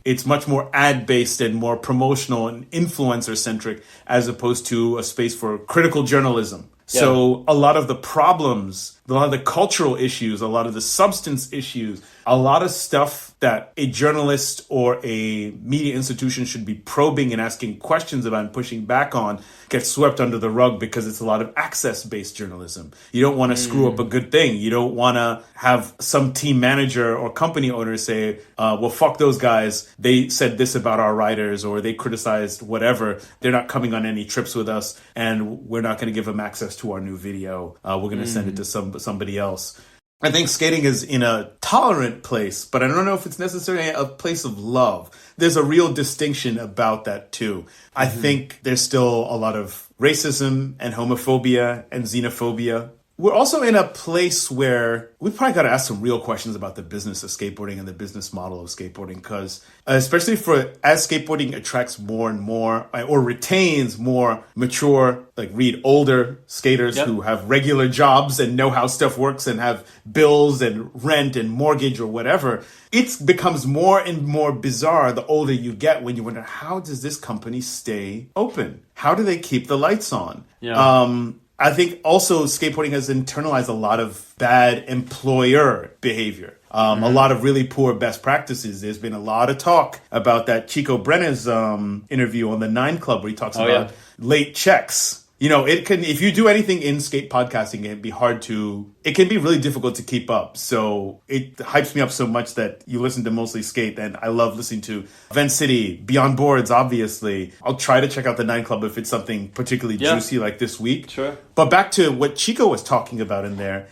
It's much more ad-based and more promotional and influencer-centric as opposed to a space for critical journalism. So a lot of the problems, a lot of the cultural issues, a lot of the substance issues, a lot of stuff that a journalist or a media institution should be probing and asking questions about and pushing back on gets swept under the rug because it's a lot of access-based journalism. You don't want to screw up a good thing. You don't want to have some team manager or company owner say, well, fuck those guys. They said this about our riders or they criticized whatever. They're not coming on any trips with us and we're not going to give them access to our new video. We're going to send it to somebody else. I think skating is in a tolerant place, but I don't know if it's necessarily a place of love. There's a real distinction about that too. I think there's still a lot of racism and homophobia and xenophobia. We're also in a place where we probably got to ask some real questions about the business of skateboarding and the business model of skateboarding, because especially as skateboarding attracts more and more or retains more mature, older skaters who have regular jobs and know how stuff works and have bills and rent and mortgage or whatever, it becomes more and more bizarre the older you get when you wonder, how does this company stay open? How do they keep the lights on? I think also skateboarding has internalized a lot of bad employer behavior. A lot of really poor best practices. There's been a lot of talk about that Chico Brenner's interview on the 9 Club where he talks about late checks. If you do anything in skate podcasting, it can be really difficult to keep up. So it hypes me up so much that you listen to Mostly Skate, and I love listening to Vent City, Beyond Boards, obviously. I'll try to check out the 9 Club if it's something particularly juicy like this week. Sure. But back to what Chico was talking about in there,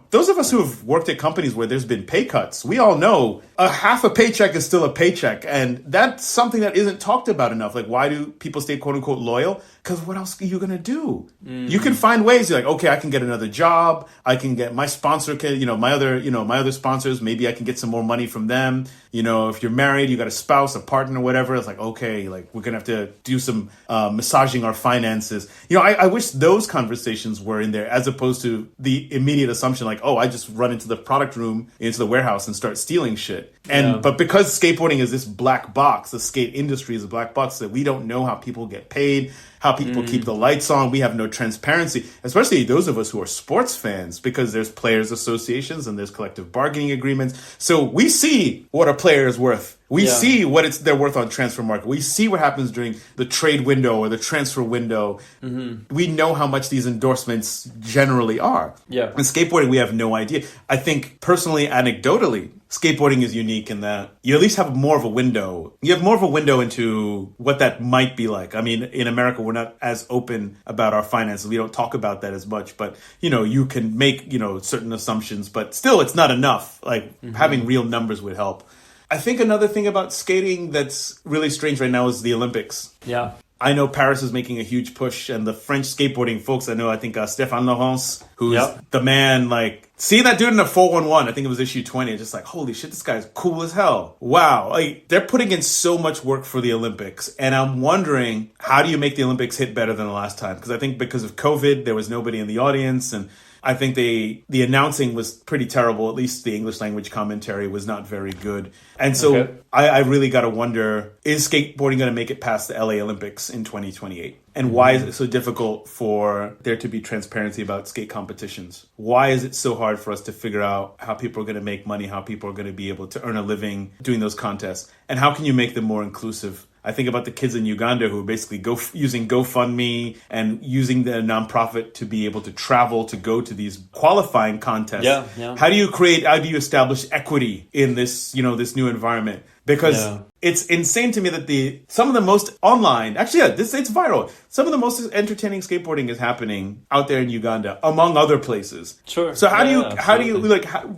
those of us who have worked at companies where there's been pay cuts, we all know a half a paycheck is still a paycheck. And that's something that isn't talked about enough. Like, why do people stay quote unquote loyal? Because what else are you going to do? You can find ways. You're like, okay, I can get another job. I can get my sponsor, my other sponsors. Maybe I can get some more money from them. If you're married, you got a spouse, a partner, whatever. It's like, okay, we're going to have to do some massaging our finances. I wish those conversations were in there as opposed to the immediate assumption I just run into the product room, into the warehouse and start stealing shit. But because skateboarding is this black box, the skate industry is a black box that we don't know how people get paid, how people keep the lights on. We have no transparency, especially those of us who are sports fans, because there's players associations and there's collective bargaining agreements. So we see what a player is worth We see what they're worth on transfer market. We see what happens during the trade window or the transfer window. We know how much these endorsements generally are. Yeah. In skateboarding, we have no idea. I think personally, anecdotally, skateboarding is unique in that you at least have more of a window. You have more of a window into what that might be like. I mean, in America, we're not as open about our finances. We don't talk about that as much, but you can make, certain assumptions, but still it's not enough. Like having real numbers would help. I think another thing about skating that's really strange right now is the Olympics. Yeah. I know Paris is making a huge push, and the French skateboarding folks, I think Stéphane Laurence, who's the man, like, seeing that dude in a 411, I think it was issue 20, just like, holy shit, this guy's cool as hell. Wow. Like, they're putting in so much work for the Olympics, and I'm wondering, how do you make the Olympics hit better than the last time? Because I think because of COVID, there was nobody in the audience, and I think the announcing was pretty terrible. At least the English language commentary was not very good. And so I really got to wonder, is skateboarding going to make it past the LA Olympics in 2028? And why is it so difficult for there to be transparency about skate competitions? Why is it so hard for us to figure out how people are going to make money, how people are going to be able to earn a living doing those contests? And how can you make them more inclusive? I think about the kids in Uganda who are basically using GoFundMe and using the nonprofit to be able to travel to go to these qualifying contests. How do you establish equity in this, this new environment? Because it's insane to me that some of the most online, it's viral. Some of the most entertaining skateboarding is happening out there in Uganda, among other places. Sure. So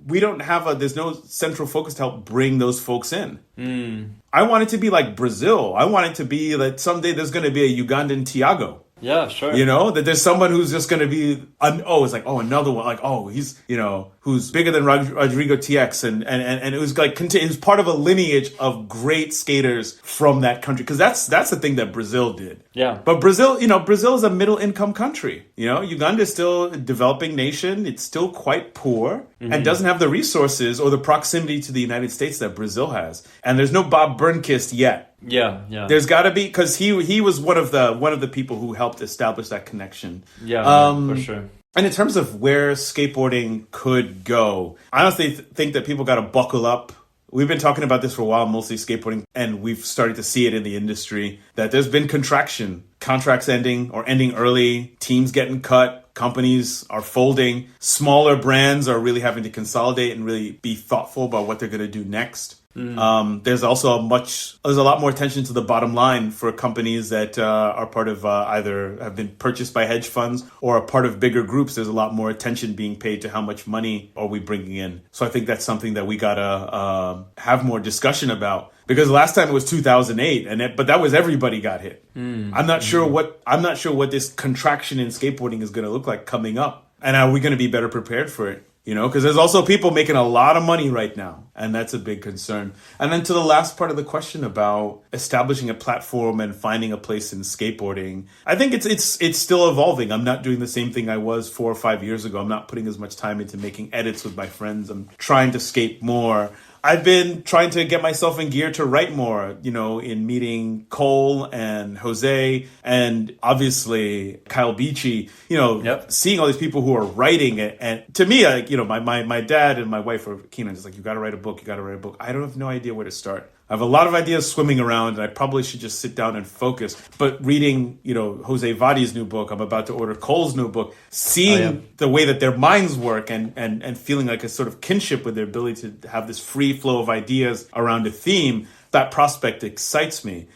we don't have there's no central focus to help bring those folks in. I want it to be like Brazil. I want it to be that someday there's going to be a Ugandan Thiago. Yeah, sure. That there's someone who's just going to be, another one. Like, he's, who's bigger than Rodrigo TX. And it was like, it was part of a lineage of great skaters from that country. Because that's the thing that Brazil did. Yeah. But Brazil is a middle income country. Uganda is still a developing nation. It's still quite poor and doesn't have the resources or the proximity to the United States that Brazil has. And there's no Bob Burnquist yet. Yeah. There's got to be, because he was one of the people who helped establish that connection. Yeah, for sure. And in terms of where skateboarding could go, I honestly think that people got to buckle up. We've been talking about this for a while, mostly skateboarding, and we've started to see it in the industry, that there's been contraction. Contracts ending or ending early, teams getting cut, companies are folding, smaller brands are really having to consolidate and really be thoughtful about what they're going to do next. There's also there's a lot more attention to the bottom line for companies that are part of either have been purchased by hedge funds or are part of bigger groups. There's a lot more attention being paid to how much money are we bringing in. So I think that's something that we gotta have more discussion about. Because last time it was 2008, but that was everybody got hit. I'm not sure what this contraction in skateboarding is going to look like coming up, and are we going to be better prepared for it? Because there's also people making a lot of money right now, and that's a big concern. And then to the last part of the question about establishing a platform and finding a place in skateboarding, I think it's still evolving. I'm not doing the same thing I was 4 or 5 years ago. I'm not putting as much time into making edits with my friends. I'm trying to skate more. I've been trying to get myself in gear to write more, in meeting Cole and Jose and obviously Kyle Beachy, seeing all these people who are writing it. And to me, my dad and my wife are keen on just like, you got to write a book. I don't have no idea where to start. I have a lot of ideas swimming around, and I probably should just sit down and focus. But reading, José Vadi's new book, I'm about to order Cole's new book, seeing the way that their minds work and feeling like a sort of kinship with their ability to have this free flow of ideas around a theme, that prospect excites me.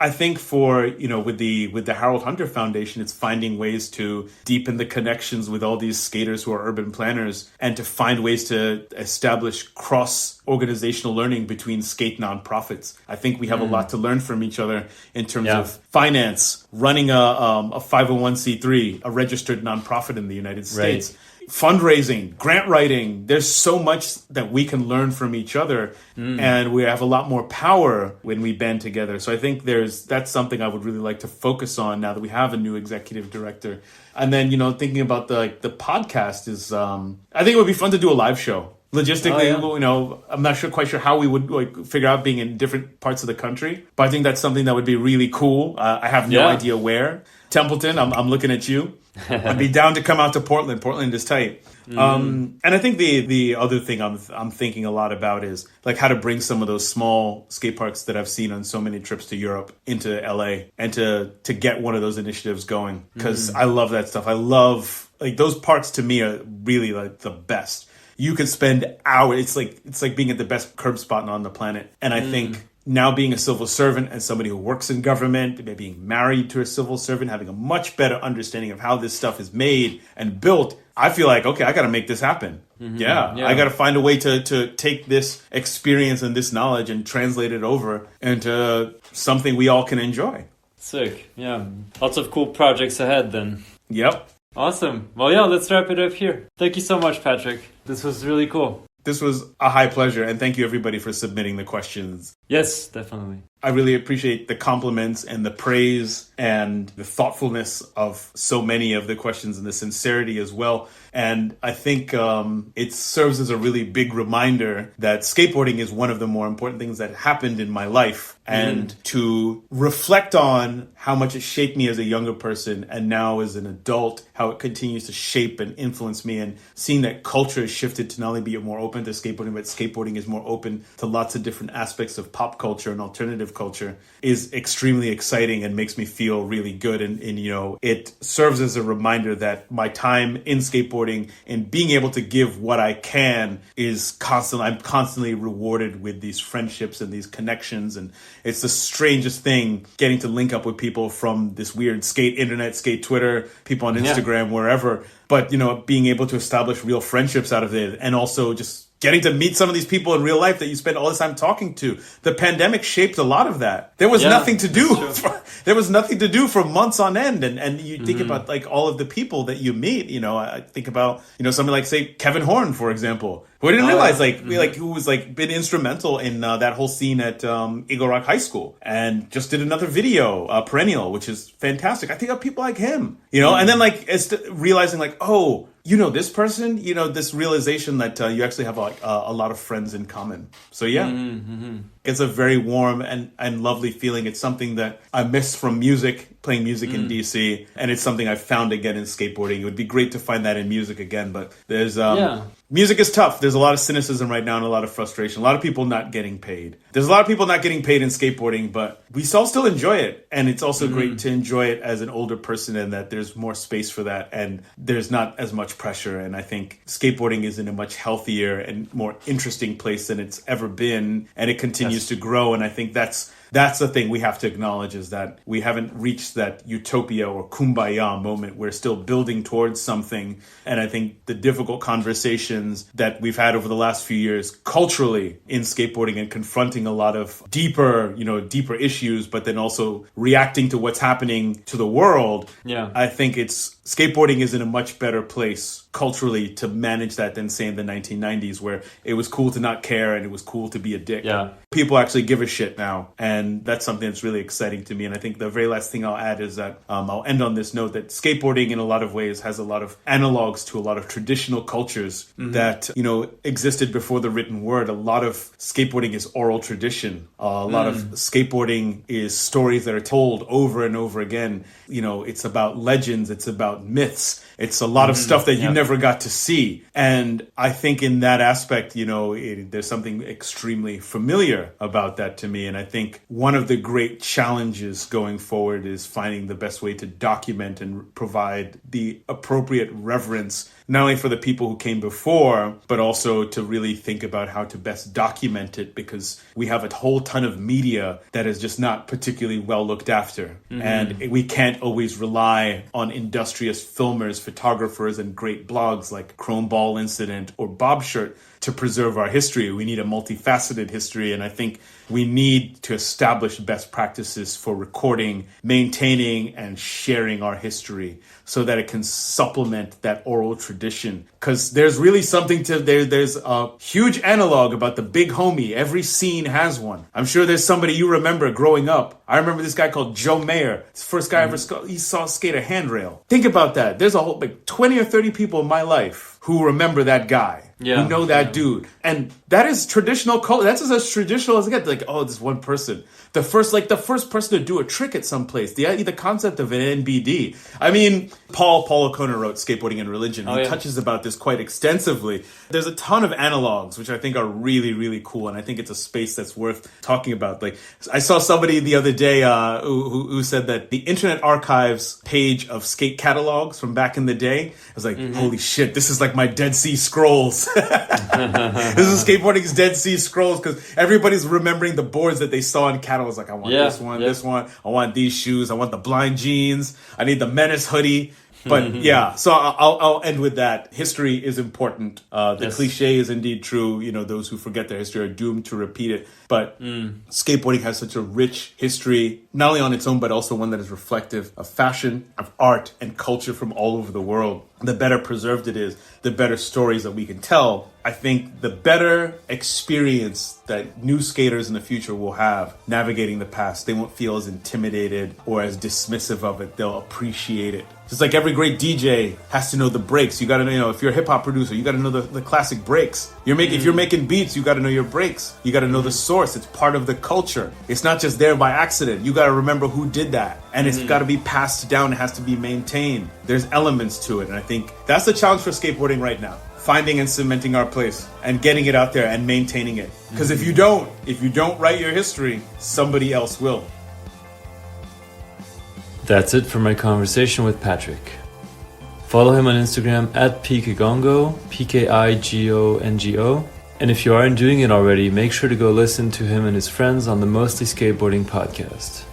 I think for, with the Harold Hunter Foundation, it's finding ways to deepen the connections with all these skaters who are urban planners and to find ways to establish cross-organizational learning between skate nonprofits. I think we have a lot to learn from each other in terms of finance, running a 501c3, a registered nonprofit in the United States. Right. Fundraising, grant writing, there's so much that we can learn from each other, and we have a lot more power when we band together. So I think that's something I would really like to focus on now that we have a new executive director. And then, thinking about the podcast is, I think it would be fun to do a live show. Logistically, I'm not quite sure how we would figure out being in different parts of the country, but I think that's something that would be really cool. I have no idea where. Templeton, I'm looking at you. I'd be down to come out to Portland. Portland is tight. And I think the other thing I'm thinking a lot about is like how to bring some of those small skate parks that I've seen on so many trips to Europe into LA and to get one of those initiatives going, because I love that stuff. I love those parks. To me are really like the best. You could spend hours. It's like being at the best curb spot on the planet. And I think now being a civil servant and somebody who works in government, maybe being married to a civil servant, having a much better understanding of how this stuff is made and built, I feel like, okay, I got to make this happen. I got to find a way to take this experience and this knowledge and translate it over into something we all can enjoy. Sick. Yeah. Lots of cool projects ahead then. Yep. Awesome. Well, yeah, let's wrap it up here. Thank you so much, Patrick. This was really cool. This was a high pleasure, and thank you everybody for submitting the questions. Yes, definitely. I really appreciate the compliments and the praise and the thoughtfulness of so many of the questions and the sincerity as well. And I think it serves as a really big reminder that skateboarding is one of the more important things that happened in my life. And to reflect on how much it shaped me as a younger person and now as an adult, how it continues to shape and influence me, and seeing that culture has shifted to not only be more open to skateboarding, but skateboarding is more open to lots of different aspects of pop culture and alternative culture is extremely exciting and makes me feel really good. And it serves as a reminder that my time in skateboarding and being able to give what I can is I'm constantly rewarded with these friendships and these connections. And it's the strangest thing getting to link up with people from this weird skate internet, skate Twitter, people on Instagram, wherever. But, being able to establish real friendships out of it, and also just getting to meet some of these people in real life that you spend all this time talking to. The pandemic shaped a lot that. There was nothing to do. There was nothing to do for months on end. And you think about all of the people that you meet. I think about, somebody like, say, Kevin Horn, for example, who I didn't realize who was been instrumental in that whole scene at Eagle Rock High School, and just did another video, Perennial, which is fantastic. I think of people like him, and then it's realizing this person, this realization that you actually have a lot of friends in common. So it's a very warm and lovely feeling. It's something that I miss from playing music in DC, and it's something I found again in skateboarding. It would be great to find that in music again, but there's music is tough. There's a lot of cynicism right now and a lot of frustration. A lot of people not getting paid. There's a lot of people not getting paid in skateboarding, but we all still enjoy it. And it's also great to enjoy it as an older person, and that there's more space for that, and there's not as much pressure. And I think skateboarding is in a much healthier and more interesting place than it's ever been, and it continues to grow. And I think that's the thing we have to acknowledge, is that we haven't reached that utopia or kumbaya moment. We're still building towards something. And I think the difficult conversations that we've had over the last few years culturally in skateboarding, and confronting a lot of deeper issues, but then also reacting to what's happening to the world. I think skateboarding is in a much better place culturally to manage that than, say, in the 1990s, where it was cool to not care and it was cool to be a dick. People actually give a shit now, and that's something that's really exciting to me. And I think the very last thing I'll add is that I'll end on this note, that skateboarding in a lot of ways has a lot of analogs to a lot of traditional cultures that existed before the written word. A lot of skateboarding is oral tradition. A lot of skateboarding is stories that are told over and over again. It's about legends, it's about myths, it's a lot of stuff that you never got to see. And I think in that aspect, there's something extremely familiar about that to me. And I think one of the great challenges going forward is finding the best way to document and provide the appropriate reverence, not only for the people who came before, but also to really think about how to best document it, because we have a whole ton of media that is just not particularly well looked after. And we can't always rely on industrious filmers, photographers, and great blogs like Chrome Ball Incident or Bob Shirt to preserve our history. We need a multifaceted history, and I think we need to establish best practices for recording, maintaining, and sharing our history so that it can supplement that oral tradition. Because there's really something to there's a huge analog about the big homie. Every scene has one. I'm sure there's somebody you remember growing up. I remember this guy called Joe Mayer. It's the first guy I ever saw skate a handrail. Think about that. There's a whole 20 or 30 people in my life who remember that guy. Yeah. Who know that dude. And that is traditional culture. That's as traditional as it gets. Like, oh, this one person. The first person to do a trick at some place. The concept of an NBD. I mean, Paul O'Connor wrote Skateboarding and Religion. He touches about this quite extensively. There's a ton of analogs, which I think are really, really cool. And I think it's a space that's worth talking about. Like, I saw somebody the other day who said that the Internet Archive's page of skate catalogs from back in the day, I was like, holy shit, this is like my Dead Sea Scrolls. This is skateboarding's Dead Sea Scrolls, because everybody's remembering the boards that they saw in catalogs. Like, I want this one. I want these shoes. I want the blind jeans. I need the Menace hoodie. But yeah, so I'll end with that. History is important. The cliche is indeed true. You know, those who forget their history are doomed to repeat it. But skateboarding has such a rich history, not only on its own, but also one that is reflective of fashion, of art, and culture from all over the world. The better preserved it is, the better stories that we can tell. I think the better experience that new skaters in the future will have navigating the past, they won't feel as intimidated or as dismissive of it. They'll appreciate it. Just like every great DJ has to know the breaks. You got to know, if you're a hip hop producer, you got to know the classic breaks. If you're making beats, you got to know your breaks. You got to know the source. It's part of the culture. It's not just there by accident. You got to remember who did that. And it's got to be passed down. It has to be maintained. There's elements to it. And I think that's the challenge for skateboarding right now. Finding and cementing our place and getting it out there and maintaining it. Because if you don't write your history, somebody else will. That's it for my conversation with Patrick. Follow him on Instagram at Kigongo, P-K-I-G-O-N-G-O. And if you aren't doing it already, make sure to go listen to him and his friends on the Mostly Skateboarding podcast.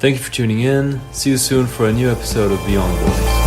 Thank you for tuning in. See you soon for a new episode of Beyond Boards.